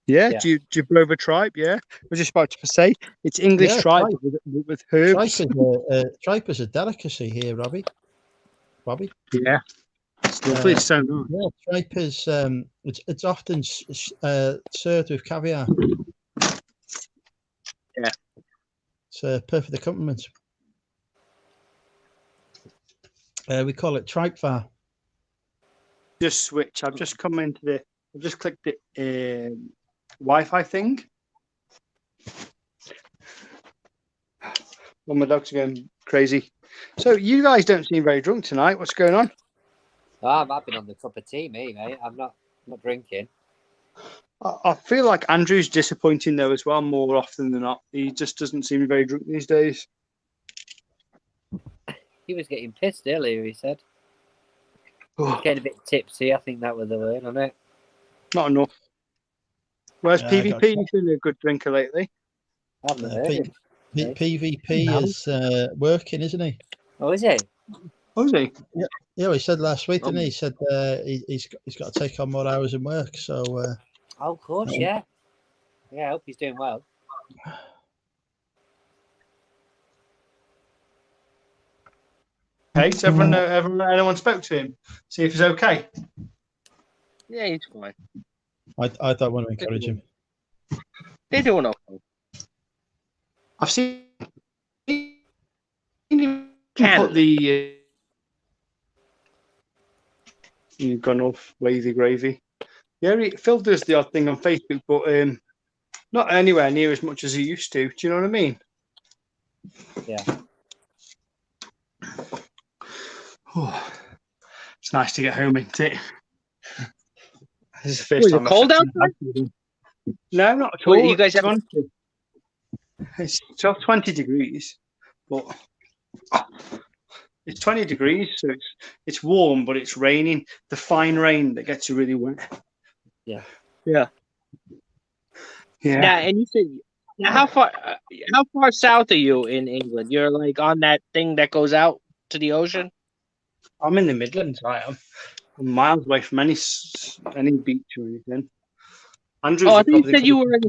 Yeah. Gibrova tripe. Yeah. I was just about to say it's English tripe with herbs. Tripe is a delicacy here, Robbie. Yeah. It's lovely. It's so nice. Yeah, tripe is it's often served with caviar. Yeah. It's a perfect accompaniment. We call it tripe far. Just switch. I've just come into I've just clicked the Wi-Fi thing. Well, my dog's going crazy. So you guys don't seem very drunk tonight. What's going on? I've been on the cup of tea, mate. I'm not drinking. I feel like Andrew's disappointing though as well, more often than not. He just doesn't seem very drunk these days. He was getting pissed earlier, he said. He's getting a bit tipsy, I think that was the word, wasn't it? Not enough. Where's PvP? He's been a good drinker lately. I haven't heard him. PvP is working, isn't he? Oh, is he? Oh, is he? Yeah, he said last week, didn't he? He said he's got to take on more hours in work. So. Oh, of course, yeah. Yeah, I hope he's doing well. Okay, so anyone spoke to him? See if he's okay? Yeah, he's fine. I don't want to encourage him. They're doing okay. I've seen him put the you've gone off wavy gravy. Yeah, Phil does the odd thing on Facebook, but not anywhere near as much as he used to. Do you know what I mean? Yeah. Oh, it's nice to get home, isn't it? This is the first Was time. it cold outside? No, not at all. You guys have It's 20 degrees, but it's 20 degrees, so it's warm, but it's raining. The fine rain that gets you really wet. Yeah. Now, and you said, how far south are you in England? You're like on that thing that goes out to the ocean. I'm in the Midlands. I am. I'm miles away from any beach or anything. Andrew's I think you said you were in.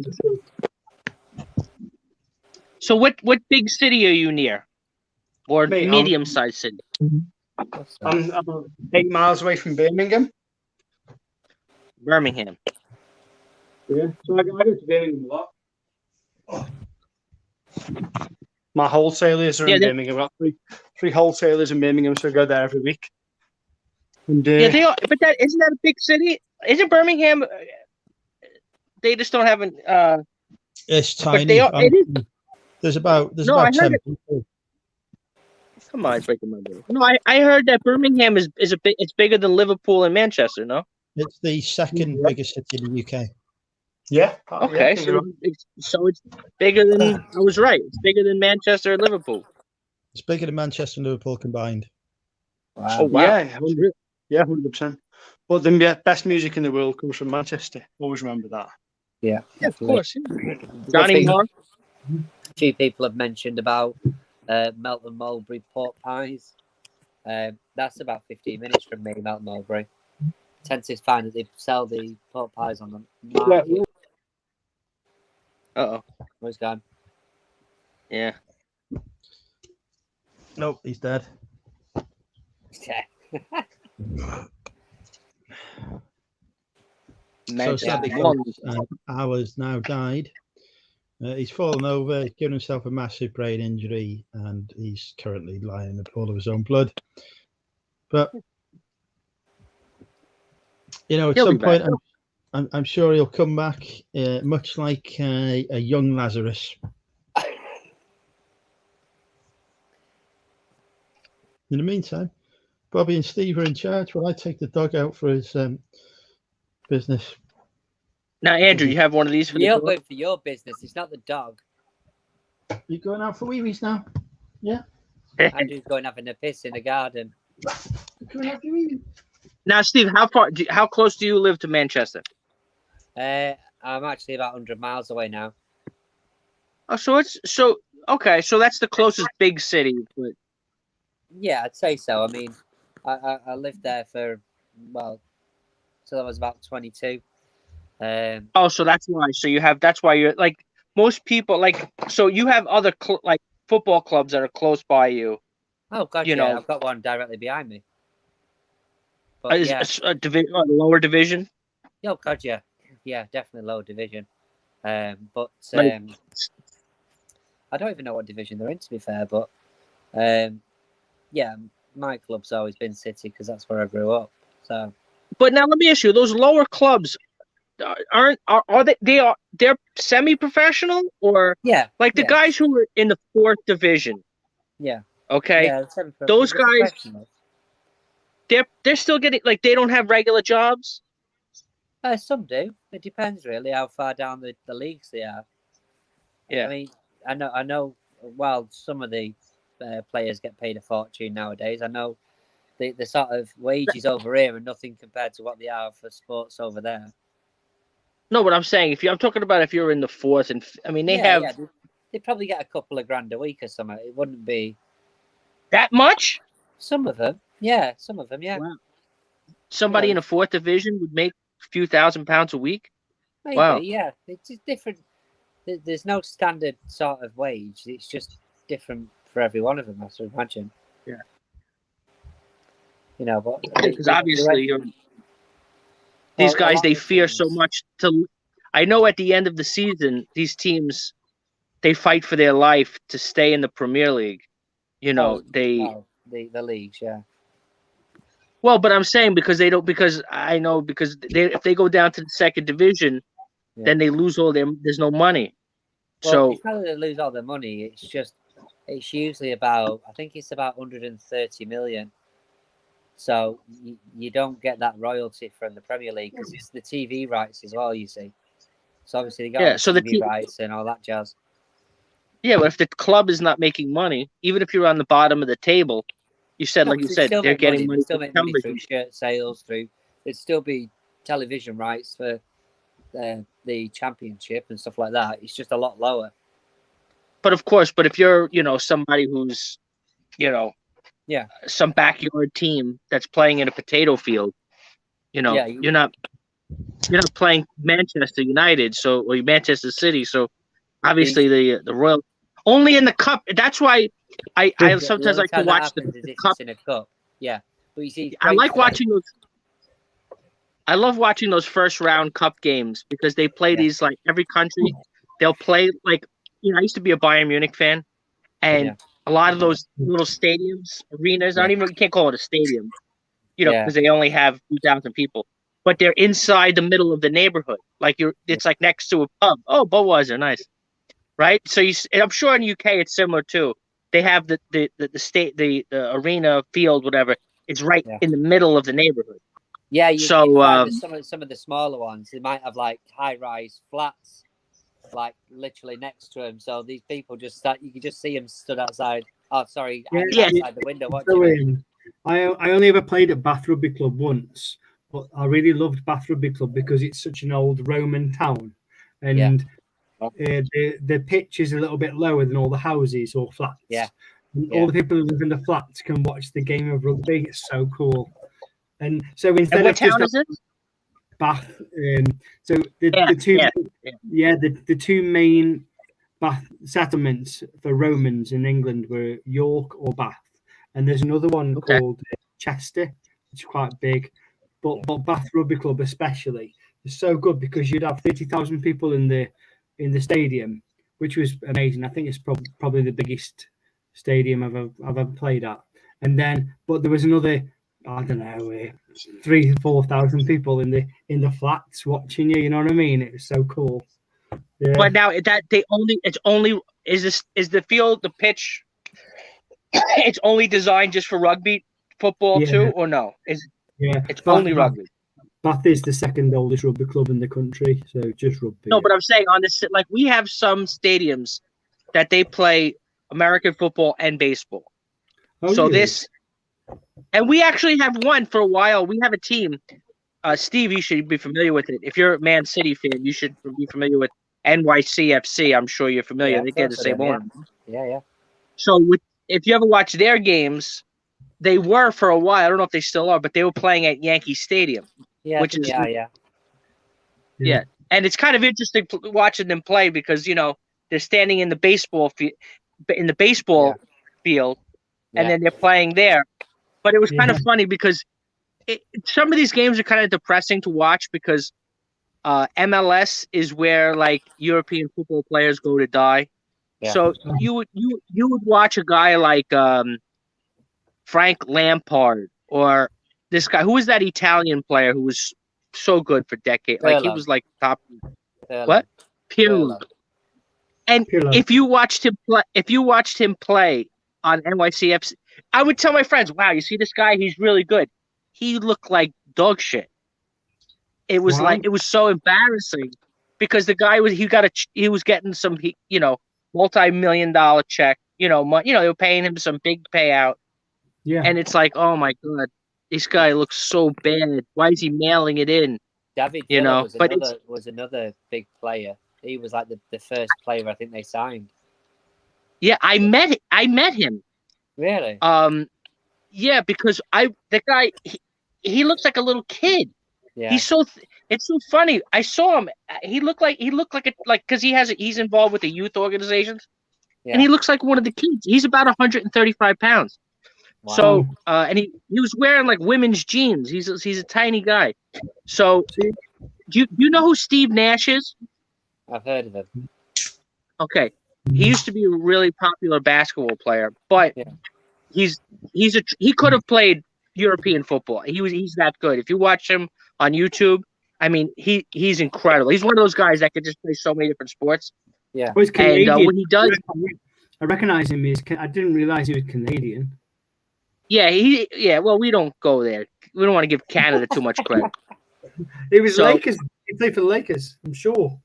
So what big city are you near, or medium-sized city? I'm about 8 miles away from Birmingham. Birmingham. Yeah, so I go to Birmingham a lot. My wholesalers are in Birmingham. I've got three wholesalers in Birmingham, so I go there every week. And, they are, but isn't that a big city? Isn't Birmingham? They just don't have an. It's tiny. It is. There's about 10 people. Come on, it's breaking my brain. No, I heard that Birmingham is it's bigger than Liverpool and Manchester. No, it's the second biggest city in the UK. Yeah. Okay, so it's bigger than I was right. It's bigger than Manchester and Liverpool. It's bigger than Manchester and Liverpool combined. Wow. Oh wow! Yeah, 100%. But the best music in the world comes from Manchester. Always remember that. Yeah, of course. Johnny Marr. A few people have mentioned about Melton Mulberry pork pies. That's about 15 minutes from me, Melton Mulberry. Tend to find that they sell the pork pies on the market. Uh-oh. Where's gone? Yeah. Nope, he's dead. Yeah. So sadly, ours now died. He's fallen over, he's given himself a massive brain injury, and he's currently lying in a pool of his own blood. But at some point, I'm sure he'll come back, much like a young Lazarus. In the meantime, Bobby and Steve are in charge. Well, I take the dog out for his business. Now, Andrew, you have one of these for You're the going for your business. It's not the dog. You going out for wee-wees now? Yeah. Andrew's going having a piss in the garden. Now, Steve, how close do you live to Manchester? I'm actually about 100 miles away now. Oh, okay. So that's the closest big city. But... Yeah, I'd say so. I mean, I lived there for till I was about 22. So that's why. That's why you're like most people So you have other football clubs that are close by you. Oh God, yeah, I've got one directly behind me. But is a lower division? Oh God, yeah, definitely lower division. I don't even know what division they're in, to be fair. But my club's always been City because that's where I grew up. So, but now let me ask you: those lower clubs they're semi-professional or the guys who are in the 4th division? Yeah. Okay. Yeah, those guys, they're still getting they don't have regular jobs. Some do. It depends really how far down the leagues they are. Yeah. I mean, I know. Well, some of the players get paid a fortune nowadays. I know the sort of wages over here are nothing compared to what they are for sports over there. No, what I'm saying, if you're in the 4th, and I mean they probably get a couple of grand a week or something. It wouldn't be that much. Some of them, yeah. Wow. Somebody in a 4th division would make a few £1,000s a week. Maybe, wow. Yeah. It's different. There's no standard sort of wage. It's just different for every one of them, I should imagine. Yeah. But because obviously these guys, they fear so much I know at the end of the season, these teams, they fight for their life to stay in the Premier League. the leagues, yeah. Well, but I'm saying because if they go down to the 2nd division, then they lose there's no money. Well, so it's not that they lose all their money. It's usually about 130 million. So you don't get that royalty from the Premier League because it's the TV rights as well, you see. So obviously they got the TV rights and all that jazz. Yeah, but if the club is not making money, even if you're on the bottom of the table, they're getting money. They still make money through shirt sales, there'd still be television rights for the championship and stuff like that. It's just a lot lower. But of course, if you're, somebody who's, some backyard team that's playing in a potato field, you're not playing Manchester United, or Manchester City. So obviously the Royal only in the cup. That's why I sometimes like to watch the cup in a cup. Yeah, but you see, I like watching those. I love watching those first round cup games because they play these every country. They'll play I used to be a Bayern Munich fan, and a lot of those little stadiums, arenas, you can't call it a stadium, because they only have 2,000 people, but they're inside the middle of the neighborhood. It's like next to a pub. Oh, Budweiser, nice, right? So I'm sure in the UK it's similar too. They have the arena field, whatever. It's right in the middle of the neighborhood. Yeah, you find some of the smaller ones. They might have high-rise flats, literally next to them. So these people you can just see them stood outside. Oh, sorry, outside the window watching. I only ever played at Bath Rugby Club once, but I really loved Bath Rugby Club because it's such an old Roman town, and the pitch is a little bit lower than all the houses or flats. Yeah. And all the people who live in the flats can watch the game of rugby. It's so cool. And so instead what town is it? Bath. So the two main Bath settlements for Romans in England were York or Bath, and there's another one called Chester, which is quite big. But Bath Rugby Club especially is so good because you'd have 30,000 people in the stadium, which was amazing. I think it's probably the biggest stadium I've ever played at. And then, but there was another, I don't know, 3,000-4,000 people in the flats watching you. You know what I mean? It was so cool. Yeah. But now is the field, the pitch? It's only designed just for rugby football too, or no? It's only rugby. Bath is the second oldest rugby club in the country, so just rugby. No, but I'm saying on this, like we have some stadiums that they play American football and baseball. Oh, So really? and we actually have one for a while. We have a team. Steve, you should be familiar with it. If you're a Man City fan, you should be familiar with NYCFC. I'm sure you're familiar. Yeah, they get the same owner. Yeah. So if you ever watch their games, they were for a while. I don't know if they still are, but they were playing at Yankee Stadium. Yeah, which is yeah. And it's kind of interesting watching them play because they're standing in the baseball field, and then they're playing there. But it was kind of funny because some of these games are kind of depressing to watch because MLS is where like European football players go to die. Yeah. So you would watch a guy like Frank Lampard or this guy who was that Italian player who was so good for decades. Like he was like top. What? Pirlo. And if you watched him play on NYCFC, I would tell my friends, "Wow, you see this guy? He's really good." He looked like dog shit. It was like it was so embarrassing because the guy he was getting some multi-million-dollar check. They were paying him some big payout. Yeah. And it's like, oh my God, this guy looks so bad. Why is he mailing it in? David Villa was another big player. He was like the first player I think they signed. Yeah, I met him. Really? Yeah, because the guy he looks like a little kid. Yeah. It's so funny. I saw him. He looked like because he's involved with the youth organizations, and he looks like one of the kids. He's about 135 pounds. Wow. So and he was wearing like women's jeans. He's a tiny guy. So do you know who Steve Nash is? I've heard of him. Okay, he used to be a really popular basketball player, but he could have played European football. He's that good. If you watch him on YouTube, I mean, he's incredible. He's one of those guys that could just play so many different sports. Yeah, well, he's Canadian. And when he does, I recognize him. I didn't realize he was Canadian. Yeah, well, we don't go there. We don't want to give Canada too much credit. It was Lakers. He played for the Lakers, I'm sure.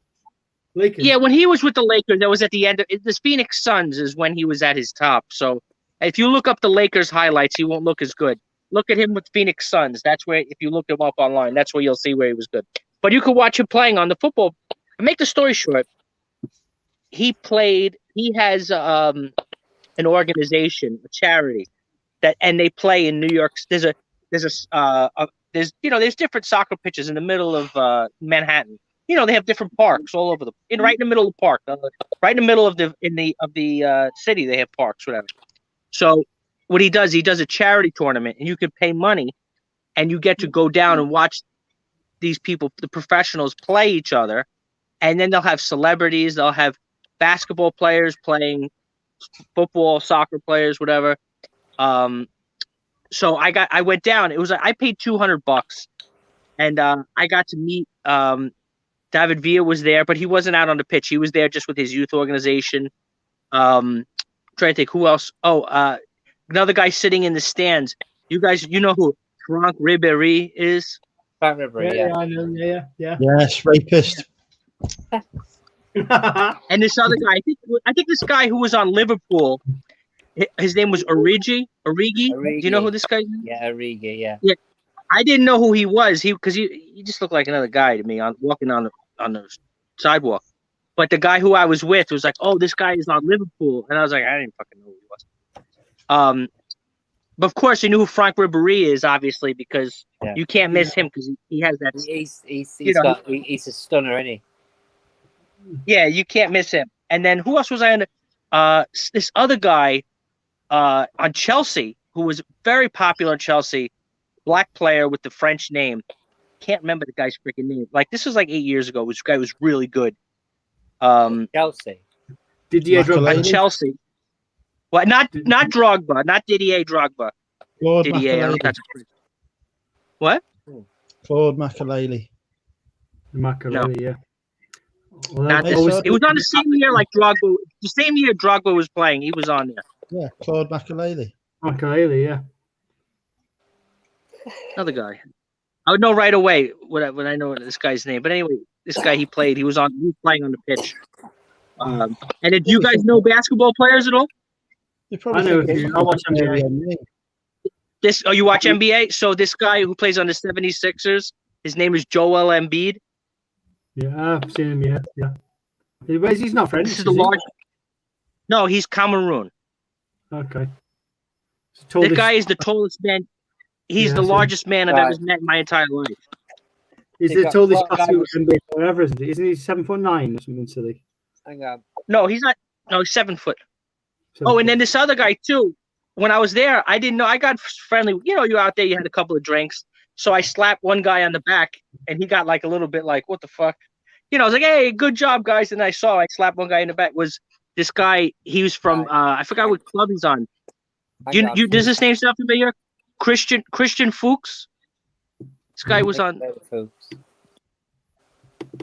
Lakers. Yeah, when he was with the Lakers, that was at the end of the Phoenix Suns is when he was at his top. So if you look up the Lakers highlights, he won't look as good. Look at him with Phoenix Suns. That's where, if you look him up online, that's where you'll see where he was good. But you could watch him playing on the football. Make the story short. He has an organization, a charity, and they play in New York. There's different soccer pitches in the middle of Manhattan. They have different parks all over right in the middle of the park, right in the middle of the city. They have parks, whatever. So what he does a charity tournament, and you can pay money, and you get to go down and watch these people, the professionals, play each other, and then they'll have celebrities, they'll have basketball players playing football, soccer players, whatever. So I went down. It was I paid $200, and I got to meet David Villa was there, but he wasn't out on the pitch. He was there just with his youth organization. Trying to think who else. Another guy sitting in the stands. You guys, you know who Franck Ribéry is? Franck Ribéry, yeah. I know, yeah. Yes, rapist. And this other guy, I think this guy who was on Liverpool, his name was Origi. Do you know who this guy is? Yeah, Origi, yeah. Yeah. I didn't know who he was. Because he just looked like another guy to me walking on the sidewalk. But the guy who I was with was like, "Oh, this guy is on Liverpool," and I was like, "I didn't fucking know who he was." But of course, you knew who Franck Ribéry is, obviously, because you can't miss him because he has that. He's a stunner, isn't he? Yeah, you can't miss him. And then who else was I on? This other guy on Chelsea who was very popular in Chelsea, black player with the French name. Can't remember the guy's freaking name. Like this was like 8 years ago. This guy was really good. Chelsea. Didier Drogba. Chelsea. What? Not Drogba. Not Didier Drogba. Claude Didier. I don't know if that's what? Claude Makelele. Makelele, yeah. Well, it was on the same year like Drogba. The same year Drogba was playing, he was on there. Yeah, Claude Makelele. Makelele, yeah. Another guy. I would know right away when I know this guy's name. But anyway, this guy he playing on the pitch. And did you guys know basketball players at all? I know a few. I watch NBA. You watch NBA? So this guy who plays on the 76ers, his name is Joel Embiid. Yeah, I've seen him. Yeah. He's not French. This is the largest. No, he's Cameroon. Okay. The guy is the tallest man. He's the largest man I've ever met in my entire life. He's the tallest NBA player ever, isn't he? Isn't he 7'9" or something silly? Hang on. No, he's not. No, he's 7 foot. And then this other guy too. When I was there, I didn't know. I got friendly. You know, you're out there. You had a couple of drinks, so I slapped one guy on the back, and he got like a little bit like, "What the fuck?" You know, I was like, "Hey, good job, guys." And I slapped one guy in the back. Was this guy? He was from I forgot what club he's on. Does his name sound familiar? Christian Fuchs. This guy was on.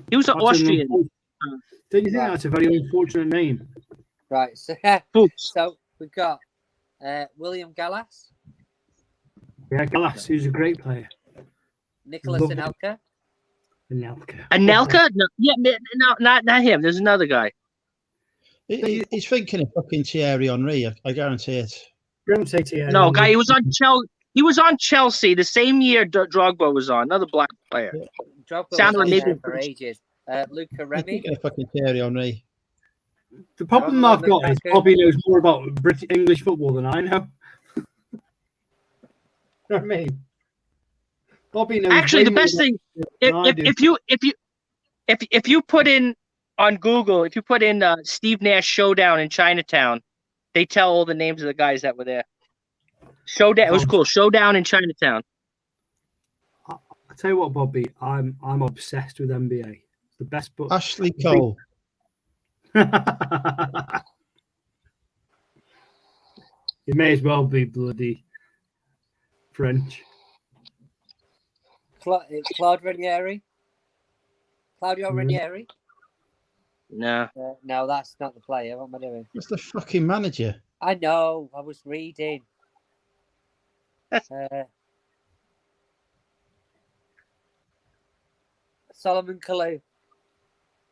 He was an Austrian. Don't you think that's a very unfortunate name? Right. So we've got William Gallas. Yeah, Gallas, who's a great player. Nicholas Anelka. Anelka? No, not him. There's another guy. He's thinking of fucking Thierry Henry. I guarantee it. Don't say Thierry. No, guy. He was on Chelsea. He was on Chelsea the same year Drogba was on. Another black player. Yeah. Drogba was there for ages. Luca Remy. Fucking Thierry Henry. The problem I've got is Bobby knows more about British English football than I know. You know what I mean? Bobby knows. Actually, the best thing if you put in on Google, if you put in Steve Nash Showdown in Chinatown, they tell all the names of the guys that were there. Showdown. It was cool. Showdown in Chinatown. I tell you what, Bobby, I'm obsessed with NBA. It's the best book. Ashley Cole. It may as well be bloody French. Claude Ranieri. Claudio Ranieri. No. No, that's not the player. What am I doing? It's the fucking manager. I know. I was reading. Solomon Kalou.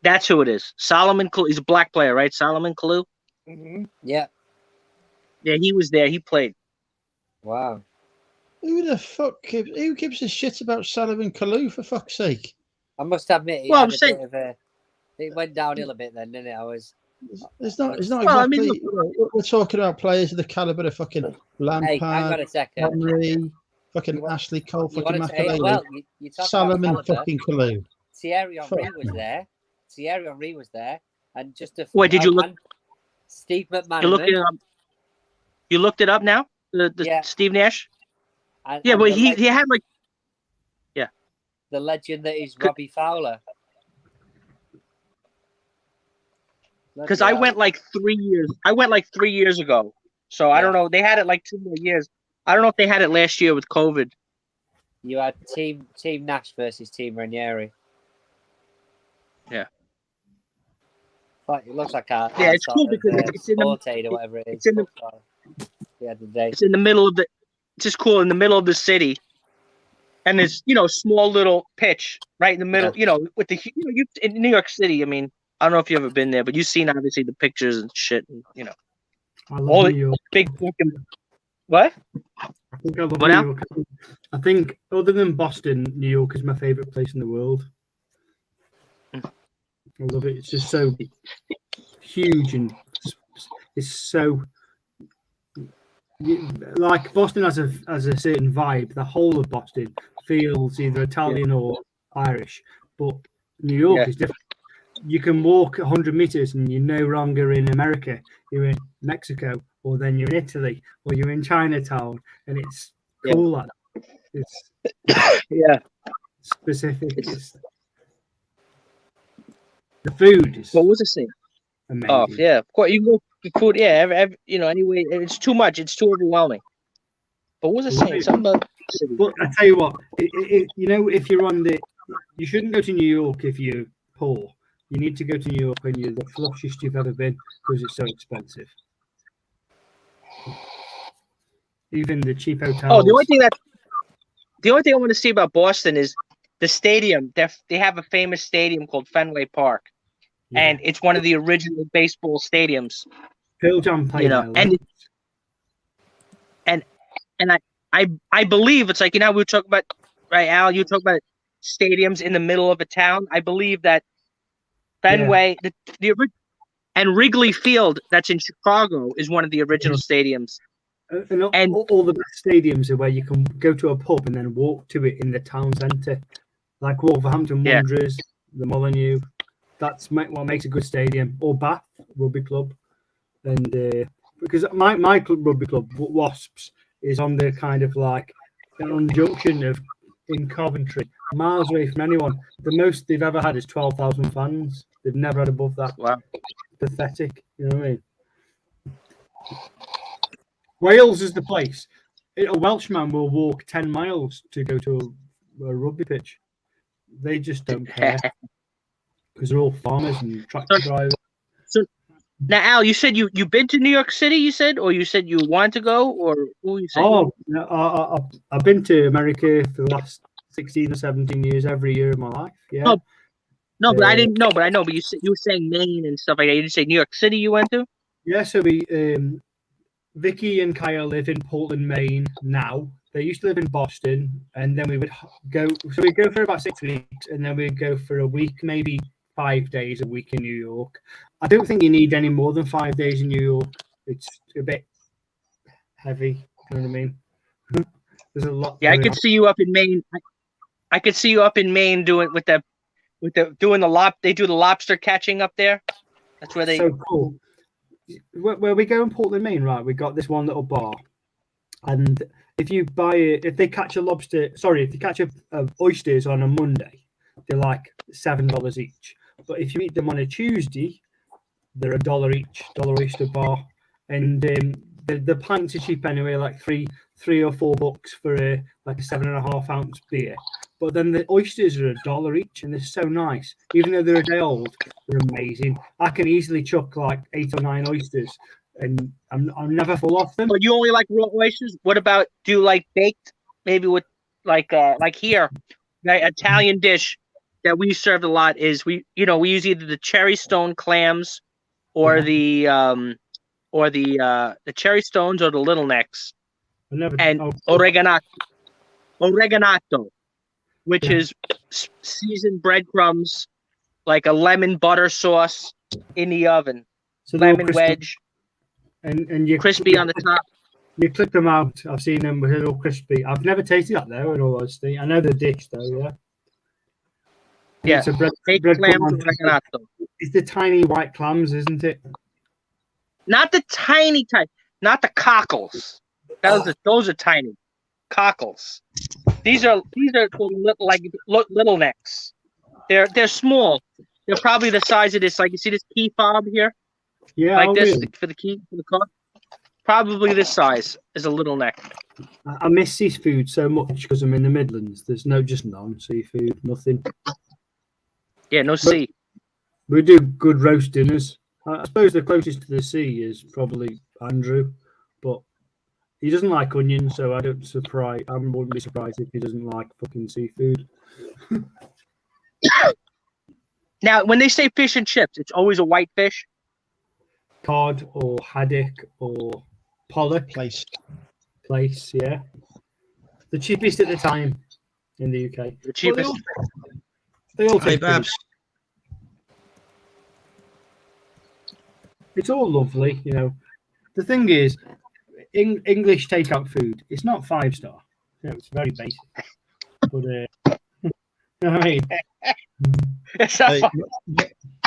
That's who it is. Solomon Kalou. He's a black player, right? Solomon Kalou? Mm-hmm. Yeah. Yeah, he was there. He played. Wow. Who gives a shit about Solomon Kalou, for fuck's sake? I must admit, it went downhill a bit then, didn't it? It's not exactly. We're talking about players of the caliber of fucking Lampard, hang on a second. Henry, fucking Ashley Cole, fucking Makelele. Well, Solomon fucking Kalou. Thierry Henry was there. Thierry Henry was there, and just a. Wait, did you look? Steve McManaman. You looked it up now. The Steve Nash. But he had like. Yeah. The legend that is Robbie Fowler. Because I went like 3 years. I went like 3 years ago. So I don't know. They had it like 2 more years. I don't know if they had it last year with COVID. You had Team Nash versus Team Ranieri. Yeah. But it looks like it's cool because it's in the or whatever it is. It's in the middle of the. It's just cool in the middle of the city, and there's small little pitch right in the middle. Yeah. With the you in New York City. I mean, I don't know if you've ever been there, but you've seen obviously the pictures and shit, and I love all New York. Big fucking. What? I think I love New York. I think other than Boston, New York is my favorite place in the world. I love it. It's just so huge and it's so like Boston has a certain vibe. The whole of Boston feels either Italian or Irish, but New York is different. You can walk 100 meters and you're no longer in America. You're in Mexico, or then you're in Italy, or you're in Chinatown, and it's cool. Like that. It's specific. The food is. What was I saying? Amazing. Oh yeah, of course. You go the food. Yeah, anyway, it's too much. It's too overwhelming. But what was I saying? Something about the city. Well, I tell you what. If you're you shouldn't go to New York if you're poor. You need to go to New York when you're the flushest you've ever been because it's so expensive. Even the cheap hotels. Oh, the only thing that. the only thing I want to see about Boston is the stadium. They have a famous stadium called Fenway Park, and it's one of the original baseball stadiums. Pearl Jam played there, and I believe it's like, we were talking about, right, Al? You talk about stadiums in the middle of a town. I believe that Fenway, and Wrigley Field, that's in Chicago, is one of the original stadiums. And all the best stadiums are where you can go to a pub and then walk to it in the town centre, like Wolverhampton Wanderers, the Molineux. That's what makes a good stadium. Or Bath Rugby Club, and because my club, rugby club, Wasps, is on the kind of like on the junction of in Coventry, miles away from anyone. The most they've ever had is 12,000 fans. They've never had above that. Wow, pathetic. You know what I mean? Wales is the place. A Welshman will walk 10 miles to go to a rugby pitch. They just don't care because they're all farmers and tractor drivers. So now, Al, you said you've been to New York City. You said, or you said you want to go, or who you said? Oh, I've been to America for the last 16 or 17 years, every year of my life. Yeah. No, but I didn't know. But I know. But you were saying Maine and stuff like that. You didn't say New York City. You went to? Yeah. So Vicky and Kyle live in Portland, Maine now. They used to live in Boston, and then we would go. So we'd go for about 6 weeks, and then we'd go for a week, maybe 5 days a week in New York. I don't think you need any more than 5 days in New York. It's a bit heavy. You know what I mean? There's a lot. Yeah, I could see you up in Maine. I could see you up in Maine doing doing they do the lobster catching up there. That's where they. So cool. Where we go in Portland, Maine, right? We got this one little bar, and if they catch oysters on a Monday, they're like $7 each. But if you eat them on a Tuesday, they're $1 each, dollar oyster bar, and the pints are cheap anyway, like $3 or $4 for like a 7.5 ounce beer. But then the oysters are $1 each, and they're so nice. Even though they're a day old, they're amazing. I can easily chuck like 8 or 9 oysters, and I'm never full off them. But you only like raw oysters? What about, do you like baked? Maybe with like here, the Italian dish that we served a lot is we use either the cherry stone clams or the cherry stones or the little necks, and oreganato, which is seasoned breadcrumbs, like a lemon butter sauce in the oven, so lemon wedge, and you crispy on the top. You clip them out. I've seen them with a little crispy. I've never tasted that though, in all honesty. I know the dish though, yeah. Yeah, it's a bread clam oreganato. It's the tiny white clams, isn't it? Not the tiny, not the cockles. Those are tiny cockles. These are little necks. They're small. They're probably the size of this. Like, you see this key fob here? Yeah, like this really. For the key for the car. Probably this size is a little neck. I miss seafood so much because I'm in the Midlands. There's just none seafood, nothing. Yeah, no sea. We do good roast dinners. I suppose the closest to the sea is probably Andrew, but he doesn't like onions, so I wouldn't be surprised if he doesn't like fucking seafood. Now, when they say fish and chips, it's always a white fish. Cod or haddock or pollock. Place, yeah. The cheapest at the time in the UK. The cheapest. They all take Babs. It's all lovely, you know. The thing is, English takeout food, it's not 5-star. You know, it's very basic. But, you know what I mean?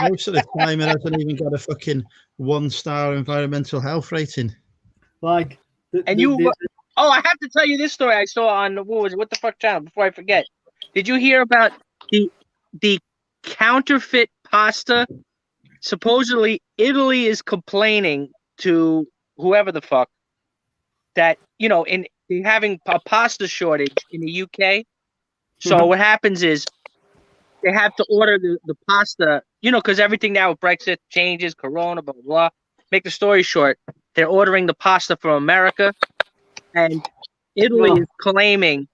Most of the time, it hasn't even got a fucking 1-star environmental health rating. Like, I have to tell you this story I saw on what the fuck channel before I forget. Did you hear about the counterfeit pasta? Supposedly, Italy is complaining to whoever the fuck that, in having a pasta shortage in the UK. So what happens is they have to order the pasta, because everything now with Brexit changes, Corona, blah, blah, blah. Make the story short, they're ordering the pasta from America, and Italy is claiming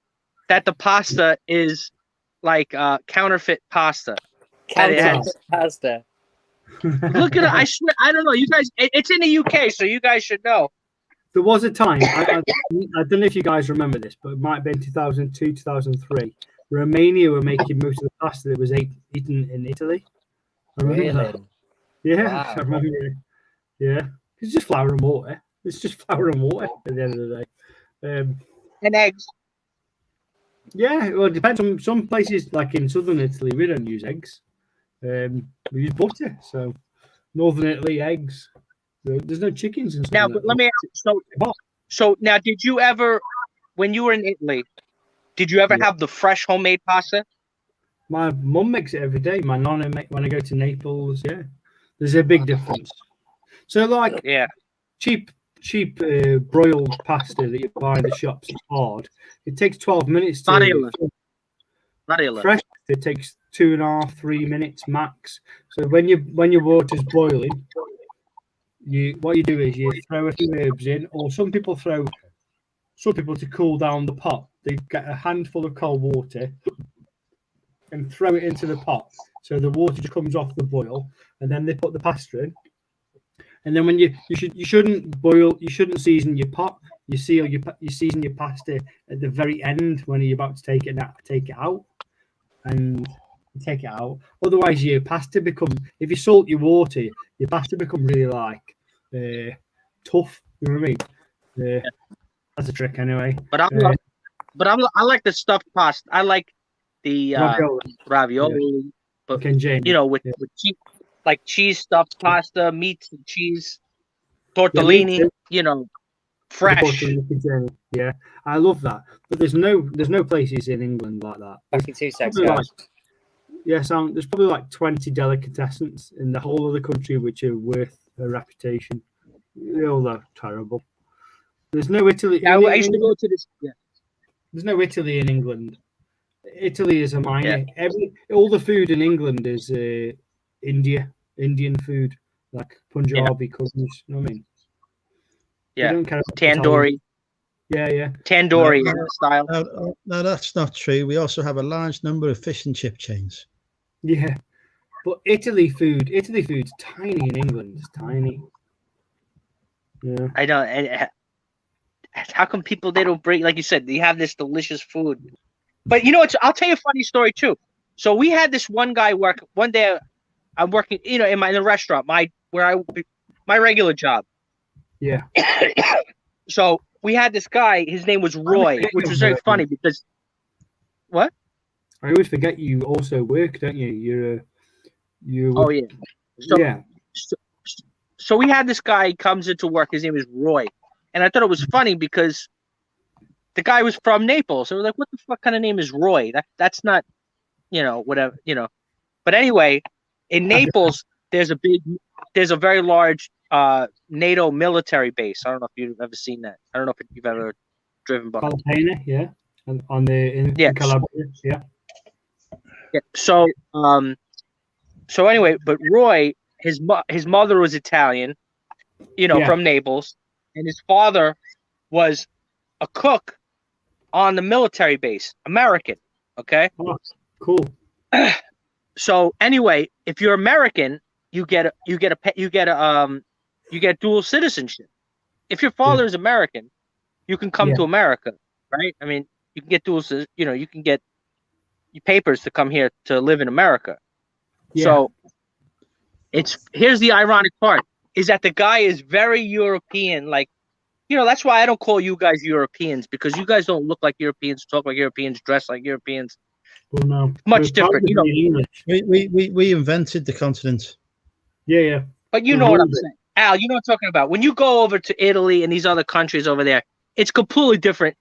that the pasta is like counterfeit pasta. Counterfeit pasta. Look at it. I swear, I don't know. You guys, it's in the UK, so you guys should know. There was a time, I don't know if you guys remember this, but it might have been 2002, 2003. Romania were making most of the pasta that was eaten in Italy. I remember that. Yeah, Wow. I remember it. Yeah, it's just flour and water. It's just flour and water at the end of the day. And eggs. Yeah, well, it depends on some places, like in southern Italy, we don't use eggs. We use butter. So, northern Italy, eggs. There's no chickens in Now, southern but let me ask you, so now, did you ever, when you were in Italy, did you ever have the fresh homemade pasta? My mum makes it every day. My nonna when I go to Naples. Yeah, there's a big difference. So, like, cheap broiled pasta that you buy in the shops is hard. It takes 12 minutes to fresh. It takes 2.5-3 minutes max. So when your water's boiling, what you do is you throw a few herbs in, or some people to cool down the pot. They get a handful of cold water and throw it into the pot, so the water just comes off the boil, and then they put the pasta in. And then when you shouldn't season your pot. You season your pasta at the very end when you're about to take it out, and take it out. Otherwise, your pasta if you salt your water, your pasta becomes really like tough. You know what I mean? That's a trick anyway. But I like the stuffed pasta. I like the ravioli, but with cheese, like cheese stuffed pasta, meats and cheese, tortellini. Fresh. Yeah, I love that. But there's no places in England like that. Back in 2 seconds. There's probably like 20 delicatessens in the whole of the country which are worth a reputation. They all are terrible. There's no Italy. I used to go to this. Yeah. There's no Italy in England. Italy is a minor. All the food in England is Indian food, like Punjabi cousins. You know what I mean? Yeah, tandoori. Yeah. Tandoori style. No, that's not true. We also have a large number of fish and chip chains. Yeah, but Italy food's tiny in England. It's tiny. Yeah, I know. And how come they don't bring, like you said, they have this delicious food? But I'll tell you a funny story too. So we had this one guy work. One day, I'm working, in the restaurant, my regular job. Yeah. So we had this guy. His name was Roy, which was very funny because. What? I always forget you also work, don't you? Oh yeah. So we had this guy comes into work. His name is Roy, and I thought it was funny because the guy was from Naples. So we're like, what the fuck kind of name is Roy? That's not, whatever, But anyway, in Naples, there's a very large NATO military base. I don't know if you've ever seen that. I don't know if you've ever driven by. Calpena, yeah, in Calabria, yeah. So anyway, but Roy, his mother was Italian, from Naples, and his father was a cook on the military base, American. Okay. Oh, cool. So anyway, if you're American, you get dual citizenship. If your father is American, you can come to America, right? I mean, you can get you can get your papers to come here to live in America. Yeah. So here's the ironic part is that the guy is very European. Like, that's why I don't call you guys Europeans, because you guys don't look like Europeans, talk like Europeans, dress like Europeans. Well, no. Much different. We invented the continent. Yeah. But you know what I'm saying. Al, you know what I'm talking about. When you go over to Italy and these other countries over there, it's completely different.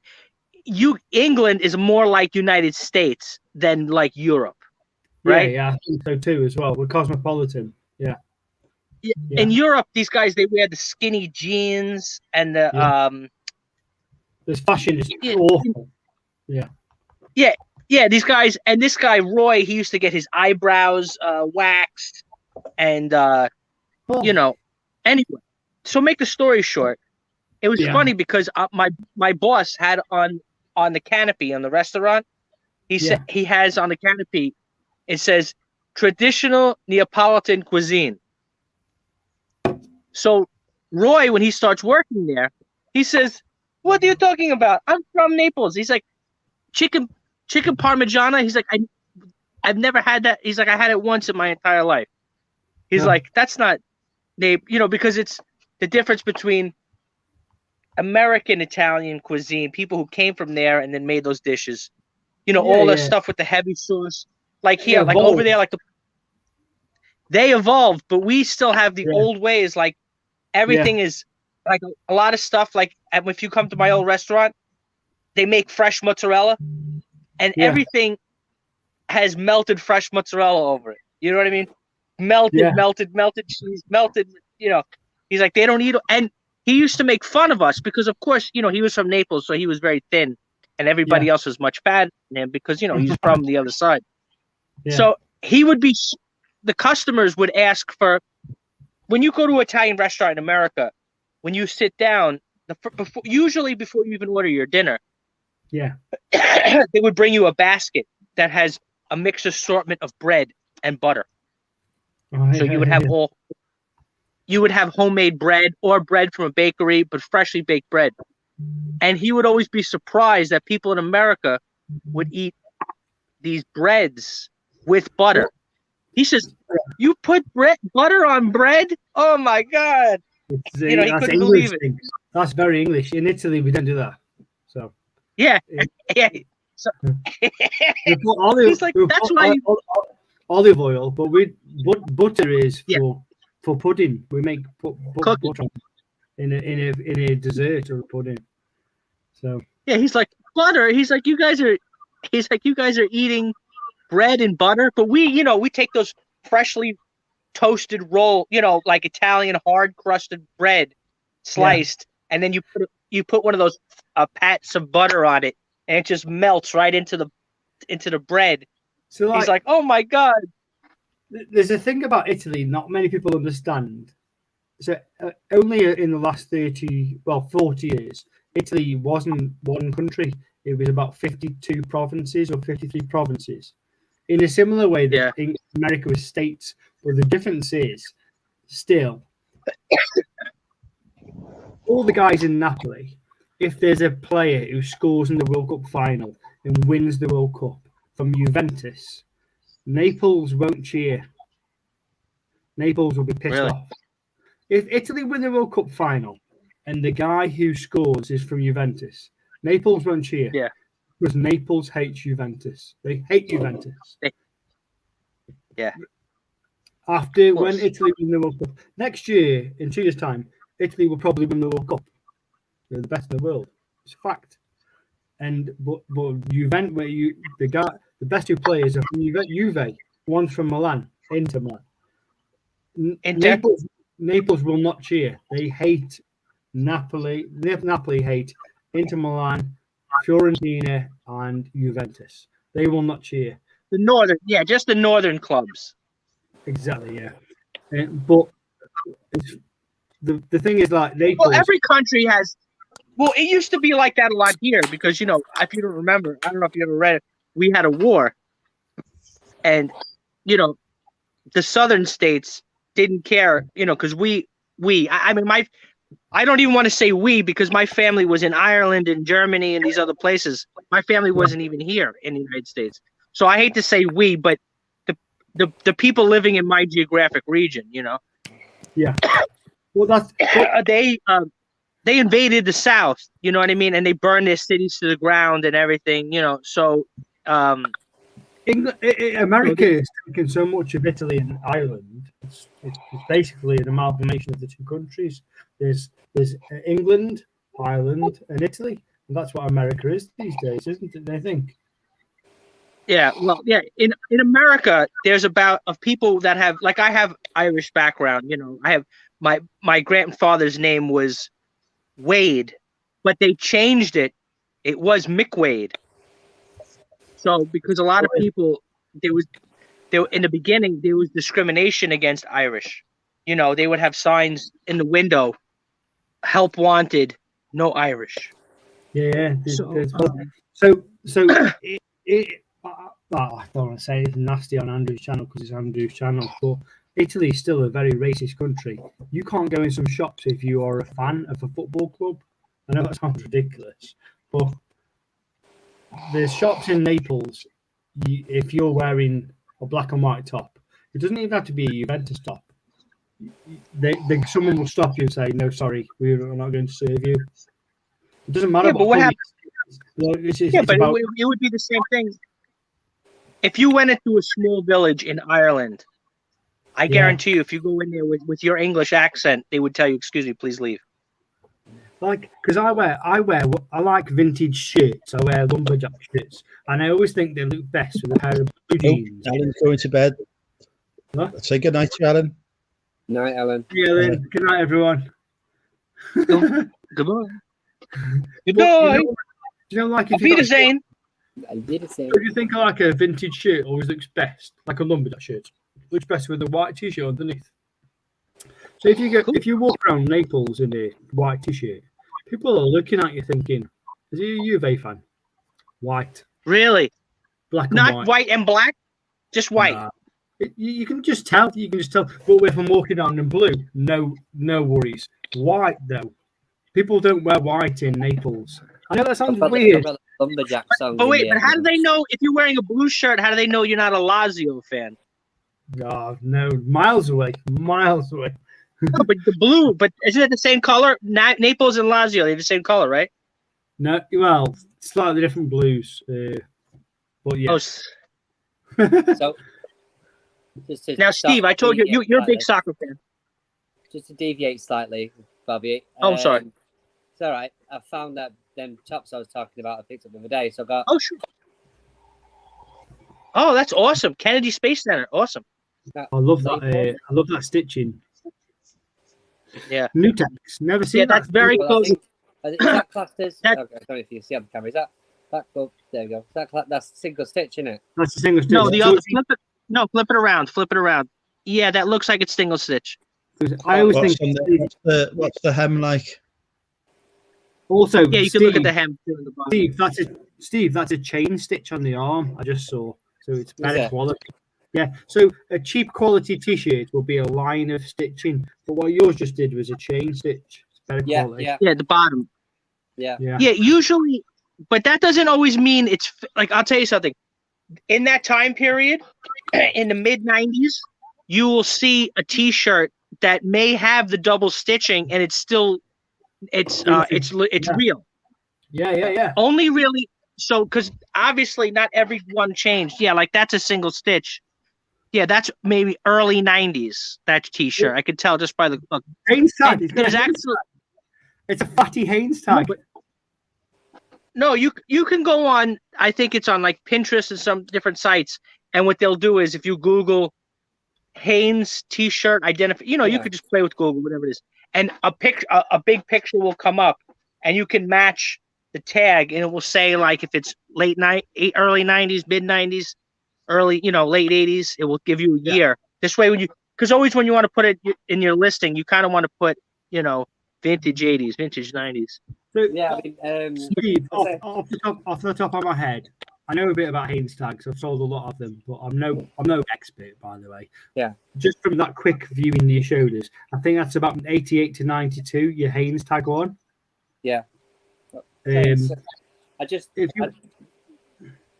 England is more like United States than like Europe, right? Yeah, I think so too as well. We're cosmopolitan. Yeah. In Europe, these guys, they wear the skinny jeans and the this fashion is awful. Yeah. Yeah, these guys, and this guy Roy, he used to get his eyebrows waxed, and Anyway, so make the story short, it was funny because my boss had on on the canopy on the restaurant, he said he has on the canopy, it says traditional Neapolitan cuisine. So Roy, when he starts working there, he says, "What are you talking about? I'm from Naples." He's like, chicken parmigiana. He's like, I've never had that. He's like, I had it once in my entire life. He's like, that's not, because it's the difference between American Italian cuisine, people who came from there and then made those dishes. All the stuff with the heavy sauce. Like here, like over there, like they evolved, but we still have the old ways. Like everything is like a lot of stuff. Like if you come to my old restaurant, they make fresh mozzarella, and everything has melted fresh mozzarella over it. You know what I mean? Melted cheese, melted. He's like, they don't eat. And he used to make fun of us because, of course, he was from Naples, so he was very thin, and everybody else was much fatter than him because he's from the other side. So he would be. The customers would ask for, when you go to an Italian restaurant in America, when you sit down, usually before you even order your dinner, they would bring you a basket that has a mixed assortment of bread and butter. So you would have homemade bread or bread from a bakery, but freshly baked bread. And he would always be surprised that people in America would eat these breads with butter. He says, "You put butter on bread? Oh my God!" He couldn't believe it. That's very English. In Italy, we don't do that. So So he's like, that's why olive oil, but butter is for pudding. We make butter in a dessert or a pudding. So he's like, butter. He's like, you guys are eating bread and butter, but we take those freshly toasted roll, like Italian hard crusted bread, sliced, and then you put one of those pats of butter on it, and it just melts right into the bread. So he's like, oh my God. There's a thing about Italy not many people understand. So only in the last 40 years, Italy wasn't one country. It was about 52 provinces or 53 provinces. In a similar way that America was states, but the difference is still all the guys in Napoli, if there's a player who scores in the World Cup final and wins the World Cup from Juventus, Naples won't cheer. Naples will be pissed off. If Italy win the World Cup final and the guy who scores is from Juventus, Naples won't cheer. Yeah. Because Naples hates Juventus. They hate Juventus. After when Italy win the World Cup next year, in 2 years' time, Italy will probably win the World Cup. They're the best in the world. It's a fact. And but Juventus, the best two players are from Juve. One's from Milan, Inter Milan. Naples will not cheer. They hate Napoli. Napoli hate Inter Milan, Fiorentina, and Juventus. They will not cheer. Just the northern clubs. Exactly, yeah. But the thing is, like, Naples. Well, every country has. Well, it used to be like that a lot here because, if you don't remember, I don't know if you ever read it, we had a war. And, the southern states didn't care, because I don't even want to say we because my family was in Ireland and Germany and these other places. My family wasn't even here in the United States. So I hate to say we, but the people living in my geographic region, Yeah. Well, they invaded the South, you know what I mean? And they burned their cities to the ground and everything, so America is taking so much of Italy and Ireland. It's basically an amalgamation of the two countries. There's England, Ireland, and Italy, and that's what America is these days, isn't it? I think. Yeah, well, yeah. In America, there's about of people that have, like, I have Irish background. I have my grandfather's name was Wade, but they changed it. It was McWade. So because a lot of people, in the beginning, there was discrimination against Irish. They would have signs in the window, "Help wanted, no Irish." Yeah. So I don't want to say it's nasty on Andrew's channel because it's Andrew's channel, but Italy is still a very racist country. You can't go in some shops if you are a fan of a football club. I know that sounds ridiculous, but there's shops in Naples. If you're wearing a black and white top, it doesn't even have to be a Juventus top. Someone will stop you and say, "No, sorry, we're not going to serve you." It doesn't matter. Yeah, but what happens? It would be the same thing. If you went into a small village in Ireland, I guarantee you, if you go in there with your English accent, they would tell you, "Excuse me, please leave." Like, because I like vintage shirts. I wear lumberjack shirts, and I always think they look best with a pair of blue jeans. Alan's going to bed. What? Let's say good night to Alan. Night, Alan. Yeah, good night, everyone. Goodbye. Goodbye. Like if Auf Wiedersehen. If you think like a vintage shirt always looks best, like a lumberjack shirt, looks best with a white t-shirt underneath. So if you walk around Naples in a white t-shirt, people are looking at you thinking, "Is he a Juve fan?" White. Really? Black and Not white and black, just white. Nah. You can just tell. You can just tell. But if I'm walking on in blue, no worries. White though, people don't wear white in Naples. I know that sounds weird. But wait, but how do they know if you're wearing a blue shirt? How do they know you're not a Lazio fan? Oh, no, miles away. No, but the blue, but isn't it the same color? Naples and Lazio, they're the same color, right? No, well, slightly different blues. But yeah. Oh. So, now, Steve, I told you, you're a big soccer fan. Just to deviate slightly, Bobby. Oh, sorry. It's all right. I found that them tops I was talking about I picked up the other day. So I got. Oh, sure. Oh, that's awesome. Kennedy Space Center. Awesome. I love that. I love that stitching. Yeah. Nutex. Never seen that. That's very close. Is that classed as? Okay, I don't know if you see on the camera. Is that go? There you go. That's single stitch, isn't it? That's a single stitch. No, the other flip it. No, flip it around. Flip it around. Yeah, that looks like it's single stitch. I always think. What's the hem like? Also, yeah, you can look at the hem. Steve, that's a chain stitch on the arm. I just saw, so it's better quality. Yeah, so a cheap quality t-shirt will be a line of stitching, but what yours just did was a chain stitch. It's better quality. Yeah, the bottom. Yeah. Usually, but that doesn't always mean it's like. I'll tell you something. In that time period, in the mid '90s, you will see a t-shirt that may have the double stitching, and it's real. Yeah. Only really so because obviously not everyone changed. Yeah, like that's a single stitch. Yeah, that's maybe early '90s. That t-shirt, I could tell just by the look. Hanes tag. It's a fatty Hanes tag. No, you can go on. I think it's on like Pinterest and some different sites. And what they'll do is if you Google Hanes t-shirt identify, you could just play with Google, whatever it is, and a big picture will come up, and you can match the tag, and it will say like if it's early '90s, mid '90s, early, late '80s, it will give you a year. This way, because always when you want to put it in your listing, you kind of want to put, vintage '80s, vintage '90s. So, Steve, off the top of my head, I know a bit about Hanes tags. I've sold a lot of them, but I'm no expert, by the way. Yeah. Just from that quick viewing you showed us, I think that's about 88 to 92. Your Hanes tag one. Yeah. I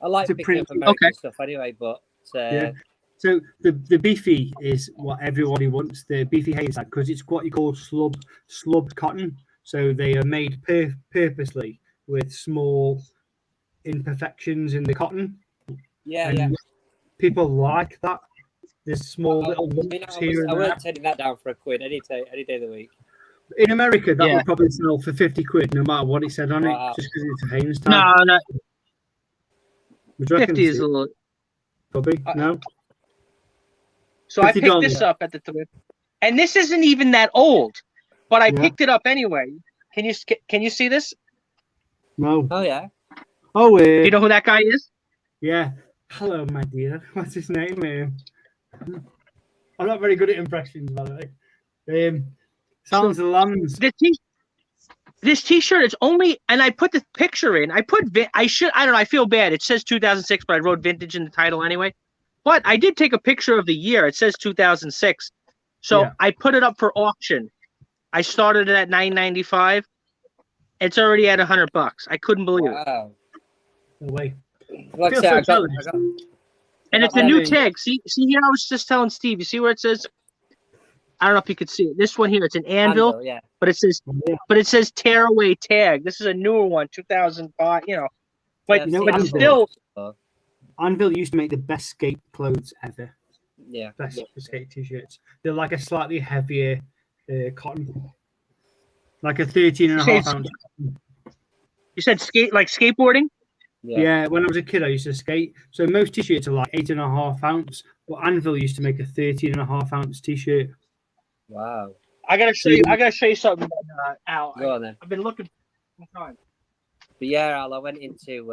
like picking up American stuff anyway, but yeah. So the beefy is what everybody wants. The beefy Hanes tag because it's what you call slubbed cotton. So they are made purposely with small imperfections in the cotton. Yeah. People like that. There's small little lumps here and there. I won't take that down for £1 any day of the week. In America, that would probably sell for £50, no matter what it said on it, just because it's a Hanes tag. No. Would you reckon 50 is a little. Probably no. So I picked this up at the thrift, and this isn't even that old, but I picked it up anyway. Can you see this? No. Oh yeah. Oh, do you know who that guy is? Yeah. Hello, my dear. What's his name? I'm not very good at impressions, by the way. Sounds Lambs. this T-shirt, it's only, and I put the picture in. I don't know. I feel bad. It says 2006, but I wrote vintage in the title anyway. But I did take a picture of the year. It says 2006, so I put it up for auction. I started it at $9.95. It's already at $100. I couldn't believe it. Wow. No way. Like I said, and it's a new tag. See here. I was just telling Steve. You see where it says? I don't know if you could see it. This one here, it's an anvil, yeah. but it says tearaway tag. This is a newer one, 2005. You know, but it's still. Anvil used to make the best skate clothes ever. Yeah. Best skate t-shirts. They're like a slightly heavier cotton, like a 13.5 ounce. You said skateboarding? Yeah. When I was a kid, I used to skate. So most t-shirts are like 8.5 ounce, but Anvil used to make a 13.5 ounce t-shirt. Wow. I gotta show you something, Al. Go on then. I've been looking for some time. But yeah, Al, I went into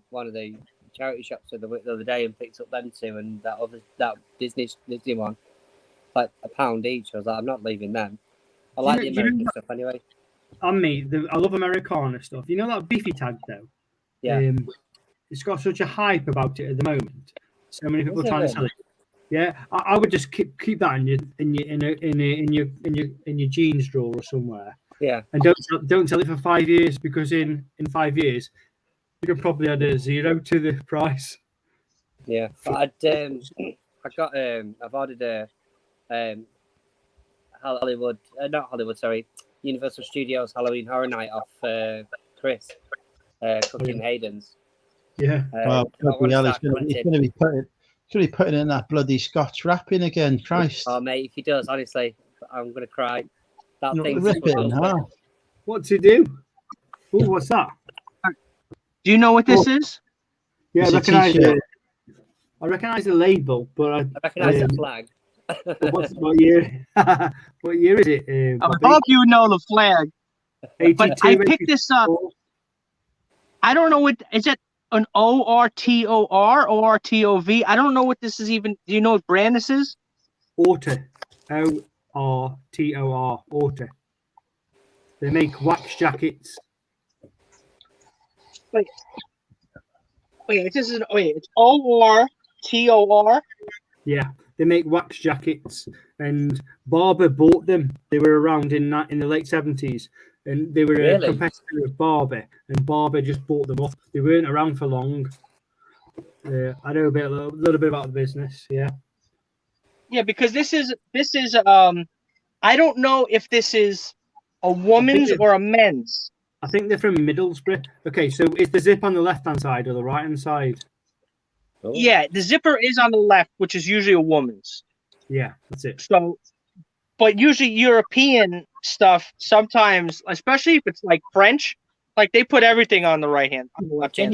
one of the charity shops the other day and picked up them two, and that Disney one, like £1 each. I was like, I'm not leaving them. I like the American stuff anyway. On me, I love Americana stuff. You know that beefy tag though? Yeah. It's got such a hype about it at the moment. So many people trying to sell it. Yeah, I would just keep that in your jeans drawer or somewhere. Yeah. And don't sell it for 5 years, because in 5 years you could probably add a zero to the price. Yeah, but I've ordered a Hollywood, not Hollywood, sorry, Universal Studios Halloween Horror Night off Chris cooking Hayden's. Yeah. Well, he's going to be putting in that bloody Scotch wrapping again. Christ. Oh mate, if he does, honestly, I'm going to cry. That thing. Rip it in half. What's he do? Oh, what's that? Do you know what this is? Yeah, I recognise the label, but I recognise the flag. What year? What year is it? I hope you know the flag. 82, but I picked this up. I don't know what is it. An ORTOR or ORTOV? I don't know what this is even. Do you know what brand this is? Orta. ORTOR. Orta. They make wax jackets. Wait, it's ORTOR. Yeah, they make wax jackets, and Barber bought them. They were around in the late 70s, and they were a competitor of Barber, and Barber just bought them off. They weren't around for long. I know a little bit about the business. Yeah. Yeah, because this is I don't know if this is a woman's or a men's. I think they're from Middlesbrough. Okay, so is the zip on the left-hand side or the right-hand side? Oh. Yeah, the zipper is on the left, which is usually a woman's. Yeah, that's it. So, but usually European stuff, sometimes, especially if it's like French, like they put everything on the left-hand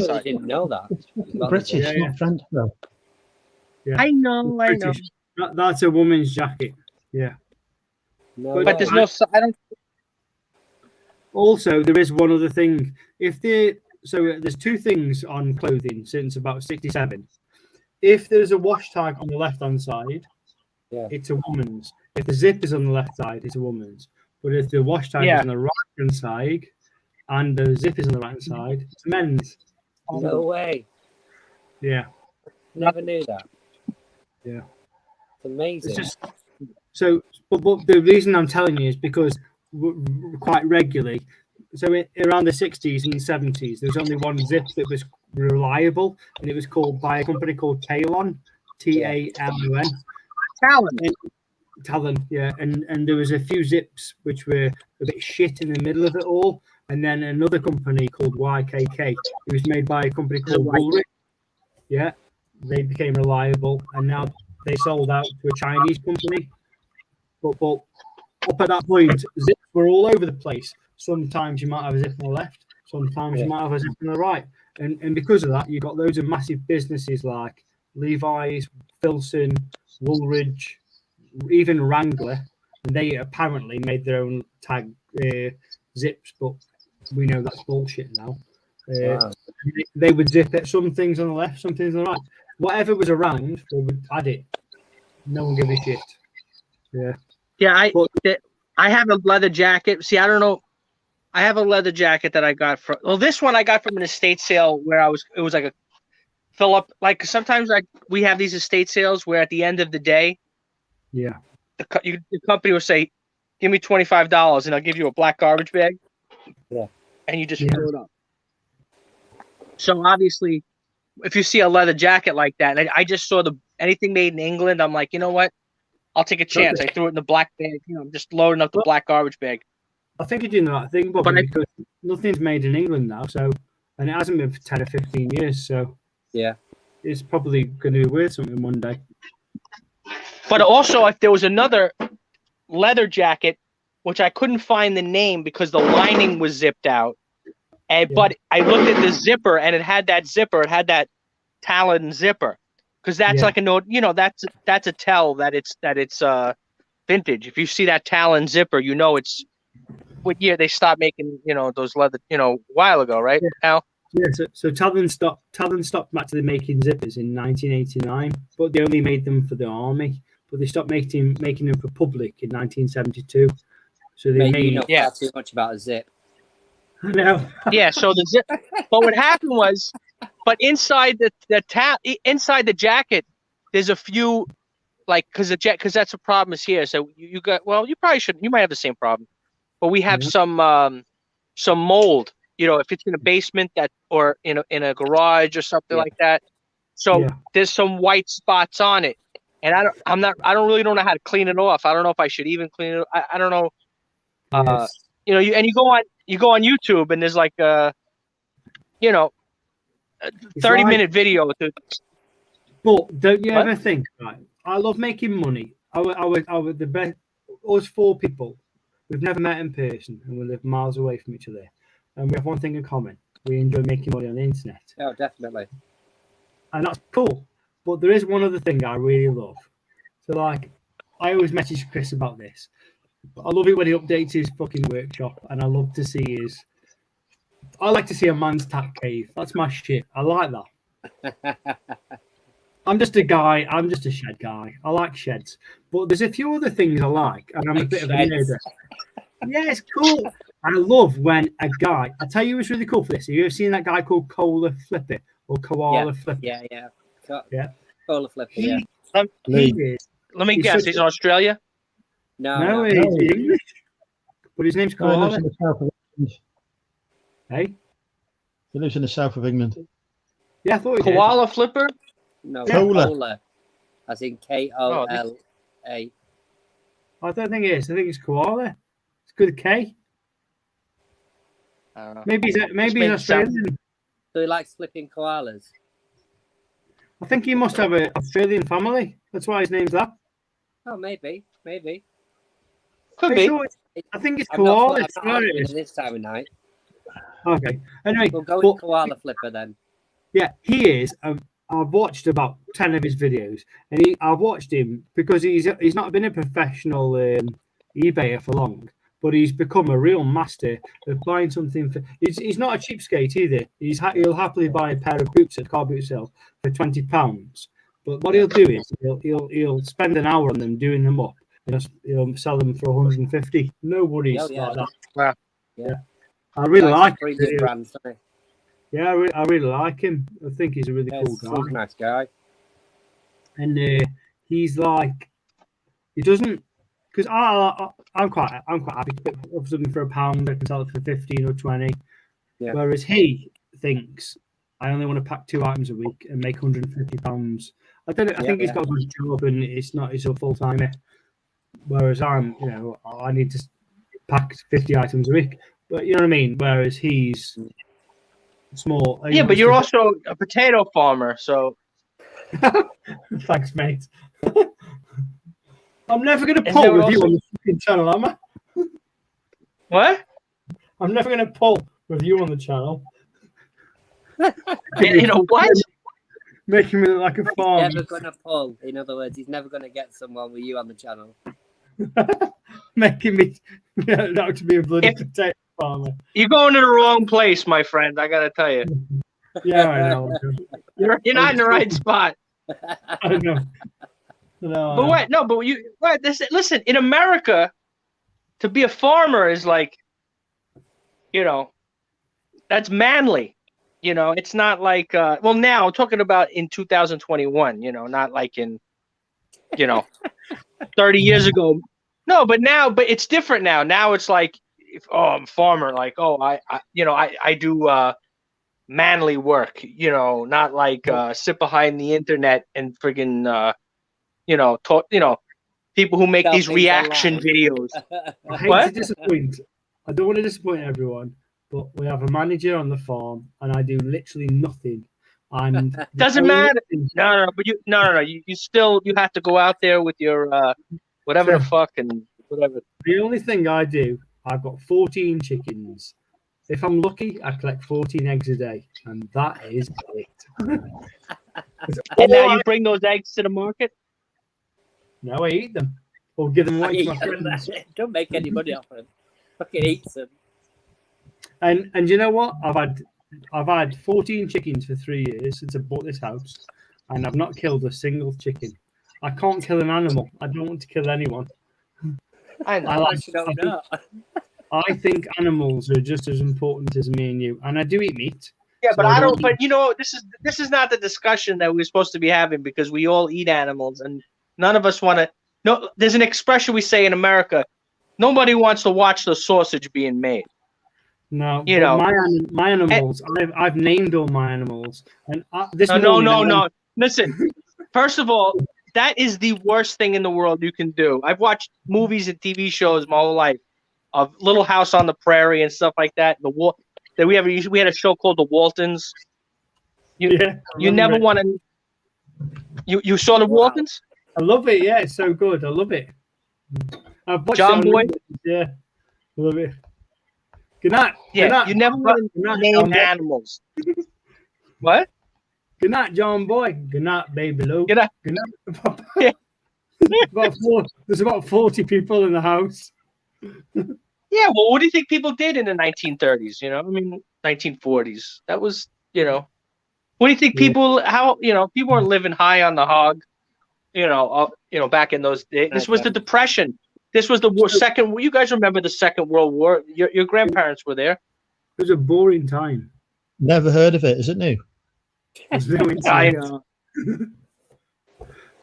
side. I didn't know that. British, not French, though. Yeah. I know. That's a woman's jacket. Yeah. No, but there's no. I don't. Also, there is one other thing. There's two things on clothing since about 67. If there's a wash tag on the left-hand side, it's a woman's. If the zip is on the left side, it's a woman's. But if the wash tag is on the right-hand side and the zip is on the right-hand side, it's men's. No way. Yeah. Never knew that. Yeah. It's amazing. It's just, but the reason I'm telling you is because quite regularly, around the 60s and 70s, there was only one zip that was reliable, and it was called by a company called Talon, Talon. Talon, yeah, and there was a few zips which were a bit shit in the middle of it all, and then another company called YKK. It was made by a company called Woolrich. Yeah, they became reliable, and now they sold out to a Chinese company. But up at that point, zips were all over the place. Sometimes you might have a zip on the left, sometimes you might have a zip on the right, and because of that, you've got loads of massive businesses like Levi's, Filson, Woolrich, even Wrangler, and they apparently made their own tag zips, but we know that's bullshit now. They would zip it, some things on the left, some things on the right. Whatever was around, they would add it. No one gave a shit. Yeah. Yeah, I have a leather jacket. See, I don't know. I have a leather jacket that I got from. Well, this one I got from an estate sale where it was like a fill up. Like sometimes we have these estate sales where at the end of the day, Yeah. the company will say, "Give me $25 and I'll give you a black garbage bag." Yeah. And you just fill it up. So obviously, if you see a leather jacket like that, and I just saw anything made in England, I'm like, you know what? I'll take a chance. I threw it in the black bag. I'm just loading up the black garbage bag. I think you're doing the right thing, Bobby, because nothing's made in England now. So, and it hasn't been for 10 or 15 years. So, yeah, it's probably going to be worth something one day. But also, if there was another leather jacket, which I couldn't find the name because the lining was zipped out, but I looked at the zipper and it had that zipper. It had that Talon zipper, because that's like a note. That's a tell that it's vintage. If you see that Talon zipper, it's what year they stopped making those leather a while ago, right? Al? Yeah, so Talon stopped actually making zippers in 1989, but they only made them for the army. But they stopped making them for public in 1972. So they made too much about a zip. I know. Yeah, so the zip. But what happened was, inside inside the jacket, there's a few, like, because that's the problem is here. So you probably shouldn't. You might have the same problem, but we have some mold. If it's in a basement or in a garage or something like that. So there's some white spots on it, and I don't really know how to clean it off. I don't know if I should even clean it. I don't know. You go on YouTube and there's like a 30-minute video. But don't you ever think, right? I love making money. I would the best. Us 4 people, we've never met in person, and we live miles away from each other. And we have one thing in common: we enjoy making money on the internet. Oh, definitely. And that's cool. But there is one other thing I really love. So, like, I always message Chris about this. I love it when he updates his fucking workshop, and I love to see I like to see a man's tack cave. That's my shit. I like that. I'm just a guy. I'm just a shed guy. I like sheds. But there's a few other things I like, and I'm a bit of a nerd. Yeah, it's cool. I love when a guy. I tell you, what's really cool for this. Have you ever seen that guy called Koala Flipper or Koala Flipper? Yeah. Koala Flipper. Let me guess. He's in Australia. No, he's English. But his name's Koala. Hey, he lives in the south of England. Yeah, I thought he Koala Flipper. No, Koala. As in Kola. I don't think it is. I think it's Koala. It's good K. I don't know. Maybe he's Australian. So he likes flipping koalas. I think he must have an Australian family. That's why his name's that. Oh, maybe. Could be. I think it's Koala. This time of night. Okay. Anyway, we'll go with Koala Flipper then. Yeah, he is. I've watched about 10 of his videos, and I've watched him because he's not been a professional eBayer for long, but he's become a real master of buying something. He's not a cheapskate either. He'll happily buy a pair of boots at car boot sale for £20. But what he'll do is he'll spend an hour on them doing them up. He'll sell them for 150. No worries like that. Wow. Yeah. I really like him. Brands, yeah, I really like him. I think he's a really cool guy. He's a nice guy. And he's like, he doesn't, because I'm quite happy to pick up something for £1. I can sell it for 15 or 20. Yeah. Whereas he thinks I only want to pack 2 items a week and make £150. I don't know. I think he's got a good job and it's a full timer. Whereas I need to pack 50 items a week. But you know what I mean? Whereas he's small. Yeah, but you're also a potato farmer, so. Thanks, mate. I'm never going to pull review on the fucking channel, am I? What? I'm never going to pull review on the channel. What? Making me look like a farmer. He's never going to pull. In other words, he's never going to get someone with you on the channel. Making me out to be a bloody potato farmer. You're going to the wrong place, my friend. I gotta tell you. Yeah, I know. You're not in the right spot. I know. No, but what? No, but listen. In America, to be a farmer is like you know, that's manly. You know, it's not like well, now I'm talking about in 2021. You know, not like in 30 years ago. No, but it's different now. Now it's like, I'm a farmer. Like, I do manly work. You know, not like sit behind the internet and friggin' people who make these reaction videos. I hate to disappoint. I don't want to disappoint everyone, but we have a manager on the farm, and I do literally nothing. And doesn't matter. No. But you still have to go out there with your whatever the fuck and whatever. The only thing I do, I've got 14 chickens. If I'm lucky, I collect 14 eggs a day, and that is it. And now you bring those eggs to the market? No, I eat them or give them away to my friends. Don't make any money off them. Fucking eat them. And you know what? I've had 14 chickens for 3 years since I bought this house, and I've not killed a single chicken. I can't kill an animal. I don't want to kill anyone. I know. I think animals are just as important as me and you, and I do eat meat. Yeah, but I don't. But this is not the discussion that we're supposed to be having, because we all eat animals, and none of us want to. No, there's an expression we say in America: nobody wants to watch the sausage being made. No, my animals. I've named all my animals, and no. Listen, first of all, that is the worst thing in the world you can do. I've watched movies and TV shows my whole life of Little House on the Prairie and stuff like that. We had a show called The Waltons. You never want to. You saw The Waltons? I love it. Yeah, it's so good. I love it. John Boy. Yeah, I love it. Good night. Yeah, good night. You never want to name animals. What? Good night, John Boy. Good night, baby Lou. Good night. Good night. Yeah. There's about 40 people in the house. Yeah, well, what do you think people did in the 1930s? 1940s. That was, what do you think people? How people weren't living high on the hog. Back in those days. This was the Depression. This was the second. You guys remember the Second World War? Your grandparents were there. It was a boring time. Never heard of it. Is it new?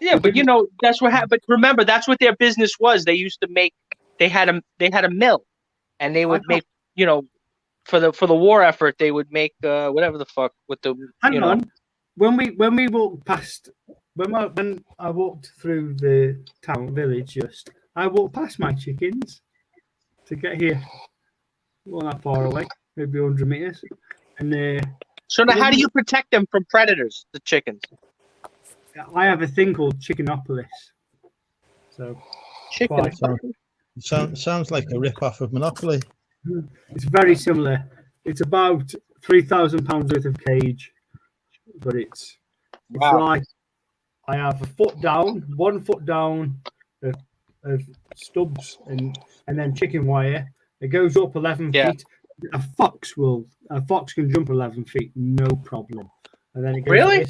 Yeah, but that's what happened. But remember, that's what their business was. They used to make. They had a mill, and they would make. For the war effort, they would make whatever the fuck with the. Hang on. When we walked past, when I walked through the village, I walked past my chickens to get here. Not that far away, maybe 100 meters, and. So now, how do you protect them from predators? The chickens. I have a thing called Chickenopolis. So, sounds like a rip-off of Monopoly. It's very similar. It's about £3,000 worth of cage, but it's like I have 1 foot down of stubs and then chicken wire. It goes up 11 feet. A fox can jump 11 feet, no problem. And then it goes really?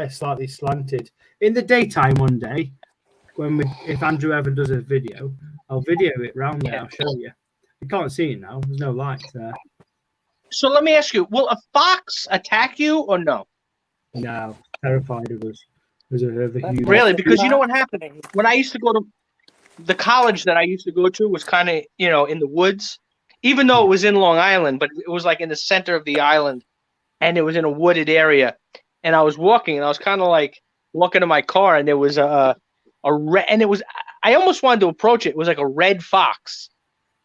Slightly slanted. In the daytime one day, if Andrew ever does a video, I'll video it round there. I'll show you. You can't see it now. There's no light there. So let me ask you: will a fox attack you or no? No, terrified of us. Really? Because you know what happened when I used to go to the college that I used to go to was kind of in the woods. Even though it was in Long Island, but it was like in the center of the island, and it was in a wooded area. And I was walking, and I was kind of like walking to my car, and there was a red, and it was. I almost wanted to approach it. It was like a red fox.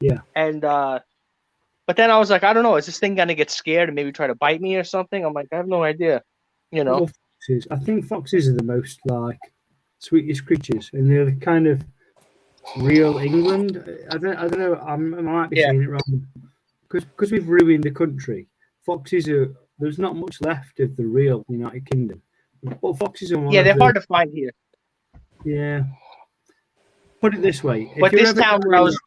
Yeah. And but then I was like, I don't know, is this thing gonna get scared and maybe try to bite me or something? I'm like, I have no idea. Well, I think foxes are the most sweetest creatures, and they're kind of. Real England. I don't know. I might be saying it wrong because we've ruined the country. Foxes are. There's not much left of the real United Kingdom. But foxes are. They're hard to find here. Yeah. Put it this way. But this town where I was.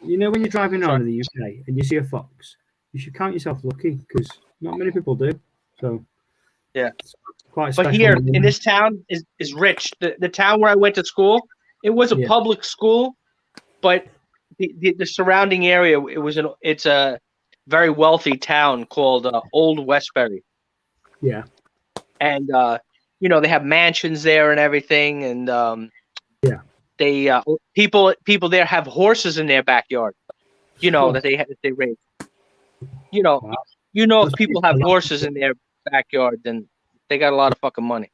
When you're driving around in the UK and you see a fox, you should count yourself lucky because not many people do. So. Yeah. It's quite. But here in this town is rich. The town where I went to school. It was a public school, but the surrounding area. It's a very wealthy town called Old Westbury. Yeah. And they have mansions there and everything, and they people there have horses in their backyard. That they raise. Wow. If people have horses in their backyard, then they got a lot of fucking money.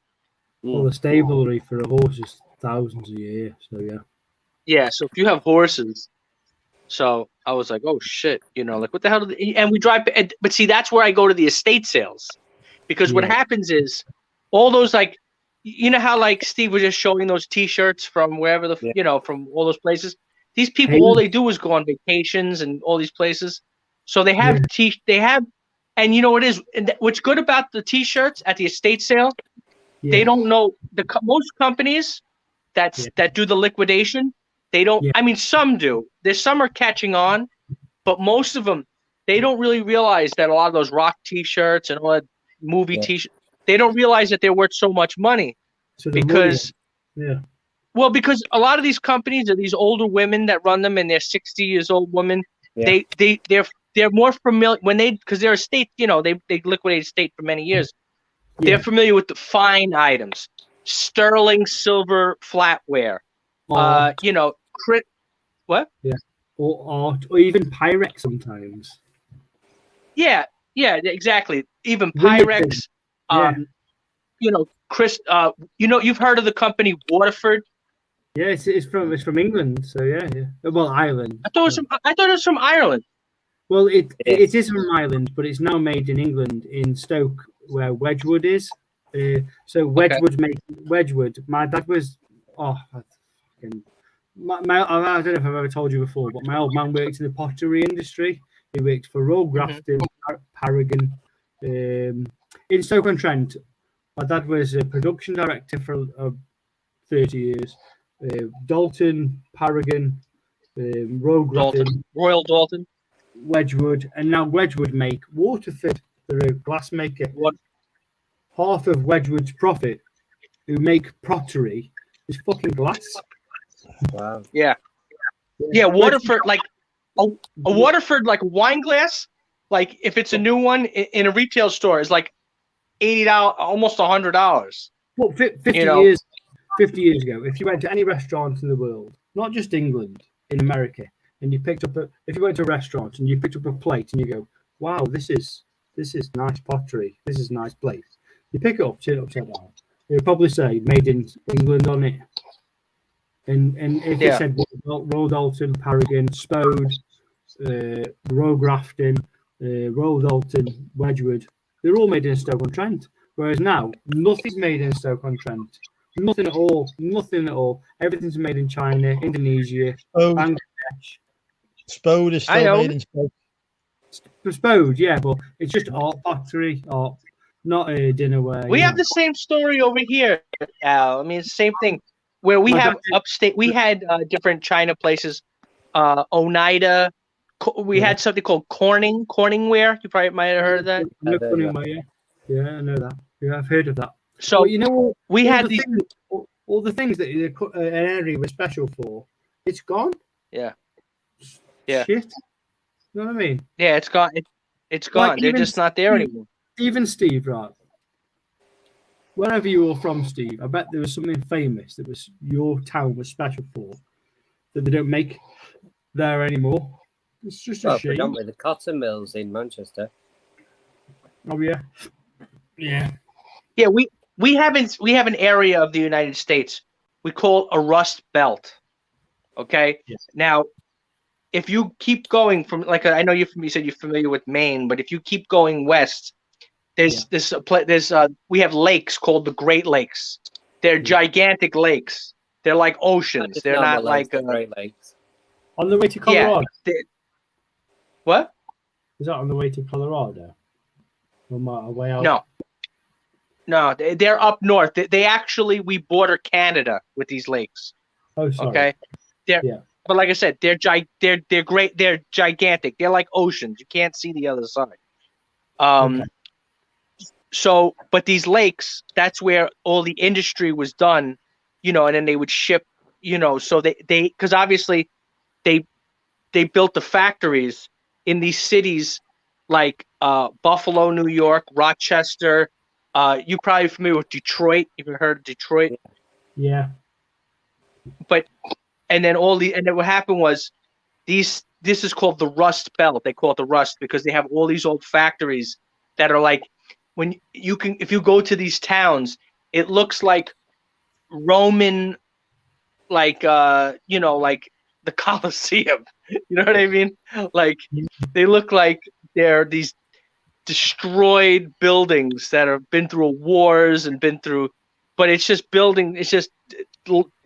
Well, the stablery for a horse is thousands a year. So yeah. Yeah. So if you have horses, so I was like, oh shit, like what the hell? And we drive, but see, that's where I go to the estate sales, because what happens is all those like, how like Steve was just showing those T-shirts from wherever from all those places. These people, all they do is go on vacations and all these places. So they have and what is what's good about the T-shirts at the estate sale? Yeah. They don't know most companies that do the liquidation. They don't. I mean, some do. There's some are catching on, but most of them they don't really realize that a lot of those rock T-shirts and all that movie T-shirts, they don't realize that they're worth so much money because because a lot of these companies are these older women that run them, and they're 60 years old women. Yeah. They're more familiar because they're estate. They liquidated estate for many years. Yeah. They're familiar with the fine items, sterling silver flatware. What? Yeah, or art, or even Pyrex sometimes. Yeah, exactly. Even Pyrex. Chris. You've heard of the company Waterford? Yeah, it's from England. So yeah. Well, Ireland. I thought it was from Ireland. Well, it is from Ireland, but it's now made in England, in Stoke, where Wedgwood is. So Wedgwood make Wedgwood. My dad was I don't know if I've ever told you before, but my old man worked in the pottery industry. He worked for Roll Grafton, Paragon, in Stoke-on-Trent. My dad was a production director for 30 years. Dalton, Paragon, Royal Dalton, Wedgwood, and now Wedgwood make Waterford. They're a glass maker. What? Half of Wedgwood's profit, who make pottery, is fucking glass. Wow. Yeah. Waterford, like a Waterford, like wine glass, like if it's a new one in a retail store, is like $80, almost $100. Well, 50 years ago, if you went to any restaurant in the world, not just England, in America, and you picked up if you went to a restaurant and you picked up a plate and you go, wow, this is nice pottery, this is nice plate. You pick it up, turn it upside down. It would probably say made in England on it. And if it said Royal Dalton, Paragon, Spode, Row Grafton, Royal Dalton, Wedgwood, they're all made in Stoke-on-Trent. Whereas now, nothing's made in Stoke-on-Trent. Nothing at all. Everything's made in China, Indonesia, Bangladesh. Spode is still made in Stoke. Spode, yeah, but it's just art pottery, art, not a dinnerware. We have the same story over here, Al. I mean, it's the same thing. Where we have upstate, we had different China places. Oneida, we had something called Corningware. You probably might have heard of that. Yeah, I know that. Yeah, I've heard of that. So we had all the things that an area was special for. It's gone. Yeah. Shit. You know what I mean? Yeah, it's gone. It's gone. Like, they're just not there anymore. Even Steve, right? Wherever you were from, Steve, I bet there was something famous that was your town was special for that they don't make there anymore. It's just a shame. Predominantly the cotton mills in Manchester. Oh yeah. Yeah, we have an area of the United States we call a Rust Belt. Okay. Yes. Now, if you keep going from I know you said you're familiar with Maine, but if you keep going west, we have lakes called the Great Lakes. They're gigantic lakes. They're like oceans. They're not like Great Lakes. On the way to Colorado. Yeah, what? Is that on the way to Colorado? Or way out? No, they're up north. They actually we border Canada with these lakes. Oh, sorry. Okay. But like I said, they're great. They're gigantic. They're like oceans. You can't see the other side. Okay. So, but these lakes, that's where all the industry was done, and then they would ship, so they because obviously they they built the factories in these cities like Buffalo, New York, Rochester. You probably familiar with Detroit. You've heard of Detroit? Yeah. And then what happened was this is called the Rust Belt. They call it the Rust because they have all these old factories that are like, if you go to these towns, it looks like Roman, like like the Colosseum. You know what I mean? Like they look like they're these destroyed buildings that have been through wars and but it's just building. It's just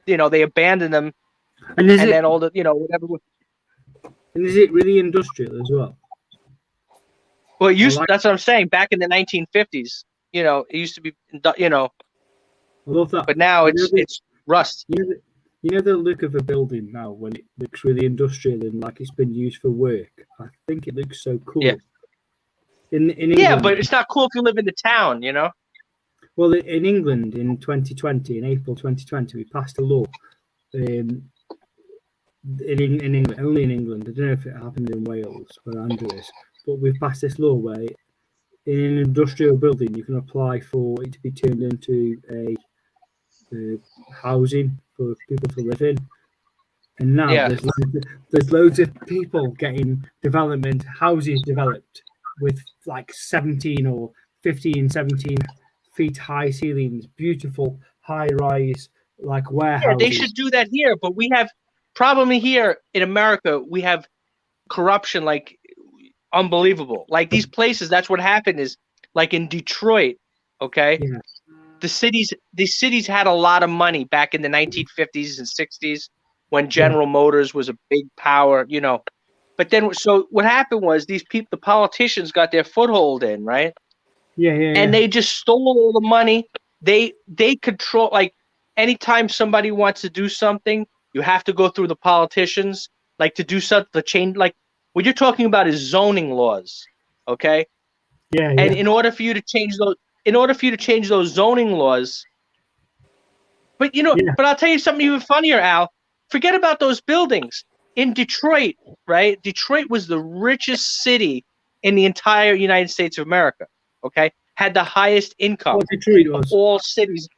they abandoned them, And then all the whatever. And is it really industrial as well? Well, that's what I'm saying. Back in the 1950s, it used to be, I love that. But now it's rust. You know the look of a building now when it looks really industrial and like it's been used for work. I think it looks so cool. Yeah. In England, but it's not cool if you live in the town, Well, in England in 2020, in April 2020, we passed a law. In England, only in England. I don't know if it happened in Wales or Andrews, but we've passed this law where in an industrial building you can apply for it to be turned into a housing for people to live in. And now there's loads of people getting houses developed with like 17 feet high ceilings, beautiful high rise like warehouses. Yeah, they should do that here, but we have problem here in America. We have corruption like unbelievable. Like these places, that's what happened is like in Detroit, okay? Yeah. These cities had a lot of money back in the 1950s and 60s when General Motors was a big power, But then, so what happened was the politicians got their foothold in, right? Yeah. And they just stole all the money. They control, like anytime somebody wants to do something, you have to go through the politicians, like to do something to change. Like what you're talking about is zoning laws, okay? Yeah. And in order for you to change those zoning laws, but I'll tell you something even funnier, Al. Forget about those buildings in Detroit, right? Detroit was the richest city in the entire United States of America. Okay, had the highest income of all cities.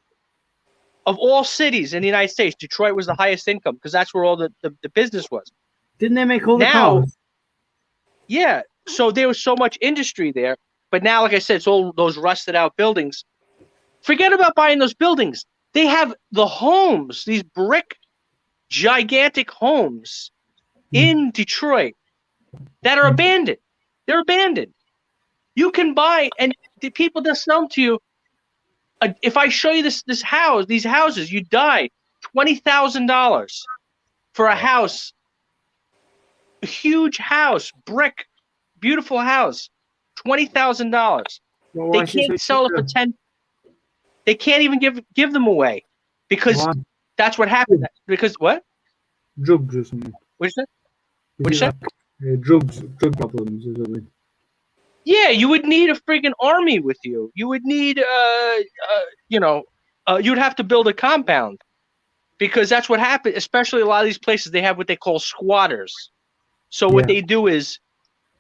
Of all cities in the United States, Detroit was the highest income because that's where all the business was. Didn't they make all the cars? Yeah, so there was so much industry there. But now, like I said, it's all those rusted out buildings. Forget about buying those buildings. They have the homes, these brick, gigantic homes in Detroit that are abandoned. They're abandoned. You can buy, and the people that sell them to you, if I show you these houses, you die $20,000 for a house, a huge house, brick, beautiful house, $20,000. They can't sell it for 10. They can't even give them away because that's what happened. Because what? Drugs or something. What'd you say? What'd you say? Drug problems or something. Yeah, you would need a friggin' army with you. You would need, you'd have to build a compound because that's what happened. Especially a lot of these places, they have what they call squatters. So what they do is,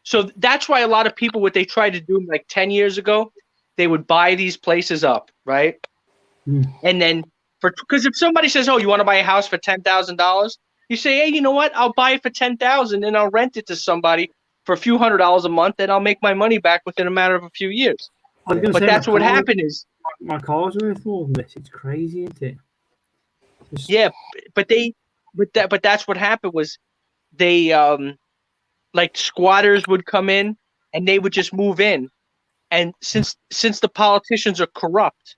so that's why a lot of people, what they tried to do like 10 years ago, they would buy these places up, right? And then, because if somebody says, "Oh, you want to buy a house for $10,000?" You say, "Hey, you know what? I'll buy it for $10,000 and I'll rent it to somebody for a few $100s a month, and I'll make my money back within a matter of a few years." But that's what happened is my car's worth more than this. It's crazy, isn't it? Yeah, but that's what happened was they like squatters would come in and they would just move in, and since the politicians are corrupt,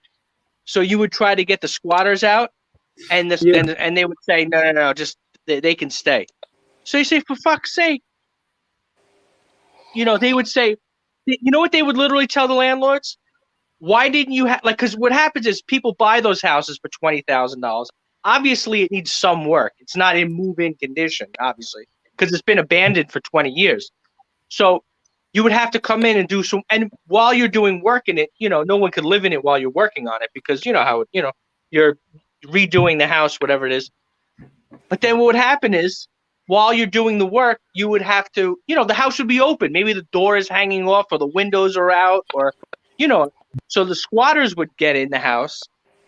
so you would try to get the squatters out, and and they would say no, just they can stay. So you say, for fuck's sake, they would say, you know what they would literally tell the landlords? Why didn't you have, like, because what happens is people buy those houses for $20,000. Obviously, it needs some work. It's not in move-in condition, obviously, because it's been abandoned for 20 years. So you would have to come in and do some, and while you're doing work in it, no one could live in it while you're working on it because you know how, you're redoing the house, whatever it is. But then what would happen is, while you're doing the work, you would have to, the house would be open. Maybe the door is hanging off or the windows are out or, so the squatters would get in the house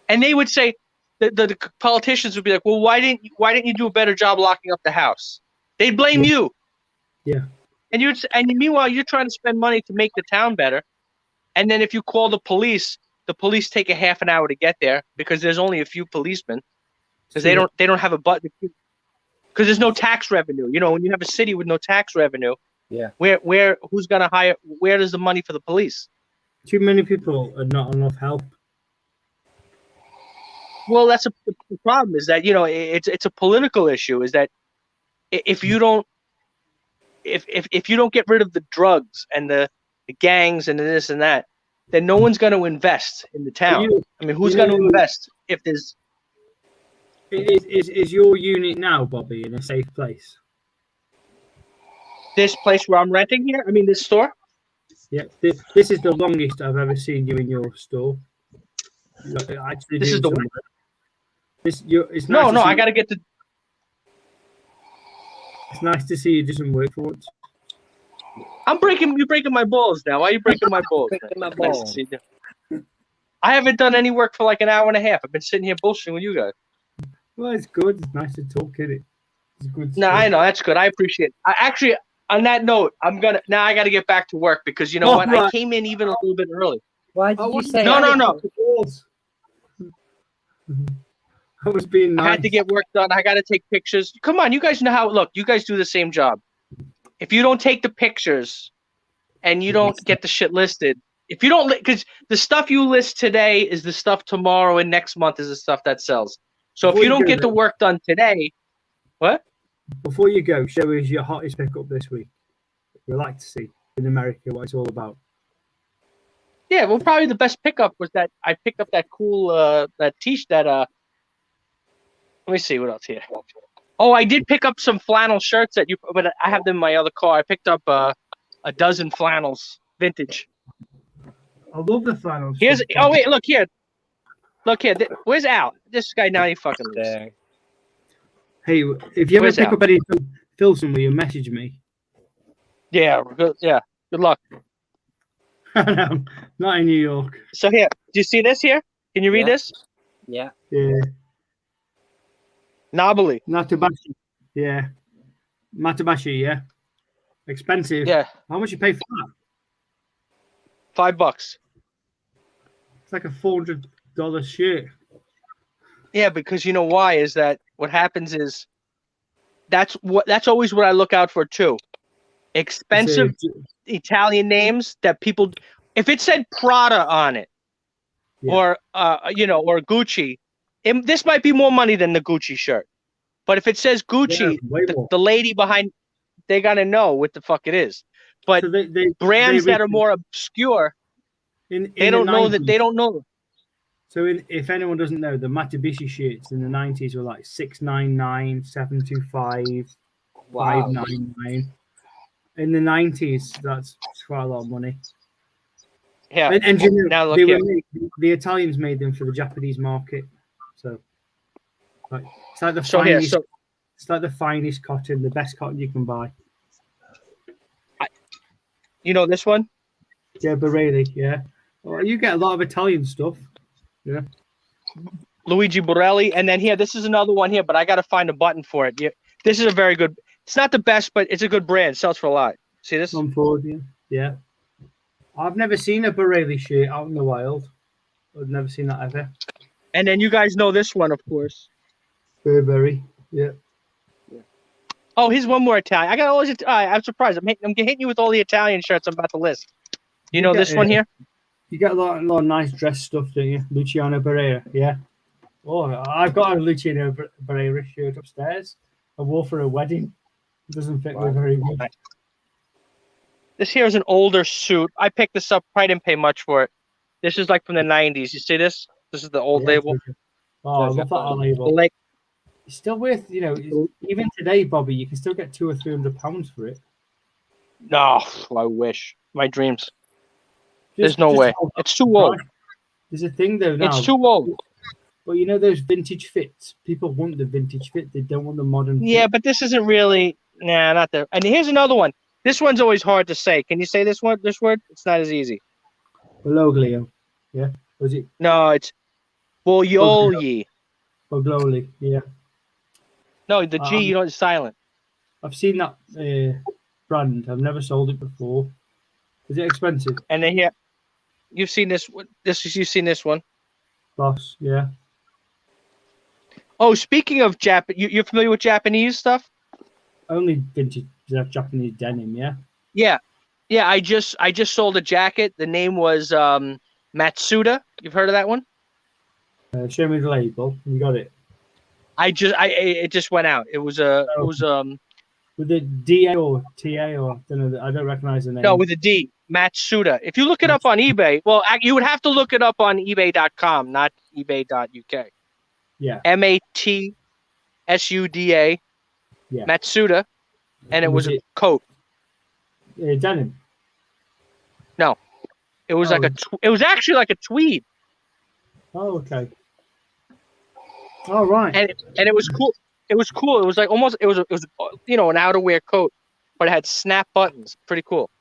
and they would say, the politicians would be like, well, why didn't you do a better job locking up the house? They'd blame you. Yeah. And meanwhile, you're trying to spend money to make the town better. And then if you call the police take a half an hour to get there because there's only a few policemen because they don't have a button. Because there's no tax revenue. When you have a city with no tax revenue, who's going to hire? Where is the money for the police? Too many people and not enough help. Well, that's the problem. Is that it's a political issue. Is that if you don't get rid of the drugs and the gangs and this and that, then no one's going to invest in the town. Who's going to invest if there's? Is your unit now, Bobby, in a safe place? This place where I'm renting here? This store? Yeah, this is the longest I've ever seen you in your store. Actually, this is the one. It's nice no, I got to get the. It's nice to see you do some work for once. You're breaking my balls now. Why are you breaking my balls? My balls. I haven't done any work for like an hour and a half. I've been sitting here bullshitting with you guys. Well, it's good. It's nice to talk, isn't it? It's good. No, I know that's good. I appreciate it. Actually, on that note, I got to get back to work because you know what? Right. I came in even a little bit early. Why did you say? No. I was being nice. I had to get work done. I got to take pictures. Come on, you guys know how. Look, you guys do the same job. If you don't take the pictures and you don't get the shit listed, if you don't, because the stuff you list today is the stuff tomorrow and next month is the stuff that sells. So if you don't get the work done today, what? Before you go, show us your hottest pickup this week. We'd like to see in America what it's all about. Yeah, well, probably the best pickup was that I picked up that cool that t-shirt that let me see what else here. Oh, I did pick up some flannel shirts but I have them in my other car. I picked up a dozen flannels, vintage. I love the flannels. Oh wait, look here. Where's Al? This guy now he fucking lives. Hey, if you ever pick up any Filson, will you message me? Yeah, good luck. No, not in New York. So here, do you see this here? Can you read this? Yeah. Yeah. Nobly. Matabashi. Yeah. Matabashi, yeah. Expensive. Yeah. How much you pay for that? $5. It's like a $400 shirt. Yeah, because you know why is that what happens is that's always what I look out for too. Expensive Italian names that people, if it said Prada on it, or or Gucci, this might be more money than the Gucci shirt. But if it says Gucci, the lady behind, they gotta know what the fuck it is. But so brands that are more obscure, they don't know that they don't know. So if anyone doesn't know, the Matabishi shirts in the 90s were like $699, $725, $599. In the 90s, that's quite a lot of money. Yeah. And you know, now the Italians made them for the Japanese market. So it's like the finest. It's like the finest cotton, the best cotton you can buy. You know this one? Yeah, Borelli. Yeah. Well, you get a lot of Italian stuff. Yeah. Luigi Borelli, and then here, this is another one here, but I got to find a button for it. Yeah, this is a very good. It's not the best, but it's a good brand. It sells for a lot. See this? On Ford, yeah. I've never seen a Borelli shirt out in the wild. I've never seen that ever. And then you guys know this one, of course. Burberry, yeah. Oh, here's one more Italian. I got all these. I'm surprised. I'm hitting you with all the Italian shirts I'm about to list. You know this one here? You get a lot of nice dress stuff, don't you? Luciano Barrera, yeah. Oh, I've got a Luciano Barrera shirt upstairs. I wore for a wedding. It doesn't fit me very good. This here is an older suit. I picked this up. I didn't pay much for it. This is like from the 90s. You see this? This is the old label. Oh, I love that label. Like, it's still worth, even today, Bobby, you can still get £200 or £300 for it. No, I wish. My dreams. There's no way. It's too old. There's a thing though now. It's too old. But you know those vintage fits. People want the vintage fit. They don't want the modern. Yeah, fit. but this isn't really. Nah, not there. And here's another one. This one's always hard to say. Can you say this one? This word? It's not as easy. Beloglio. Yeah. Was it No, it's Boyoli. Bogloli? Yeah. No, the G, you know, it's silent. I've seen that brand. I've never sold it before. Is it expensive? And then here, you've seen this. You've seen this one. Boss. Yeah. Oh, speaking of you're familiar with Japanese stuff? Only vintage Japanese denim. Yeah. Yeah. Yeah, I just sold a jacket. The name was Matsuda. You've heard of that one? Show me the label. You got it. It just went out. It was with a DA or TA or I don't recognize the name. No, with a D. Matsuda. If you look it up on eBay, well, you would have to look it up on eBay.com, not eBay.uk. Yeah. Matsuda. Yeah. Matsuda, and it was a coat. Denim. No, it was it was actually like a tweed. Oh, okay. All right. And it was cool. It was cool. It was like almost it was an outerwear coat, but it had snap buttons. Pretty cool.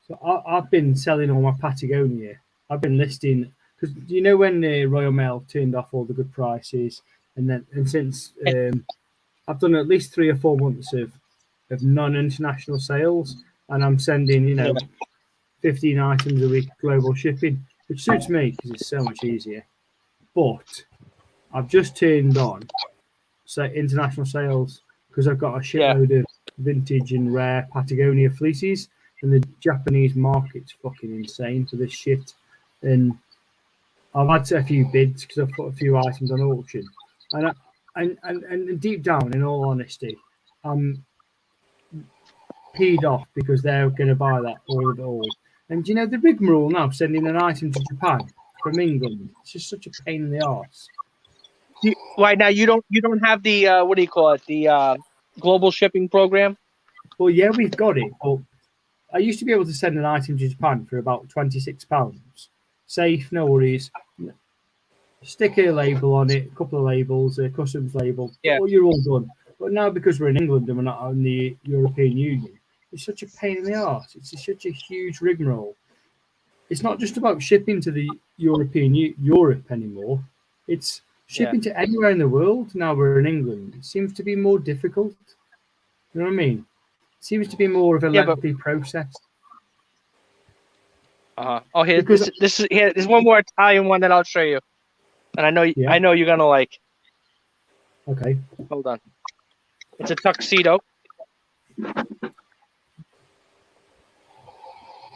So I've been selling all my Patagonia. I've been listing because you know when the Royal Mail turned off all the good prices, and since I've done at least 3 or 4 months of non-international sales, and I'm sending 15 items a week global shipping, which suits me because it's so much easier. But I've just turned on international sales because I've got a shitload of vintage and rare Patagonia fleeces, and the Japanese market's fucking insane for this shit. And I've had a few bids because I've put a few items on auction, and deep down, in all honesty, I'm peed off because they're going to buy that all of it all. And the rigmarole now sending an item to Japan from England, it's just such a pain in the arse. Right now, you don't have the what do you call it? The global shipping program. Well, yeah, we've got it, but I used to be able to send an item to Japan for about £26. Safe, no worries. Sticker label on it, a couple of labels, a customs label. Yeah. Well, you're all done. But now because we're in England and we're not in the European Union, it's such a pain in the arse. It's such a huge rigmarole. It's not just about shipping to the Europe anymore. It's shipping to anywhere in the world. Now we're in England. It seems to be more difficult. You know what I mean? It seems to be more of a lengthy process. Oh, here, there's one more Italian one that I'll show you, and I know you're gonna like. Okay. Hold on. It's a tuxedo.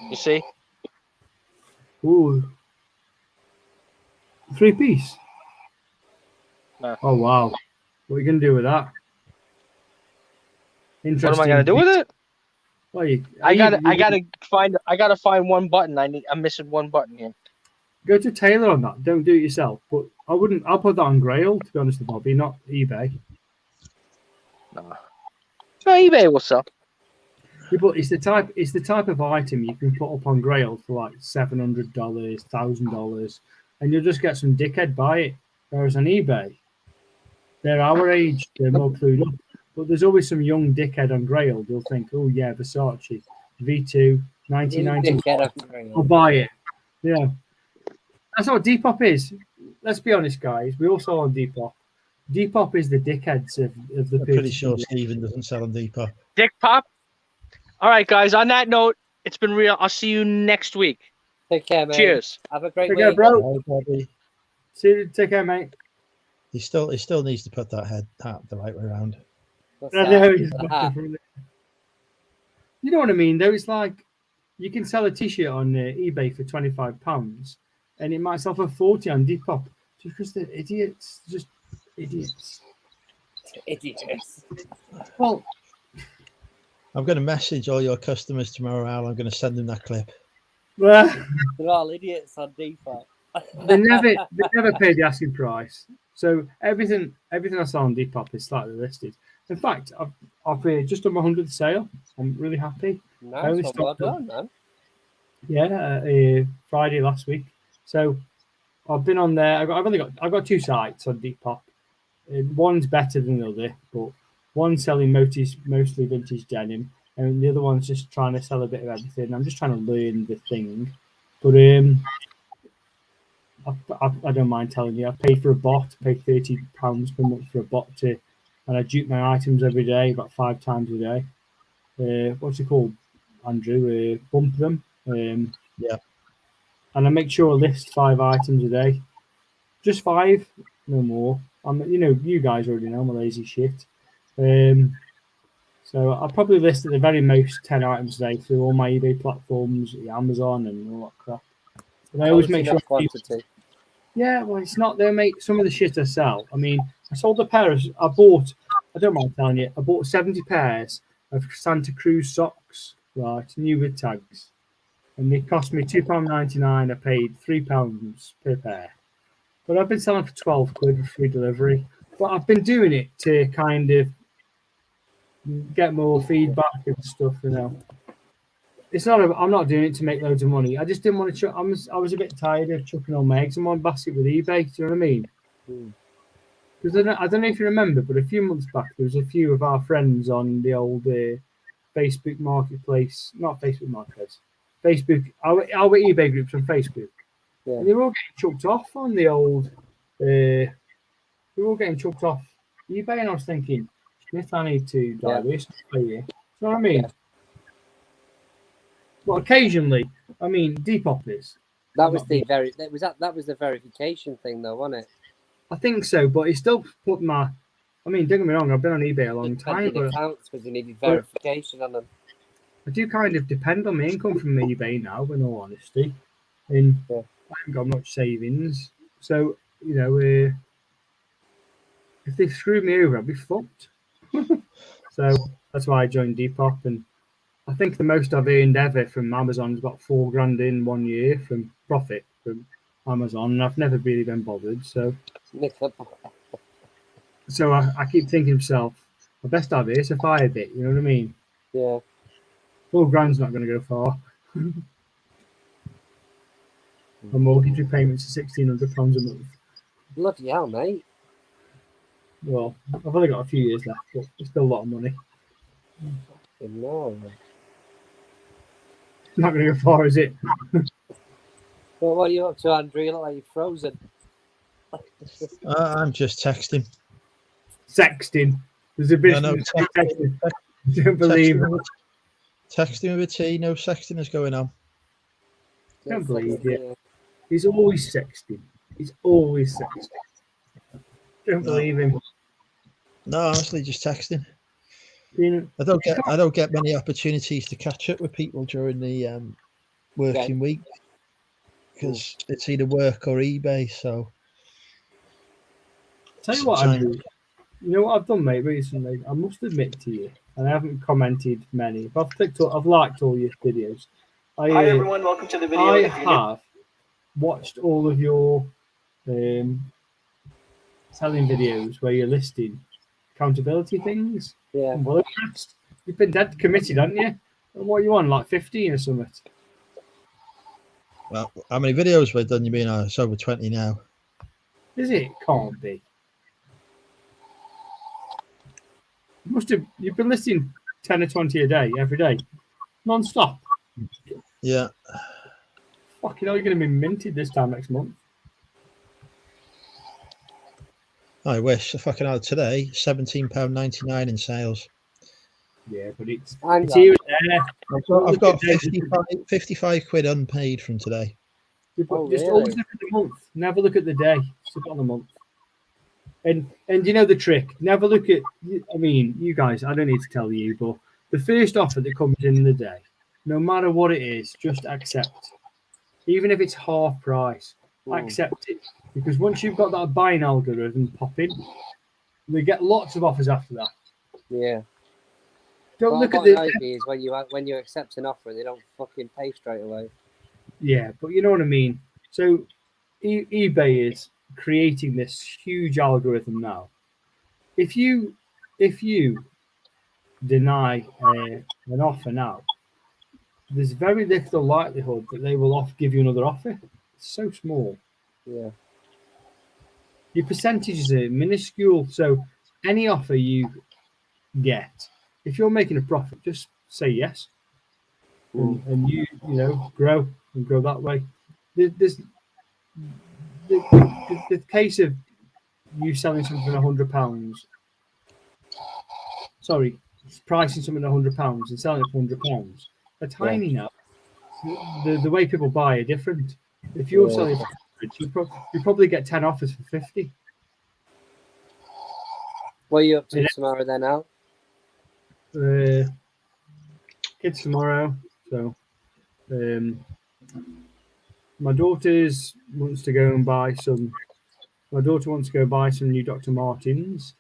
You see? Ooh. 3-piece. No. Oh wow. What are you gonna do with that? Interesting. What am I gonna do with it? Well, I gotta find one button. I'm missing one button here. Go to tailor on that. Don't do it yourself. But I'll put that on Grail, to be honest with Bobby, not eBay. No, eBay will sell. Yeah, but it's the type of item you can put up on Grail for like $700, $1,000, and you'll just get some dickhead buy it. Whereas on eBay, they're our age, they're more clued up. But there's always some young dickhead on Grail. They'll think, oh yeah, Versace, V2, 1990. I'll buy it. Yeah. That's what Depop is. Let's be honest, guys. We all sell on Depop. Depop is the dickheads of the. I'm pretty sure Stephen doesn't sell on Depop. Dick Pop. All right, guys. On that note, it's been real. I'll see you next week. Take care, mate. Cheers. Have a great week. week, bro. Bye, see you. Take care, mate. He still needs to put that hat the right way around. I know. You know what I mean, though? It's like you can sell a T-shirt on eBay for £25, and it might sell for 40 on Depop, just because they're idiots. Just idiots. Idiots. Well, I'm going to message all your customers tomorrow, Al. I'm going to send them that clip. They're all idiots on Depop. they never pay the asking price. So everything I sell on Depop is slightly listed. In fact, I've just done my 100th sale. I'm really happy. Nice, well done, man. Yeah, Friday last week. So I've been on there. I've got two sites on Depop. One's better than the other, but one's selling mostly vintage denim, and the other one's just trying to sell a bit of everything. I'm just trying to learn the thing, but I don't mind telling you. I paid for a bot. I paid £30 per month for a bot and I dupe my items every day, about 5 times a day. What's it called, Andrew? Bump them. Yeah. And I make sure I list 5 items a day. Just 5, no more. You guys already know I'm a lazy shit. So I'll probably list at the very most 10 items a day through all my eBay platforms, Amazon, and all that crap. But I always make sure. Quantity. Yeah, well, it's not there, mate. Some of the shit I sell. I mean, I sold a pair of. I don't mind telling you, I bought 70 pairs of Santa Cruz socks, right, new with tags, and they cost me £2.99. I paid £3 per pair. But I've been selling for 12 quid with free delivery. But I've been doing it to kind of get more feedback and stuff, It's not. I'm not doing it to make loads of money. I just didn't want to. I was a bit tired of chucking all my eggs in one basket with eBay. Do you know what I mean? Because I don't know if you remember, but a few months back there was a few of our friends on the old Facebook Marketplace, not Facebook Marketplace, Facebook our eBay groups on Facebook. Yeah. And they were all getting chucked off on the old. They were all getting chucked off eBay, and I was thinking, Smith, I need to diversify here. You know what I mean? Yeah. Well, occasionally, I mean, Depop is. That was the verification thing, though, wasn't it? I think so, but it still put my. I mean, don't get me wrong, I've been on eBay a long time, but accounts because you needed verification on them. I do kind of depend on my income from eBay now, in all honesty, and I haven't got much savings, so if they screwed me over, I'd be fucked. So that's why I joined Depop, and I think the most I've earned ever from Amazon is about $4,000 in 1 year from profit from Amazon, and I've never really been bothered. So I keep thinking to myself, I best diversify a bit. You know what I mean? Yeah. $4,000's not going to go far. My mortgage repayments are £1,600 a month. Bloody hell, mate. Well, I've only got a few years left, but it's still a lot of money. No. Not going to go far, is it? Well, what are you up to, Andrew? You look like you're frozen. I'm just texting. Sexting. There's a bit of texting. I don't believe it. Texting with a T, no sexting is going on. I don't believe it. He's always sexting. He's always sexting. Don't believe him. No, honestly, just texting. I don't get many opportunities to catch up with people during the working week because it's either work or eBay. So, tell you what, Andrew, you know what I've done, mate, recently? I must admit to you, and I haven't commented many, but I've liked all your videos. Hi everyone, welcome to the video. I have watched all of your selling videos where you're listing accountability things. Yeah. Well, you've been dead committed, haven't you? What are you on, like 15 or something? Well, how many videos we've done? You mean it's over 20 now? Is it? Can't be. You've been listing 10 or 20 a day, every day, non-stop. Yeah. Fucking hell, you're going to be minted this time next month. I wish. I fucking had today £17.99 in sales. Yeah, but it's here and there. I've got 55 quid unpaid from today. Just always look at the month. Never look at the day. Just look on the month. And you know the trick. Never look at. I mean, you guys. I don't need to tell you, but the first offer that comes in the day, no matter what it is, just accept. Even if it's half price, accept it. Because once you've got that buying algorithm popping, we get lots of offers after that. Yeah. Don't look at the. Is when you accept an offer, they don't fucking pay straight away. Yeah, but you know what I mean. So eBay is creating this huge algorithm now. If you deny an offer now, there's very little likelihood that they will give you another offer. It's so small. Yeah. Your percentages are minuscule. So any offer you get, if you're making a profit, just say yes. And you grow and grow that way. There's the case of you selling something for £100. Sorry, pricing something at £100 and selling it for £100. They're tiny now. The way people buy are different. If you're selling for 100, you probably get 10 offers for 50. What are you up to tomorrow then, Al? Kids tomorrow. So my daughter wants to go buy some new Dr. Martens.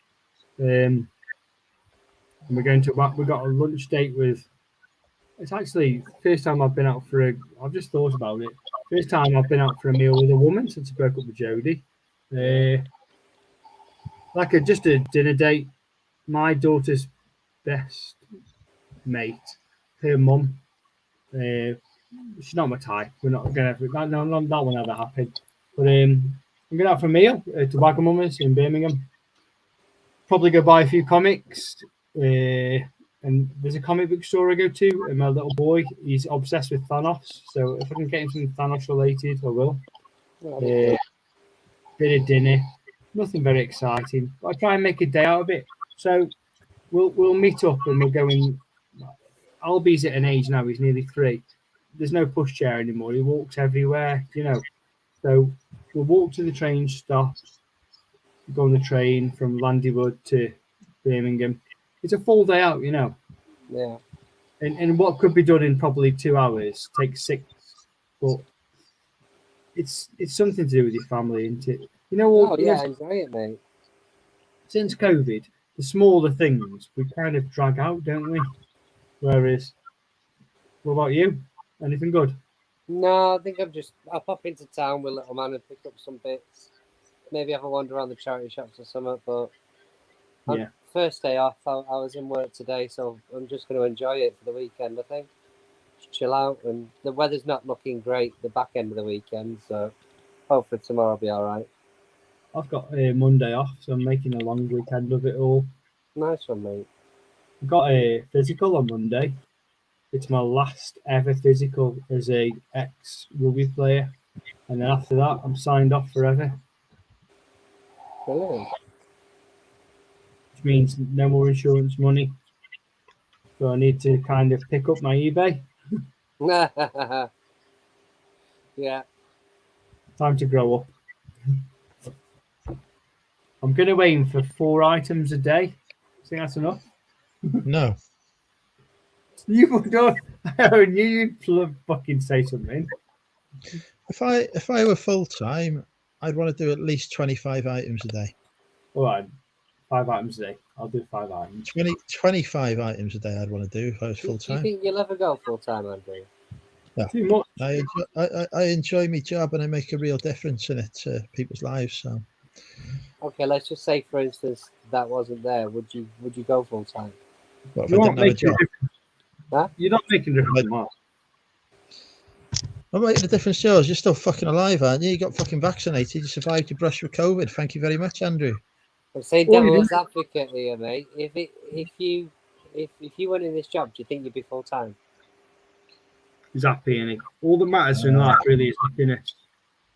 And we've got a lunch date with. It's actually first time I've been out I've just thought about it. First time I've been out for a meal with a woman since I broke up with Jodie. Just a dinner date. My daughter's best mate, her mum. She's not my type. We're not gonna. That will never happen. But I'm going out for a meal to Wagamama's in Birmingham. Probably go buy a few comics. And there's a comic book store I go to, and my little boy, he's obsessed with Thanos. So if I can get him something Thanos related, I will. Bit of dinner, nothing very exciting. But I try and make a day out of it. So we'll meet up and we'll go in. Albie's at an age now; he's nearly 3. There's no pushchair anymore. He walks everywhere, So we'll walk to the train stop, go on the train from Landywood to Birmingham. It's a full day out, Yeah. And what could be done in probably 2 hours takes 6. But it's something to do with your family, isn't it? Enjoy it, mate. Since COVID, the smaller things we kind of drag out, don't we? Whereas, what about you? Anything good? No, I think I'll pop into town with little man and pick up some bits. Maybe have a wander around the charity shops or something, but first day off, I was in work today, so I'm just going to enjoy it for the weekend, I think. Just chill out, and the weather's not looking great the back end of the weekend, so hopefully tomorrow will be all right. I've got Monday off, so I'm making a long weekend of it all. Nice one, mate. I've got a physical on Monday. It's my last ever physical as a ex-rugby player, and then after that, I'm signed off forever. Brilliant. Which means no more insurance money. So I need to kind of pick up my eBay. Yeah. Time to grow up. I'm going to aim for 4 items a day. Think that's enough? No. You don't. I knew you'd fucking say something. If I were full time, I'd want to do at least 25 items a day. All right, 5 items a day. I'll do 5 items. 25 items a day I'd want to do if I was full time. Do you think you'll ever go full time, Andrew? No. Too much. I enjoy my job and I make a real difference in it to people's lives. So. Okay, let's just say, for instance, that wasn't there. Would you go full time? What, if I didn't have a job? Huh? You're not making a difference, Mark. I'm making a difference, George. You're still fucking alive, aren't you? You got fucking vaccinated. You survived your brush with COVID. Thank you very much, Andrew. I'm saying devil's advocate here, mate. If you went in this job, do you think you'd be full time? He's happy, and all that matters in life really is happiness.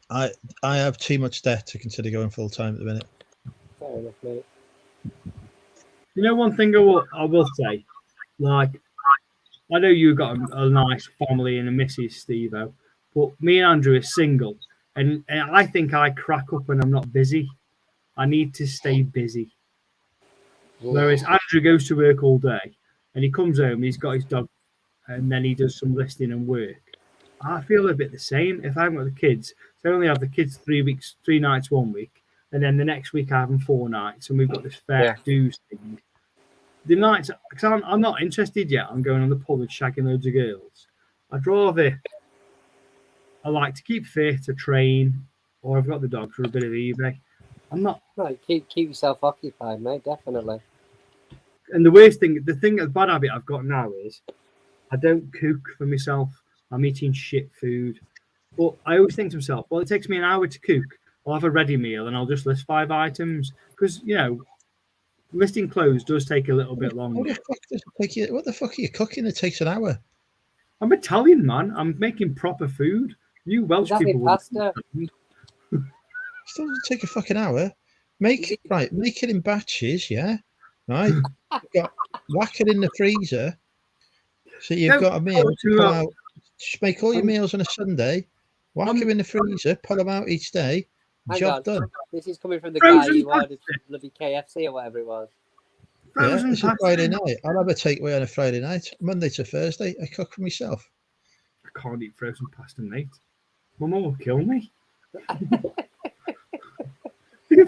I have too much debt to consider going full time at the minute. Fair enough, mate. You know, one thing I will say, like, I know you've got a nice family and a missus, Steve-O, but me and Andrew are single, and I think I crack up when I'm not busy. I need to stay busy. Whereas Andrew goes to work all day, and he comes home, he's got his dog, and then he does some listing and work. I feel a bit the same. If I haven't got the kids, so I only have the kids 3 nights 1 week, and then the next week I have them 4 nights, and we've got this fair dues thing. The nights, because I'm not interested yet. I'm going on the pub and shagging loads of girls. I like to keep fit, to train, or I've got the dog for a bit of eBay. I'm not. Right, keep yourself occupied, mate. Definitely. And the bad habit I've got now is I don't cook for myself. I'm eating shit food. But I always think to myself, well, it takes me an hour to cook. I'll have a ready meal and I'll just list 5 items because listing clothes does take a little bit longer. What the fuck are you cooking? It takes an hour. I'm Italian, man. I'm making proper food. You Welsh people would pasta. Still doesn't take a fucking hour. Make it in batches, yeah. Right. Whack it in the freezer. So you've got a meal to pull out. Just make all your meals on a Sunday. Whack them in the freezer, pull them out each day. Job done. This is coming from the guy who ordered bloody KFC or whatever it was. Yeah, it's a Friday night. I'll have a takeaway on a Friday night. Monday to Thursday, I cook for myself. I can't eat frozen pasta, mate. My mum will kill me. You're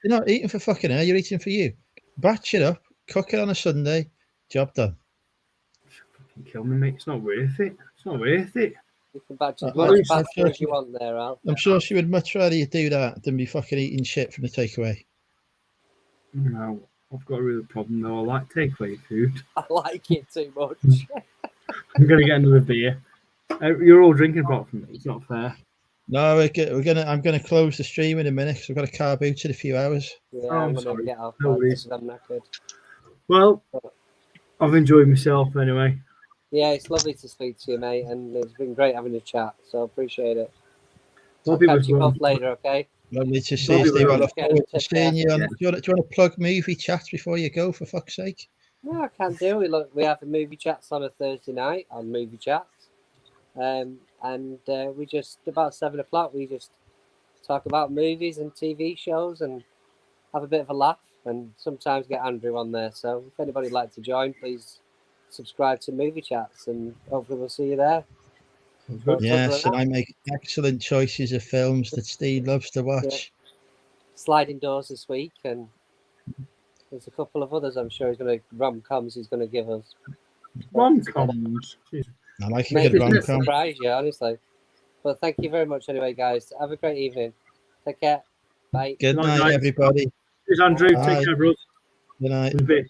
not eating for fucking her, you're eating for you. Batch it up, cook it on a Sunday, job done. Kill me, mate. It's not worth it. It's not worth it. You can batch as much pasta as you want there, Al. I'm sure she would much rather you do that than be fucking eating shit from the takeaway. No, I've got a real problem though. I like takeaway food. I like it too much. I'm gonna get another beer. You're all drinking apart from me. It's not fair. No, I'm gonna close the stream in a minute because I've got a car boot in a few hours. Yeah, I'm gonna get off. No worries. I'm knackered. Well, I've enjoyed myself anyway. Yeah, it's lovely to speak to you, mate, and it's been great having a chat. So appreciate it. I'll catch you both later, okay? Lovely to see you, Steve. I look forward to seeing you. Do you want to plug movie chats before you go, for fuck's sake? No, I can't do. We have the movie chats on a Thursday night on movie chats, and we just about 7 o'clock. We just talk about movies and TV shows and have a bit of a laugh, and sometimes get Andrew on there. So if anybody'd like to join, please subscribe to movie chats, and hopefully we'll see you there. Yes, and I make excellent choices of films that Steve loves to watch. Yeah. Sliding Doors this week, and there's a couple of others. I'm sure he's going to rom-coms. He's going to give us rom-coms. I like a good rom-com. Surprise you, honestly. But thank you very much, anyway, guys. Have a great evening. Take care. Bye. Good night, everybody. Cheers, Andrew. Bye. Take care, bros. Good night.